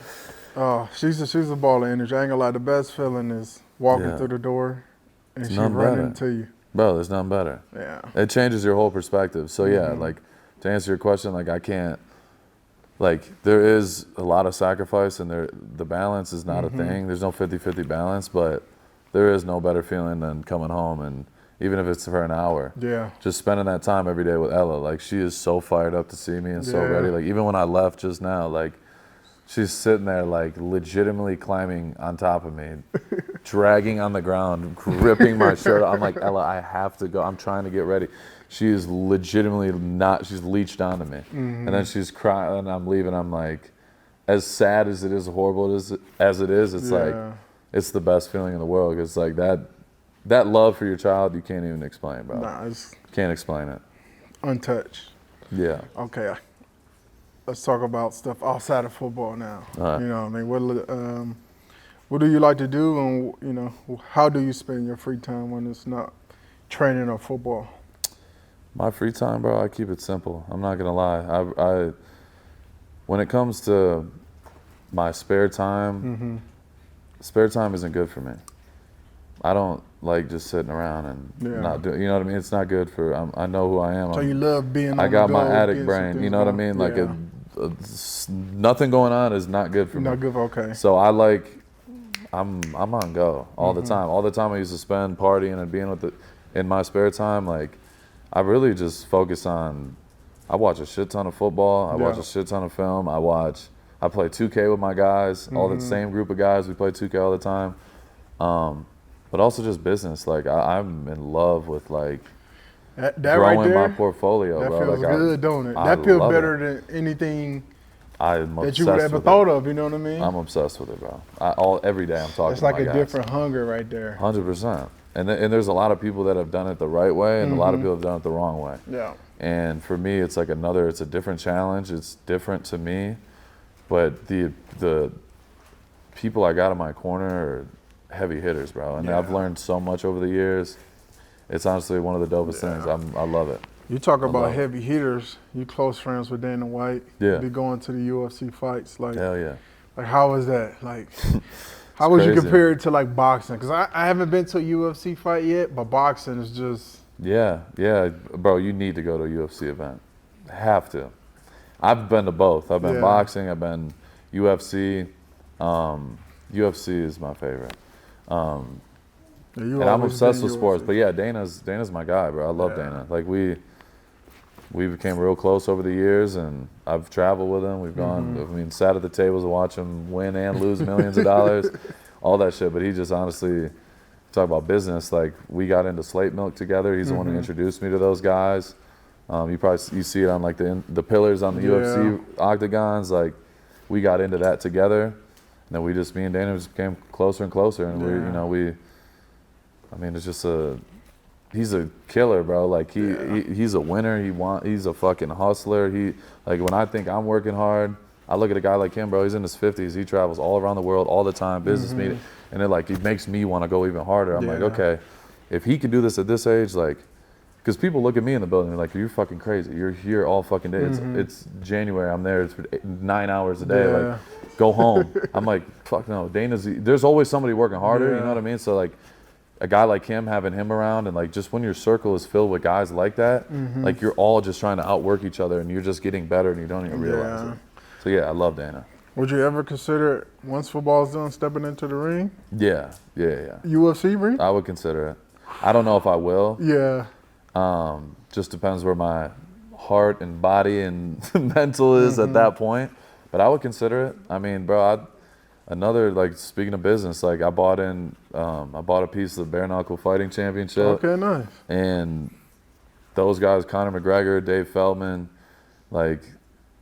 yeah, she's a ball of energy. I ain't gonna lie. The best feeling is walking through the door and she running to you. Bro, there's nothing better. Yeah, it changes your whole perspective. So yeah, like to answer your question, like I can't. Like there is a lot of sacrifice and the balance is not a thing. There's no 50-50 balance, but there is no better feeling than coming home and even if it's for an hour, just spending that time every day with Ella. Like she is so fired up to see me and so ready. Like even when I left just now, like she's sitting there like legitimately climbing on top of me, dragging on the ground, gripping my shirt. I'm like, Ella, I have to go. I'm trying to get ready. She is legitimately she's leached onto me. And then she's crying and I'm leaving. I'm like, as sad as it is, horrible as it is, it's like, it's the best feeling in the world. Because like that love for your child, you can't even explain, bro. Nah, can't explain it. Untouched. Yeah. Okay. Let's talk about stuff outside of football now. Right. You know, I mean, what do you like to do, and you know, how do you spend your free time when it's not training or football? My free time, bro, I keep it simple. I'm not gonna lie. I when it comes to my spare time, spare time isn't good for me. I don't like just sitting around and not doing. You know what I mean? It's not good for. I know who I am. So you love being. I got my addict brain. You know what I mean? Like nothing going on is not good for me. Not good. Okay. So I like. I'm on go all the time. All the time I used to spend partying and being in my spare time. Like I really just focus on. I watch a shit ton of football. I watch a shit ton of film. I play 2K with my guys. All the same group of guys. We play 2K all the time. But also just business. Like I'm in love with like that growing right there, my portfolio. That bro. feels like good, don't it? That feels better than anything that you would ever thought of. You know what I mean? I'm obsessed with it, bro. Every day I'm talking. It's like to my a guys. different hunger right there. 100%. And there's a lot of people that have done it the right way, and a lot of people have done it the wrong way. Yeah. And for me, it's like it's a different challenge. It's different to me, but the people I got in my corner are heavy hitters, bro. And I've learned so much over the years. It's honestly one of the dopest things. I love it. You talk about heavy hitters. You close friends with Dana White. Yeah. Be going to the UFC fights. Like, hell yeah. Like, how was that? Like, how would you compare it to like boxing? Because I haven't been to a UFC fight yet, but boxing is just. Yeah, bro. You need to go to a UFC event. Have to. I've been to both. I've been boxing. I've been UFC. UFC is my favorite. And I'm obsessed with sports. But yeah, Dana's my guy, bro. I love Dana. Like we became real close over the years, and I've traveled with him. We've gone. I mean, sat at the tables and watched him win and lose millions of dollars, all that shit. But he just honestly. Talk about business, like we got into Slate Milk together. He's the one who introduced me to those guys. You see it on like the pillars on the UFC octagons. Like we got into that together, and then me and Dana just became closer and closer. And it's just he's a killer, bro. Like he's a winner. He's a fucking hustler. When I think I'm working hard, I look at a guy like him, bro. He's in his 50s. He travels all around the world all the time, business meeting. And it makes me want to go even harder. I'm like, okay, if he can do this at this age, like, because people look at me in the building, they're like, you're fucking crazy. You're here all fucking day. It's January. I'm there. It's for 9 hours a day. Like, go home. I'm like, fuck no. There's always somebody working harder. You know what I mean? So like, a guy like him, having him around, and like just when your circle is filled with guys like that, like you're all just trying to outwork each other, and you're just getting better, and you don't even realize it. So yeah, I love Dana. Would you ever consider, once football's done, stepping into the ring? Yeah. UFC ring? I would consider it. I don't know if I will. Yeah. Just depends where my heart and body and mental is at that point. But I would consider it. I mean, bro, speaking of business, like I bought a piece of the Bare Knuckle Fighting Championship. Okay, nice. And those guys, Conor McGregor, Dave Feldman, like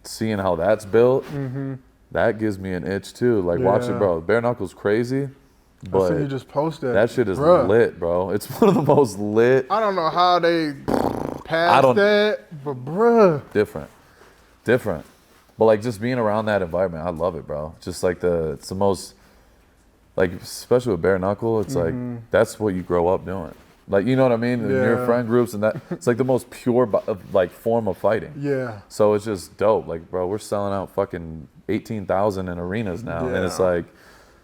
seeing how that's built, that gives me an itch too. Like watch it, bro. Bare Knuckle's crazy. But so you just posted that shit is lit, bro. It's one of the most lit. I don't know how they passed that, but bruh. Different. But like just being around that environment, I love it, bro. Just like it's the most, like especially with bare knuckle, it's like that's what you grow up doing. Like, you know what I mean? In your friend groups and that, it's like the most pure like form of fighting. Yeah. So it's just dope. Like, bro, we're selling out fucking 18,000 in arenas now, and it's like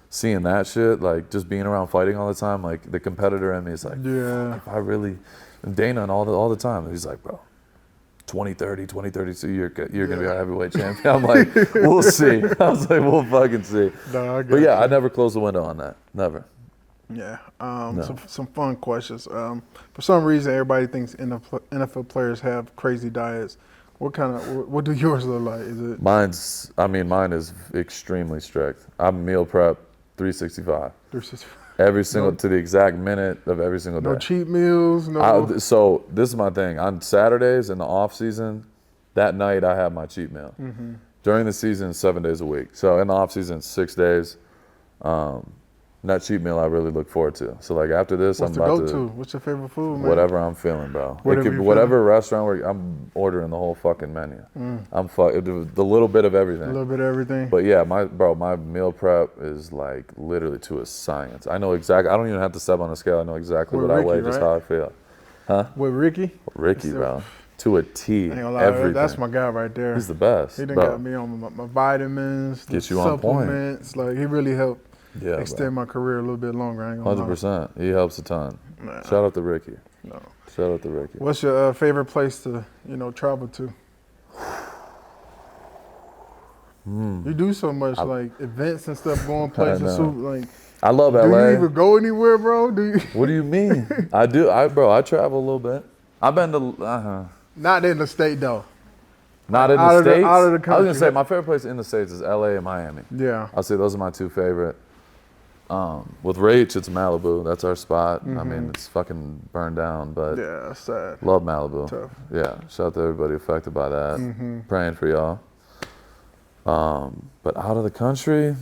seeing that shit, like just being around fighting all the time. Like the competitor in me is like, if I really, and Dana and all the time, he's like, bro. 2030, so you're gonna be our heavyweight champion. I'm like, we'll see. I was like, we'll fucking see. No, but yeah, I never closed the window on that. Never. Yeah. Some fun questions. For some reason, everybody thinks NFL players have crazy diets. What do yours look like? Is it? Mine is extremely strict. I'm meal prep 365. 365. Every single, to the exact minute of every single day. No cheat meals, so this is my thing. On Saturdays in the off season, that night I have my cheat meal. During the season, 7 days a week. So in the off season, 6 days. That cheat meal I really look forward to. So like after this, What's I'm about to. What's your favorite food, man? Whatever I'm feeling, bro. Whatever restaurant where I'm ordering the whole fucking menu. The little bit of everything. A little bit of everything. But yeah, my meal prep is like literally to a science. I know exactly. I don't even have to step on a scale. I know exactly what I weigh, just how I feel. Huh? With Ricky? Ricky, bro. To a T. Ain't gonna lie, everything. that's my guy right there. He's the best. He done got me on my vitamins, get you on point. Supplements. Like he really helped. Yeah, extend my career a little bit longer. I ain't gonna 100%. He helps a ton. Shout out to Ricky. No. Shout out to Ricky. What's your favorite place to travel to? You do so much like events and stuff, going places. I love LA. Do you even go anywhere, bro? Do you? What do you mean? I do. I travel a little bit. I've been to. Not in the state though. Not in the States? Out of the country. I was going to say, my favorite place in the States is LA and Miami. Yeah. I'll say those are my two favorite. With Rach, it's Malibu. That's our spot. I mean, it's fucking burned down, but yeah, sad. Love Malibu. Tough. Yeah, shout out to everybody affected by that. Praying for y'all. But out of the country,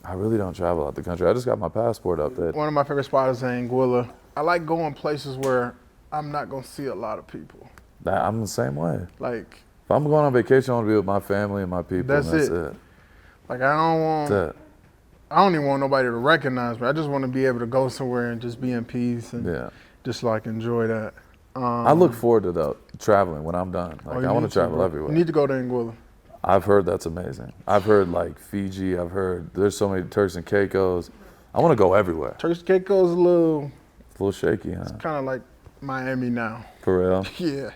I really don't travel out the country. I just got my passport updated. One of my favorite spots is Anguilla. I like going places where I'm not going to see a lot of people. I'm the same way. Like, if I'm going on vacation, I want to be with my family and my people. That's it. Like, I don't even want nobody to recognize me. I just want to be able to go somewhere and just be in peace and just like enjoy that. I look forward to traveling when I'm done. Like I want to travel everywhere. You need to go to Anguilla. I've heard that's amazing. I've heard like Fiji. I've heard there's so many Turks and Caicos. I want to go everywhere. Turks and Caicos is a little shaky, huh? It's kind of like Miami now. For real? Yeah.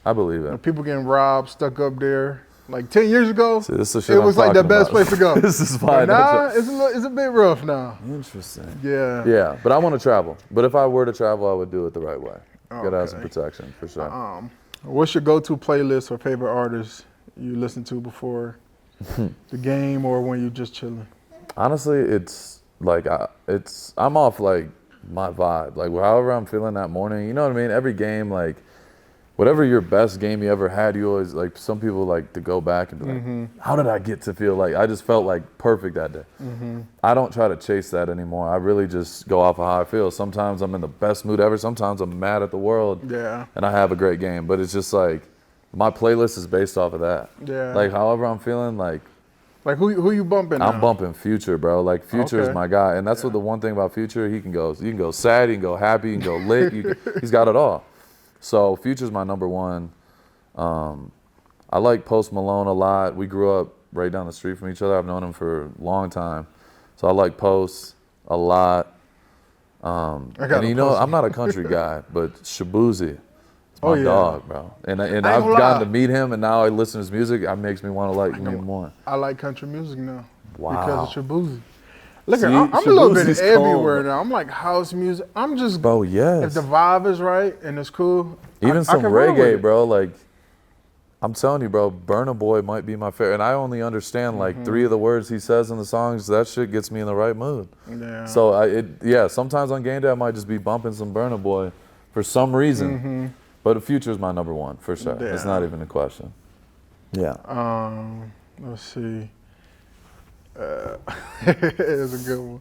I believe it. People getting robbed, stuck up there. Like 10 years ago, see, this is it was like the best place to go. This is fine. Now it's a bit rough now. Interesting. Yeah. Yeah, but I want to travel. But if I were to travel, I would do it the right way. Gotta have some protection for sure. What's your go-to playlist or favorite artists you listen to before the game or when you're just chilling? Honestly, it's like I'm off like my vibe. Like however I'm feeling that morning. You know what I mean? Every game, like. Whatever your best game you ever had, you always like. Some people like to go back and be like, "How did I get to feel like I just felt like perfect that day?" I don't try to chase that anymore. I really just go off of how I feel. Sometimes I'm in the best mood ever. Sometimes I'm mad at the world. Yeah. And I have a great game, but it's just like my playlist is based off of that. Yeah. Like however I'm feeling, like. Like who you bumping? I'm bumping Future, bro. Like Future is my guy, and that's what the one thing about Future, he can go. You can go sad, you can go happy, you can go lit. He's got it all. So Future's my number one. I like Post Malone a lot. We grew up right down the street from each other. I've known him for a long time. So I like Post a lot. And you know, I'm not a country guy, but Shaboozey is my dog, bro. And I've gotten to meet him, and now I listen to his music. It makes me want to like him even more. I like country music now. Wow. Because of Shaboozey. Look, I'm a little bit everywhere now. I'm like house music. I'm just, bro, yes. If the vibe is right and it's cool. Even some reggae, bro. Like, I'm telling you, bro, Burna Boy might be my favorite. And I only understand like 3 of the words he says in the songs. That shit gets me in the right mood. Yeah. So, sometimes on game day I might just be bumping some Burna Boy for some reason. But the Future is my number one, for sure. Yeah. It's not even a question. Yeah. Let's see. It's a good one.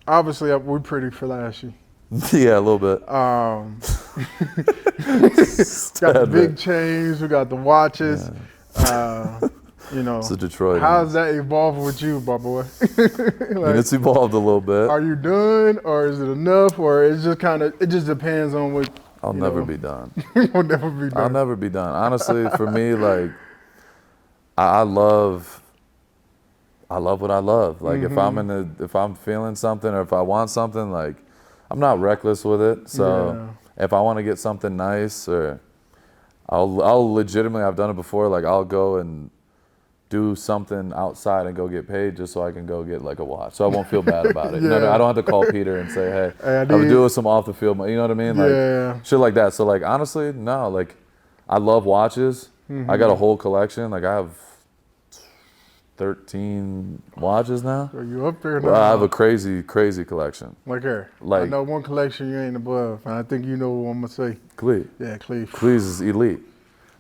Obviously, we're pretty flashy. Yeah, a little bit. Got the big chains. We got the watches. Yeah. It's a Detroit. How's that evolving with you, my boy? It's evolved a little bit. Are you done, or is it enough, or it's just it just depends on what? I'll never be done. You'll never be done. I'll never be done. Honestly, for me, like, I love what I love. Like, if I'm feeling something or if I want something, like, I'm not reckless with it. So if I want to get something nice, or I'll legitimately, I've done it before. Like, I'll go and do something outside and go get paid just so I can go get like a watch. So I won't feel bad about it. I don't have to call Peter and say, hey, I'm doing some off the field. You know what I mean? Like, shit like that. So, like, honestly, no, like, I love watches. I got a whole collection. Like, I have 13 watches now. Are you up there now? Well, I have a crazy collection. Like here. Like, I know one collection you ain't above, and I think you know what I'm going to say. Clee. Yeah, Clee. Clee's is elite.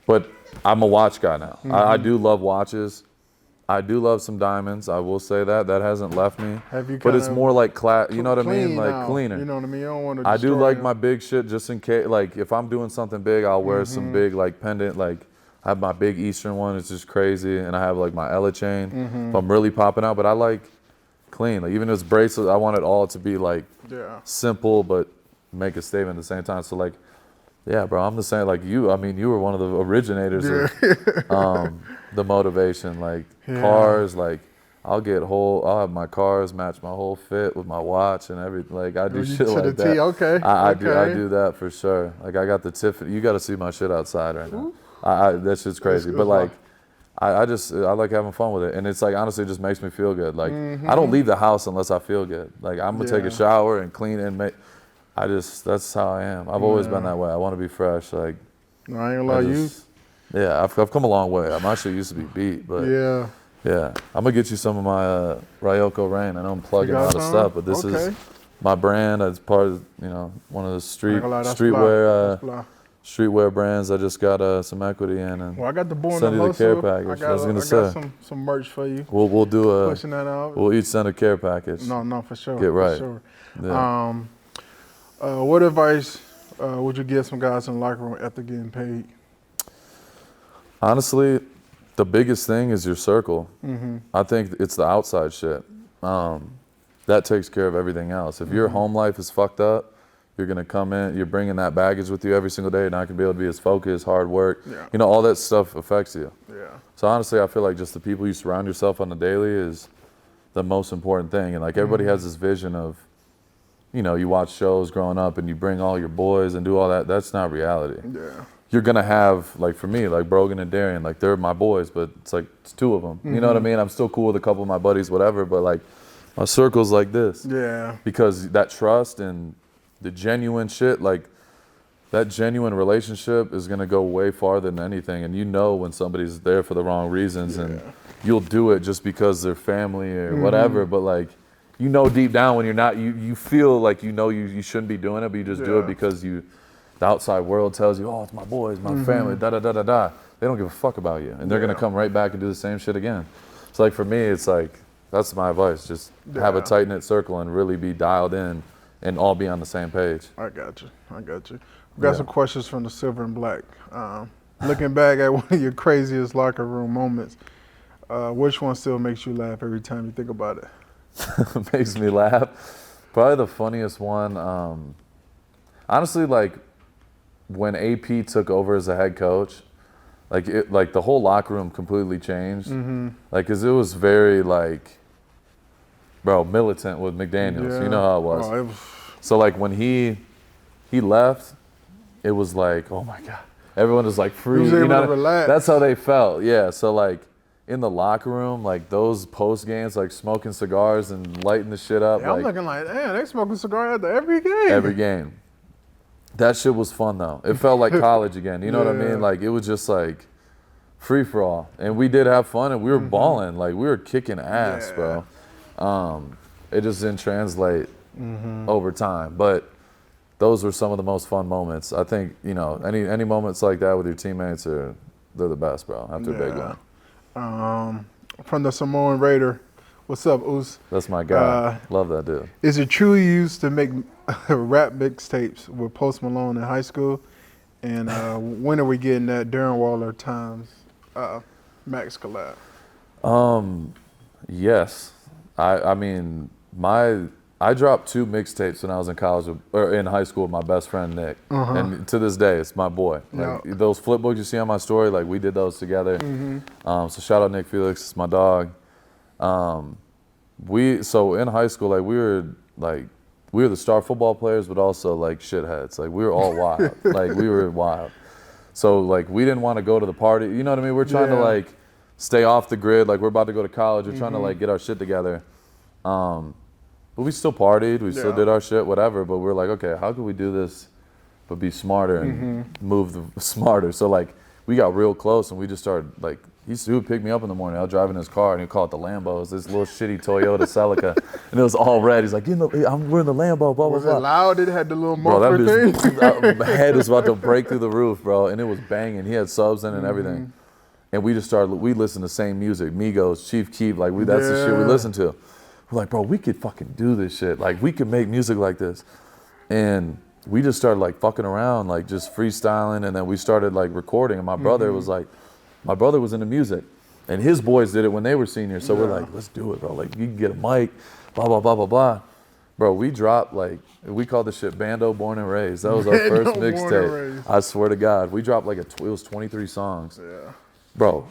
But I'm a watch guy now. I do love watches. I do love some diamonds. I will say that. That hasn't left me. But it's more like you know what I mean? Like, cleaner. You know what I mean? You don't want to I do like my big shit just in case. Like, if I'm doing something big, I'll wear some big, like, pendant. Like, I have my big Eastern one. It's just crazy. And I have, like, my Ella chain. If I'm really popping out. But I like clean. Like, even if it's bracelets, I want it all to be, like, simple but make a statement at the same time. So, like, yeah, bro, I'm the same. Like, you were one of the originators of the motivation. Like, cars, like, I'll have my cars match my whole fit with my watch and everything. Like, I do shit like that. Okay. I do that for sure. Like, I got the Tiffany. You got to see my shit outside right now. That shit's crazy. But, like, I like having fun with it. And it's, like, honestly, it just makes me feel good. Like, I don't leave the house unless I feel good. Like, I'm going to take a shower and clean and make. That's how I am. I've always been that way. I want to be fresh. Like, no, I ain't gonna lie, you. Yeah, I've come a long way. My shit used to be beat, but yeah. I'm gonna get you some of my Ryoko Rain. I know I'm plugging a lot of stuff, but this is my brand. It's part of one of the streetwear brands. I just got some equity in, and I got the Born send you the care package. I was gonna say some merch for you. We'll do pushing that out. We'll each send a care package. No, for sure. Get right. For sure. Yeah. What advice would you give some guys in the locker room after getting paid? Honestly, the biggest thing is your circle. I think it's the outside shit. That takes care of everything else. If your home life is fucked up, you're going to come in, you're bringing that baggage with you every single day, and not going to be able to be as focused, hard work. All that stuff affects you. So honestly, I feel like just the people you surround yourself on the daily is the most important thing. And like, everybody has this vision of, you watch shows growing up and you bring all your boys and do all that. That's not reality. You're going to have, like, for me, like Brogan and Darian, like, they're my boys, but it's two of them. You know what I mean? I'm still cool with a couple of my buddies, whatever, but, like, my circle's like this. Because that trust and the genuine shit, like, that genuine relationship is going to go way farther than anything. And when somebody's there for the wrong reasons, and you'll do it just because they're family or whatever, but, like, deep down when you're not, you feel like you shouldn't be doing it, but you just do it because the outside world tells you, oh, it's my boys, my family, da-da-da-da-da. They don't give a fuck about you. And they're going to come right back and do the same shit again. So, like, for me, it's like, that's my advice. Just have a tight-knit circle and really be dialed in and all be on the same page. I got you. We've got some questions from the Silver and Black. Looking back at one of your craziest locker room moments, which one still makes you laugh every time you think about it? Makes me laugh. Probably the funniest one, honestly, like, when AP took over as a head coach, like the whole locker room completely changed. Like, 'cause it was very, like, militant with McDaniels. You know how it was. So, like, when he left, it was like, oh my God, everyone was like free. Relax. That's how they felt. Yeah. So, like, in the locker room, like, those post games, like, smoking cigars and lighting the shit up. I'm looking like, damn, they smoking cigars after every game. Every game. That shit was fun, though. It felt like college again. You know what I mean? Like, it was just, like, free for all. And we did have fun, and we were balling. Like, we were kicking ass, bro. It just didn't translate over time. But those were some of the most fun moments. I think, any moments like that with your teammates, they're the best, bro, after a big one. From the Samoan Raider, What's up, Oos? That's my guy. Love that dude. Is it true you used to make rap mixtapes with Post Malone in high school? And when are we getting that Darren Waller times Maxx collab? Yes. I mean, I dropped 2 mixtapes when I was in college or in high school with my best friend Nick, and to this day it's my boy. Like those flip books you see on my story, like we did those together. So shout out Nick Felix, it's my dog. So in high school, like we were the star football players, but also like shitheads. Like we were all wild. Like we were wild. So like we didn't want to go to the party. You know what I mean? We're trying to like stay off the grid. Like we're about to go to college. We're trying to like get our shit together. But we still partied. We still did our shit, whatever. But we're like, okay, how can we do this, but be smarter and move smarter? So like we got real close and we just started like. He would pick me up in the morning. I was driving his car, and he'd call it the Lambo. It was this little shitty Toyota Celica, and it was all red. He's like, we're in the Lambo, blah, blah, blah. Was it loud? It had the little muffler thing? My head was about to break through the roof, bro, and it was banging. He had subs in and everything. And we listened to the same music, Migos, Chief Keef, like that's the shit we listened to. We're like, bro, we could fucking do this shit. Like, we could make music like this. And we just started like fucking around, like just freestyling, and then we started like recording, and my brother was like, my brother was into music, and his boys did it when they were seniors. So we're like, let's do it, bro. Like, you can get a mic, blah, blah, blah, blah, blah. Bro, we dropped, like, we called this shit Bando Born and Raised. That was our first mixtape. I swear to God. We dropped like it was 23 songs. Yeah. Bro,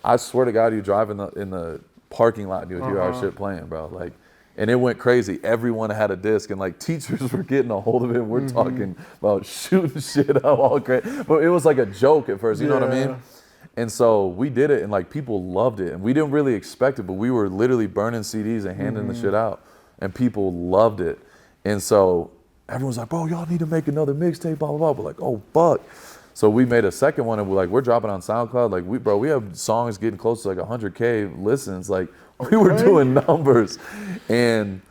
I swear to God, you drive in the parking lot and you would hear our shit playing, bro. Like, and it went crazy. Everyone had a disc, and like teachers were getting a hold of it. We're talking about shooting shit up all crazy. But it was like a joke at first, you know what I mean? And so we did it, and like people loved it, and we didn't really expect it, but we were literally burning CDs and handing the shit out, and people loved it. And so everyone's like, bro, y'all need to make another mixtape, blah, blah, blah. We're like, oh, fuck. So we made a second one, and we're dropping on SoundCloud. Like, we have songs getting close to like 100K listens. Like, we were doing numbers, and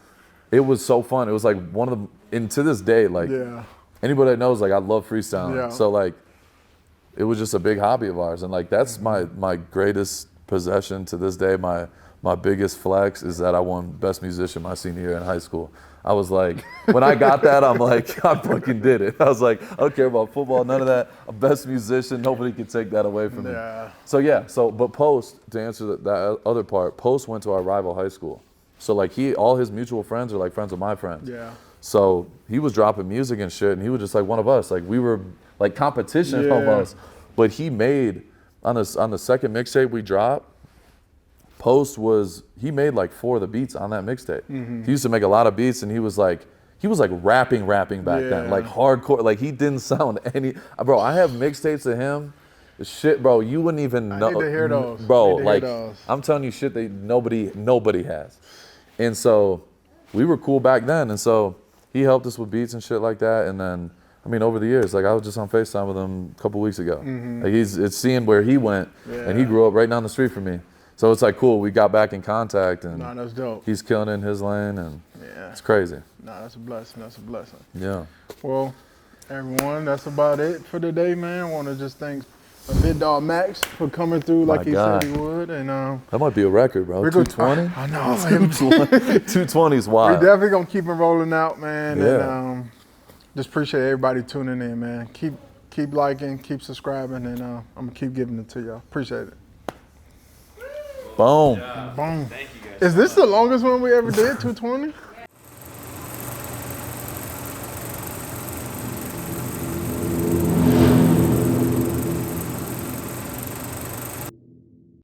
it was so fun. It was like and to this day, like, anybody that knows, like, I love freestyling. So like, it was just a big hobby of ours, and like that's my greatest possession to this day. My biggest flex is that I won Best Musician my senior year in high school. I was like, when I got that, I'm like, I fucking did it. I was like, I don't care about football, none of that. A Best Musician, nobody can take that away from me. So but Post, to answer that other part, Post went to our rival high school. So like all his mutual friends are like friends of my friends. So he was dropping music and shit, and he was just like one of us. Like we were like competition almost. But he made, on the second mixtape we dropped, he made like 4 of the beats on that mixtape. He used to make a lot of beats, and he was like rapping back then, like hardcore. Like he didn't sound bro, I have mixtapes of him. Shit, bro, you wouldn't even know. I need to hear those. Bro, like, I'm telling you shit that nobody has. And so we were cool back then, and so he helped us with beats and shit like that, and then, I mean, over the years, like I was just on FaceTime with him a couple weeks ago. Like it's seeing where he went, and he grew up right down the street from me. So it's like cool. We got back in contact, and that's dope. He's killing it in his lane, and it's crazy. That's a blessing. That's a blessing. Yeah. Well, everyone, that's about it for today, man. I want to just thank Big Dog Maxx for coming through like he said he would, and that might be a record, bro. 220. I know. 220 is wild. We definitely gonna keep it rolling out, man. Yeah. And, just appreciate everybody tuning in, man. Keep liking, keep subscribing, and I'm gonna keep giving it to y'all. Appreciate it. Boom. Boom. Thank you guys. Is this the longest one we ever did? 220?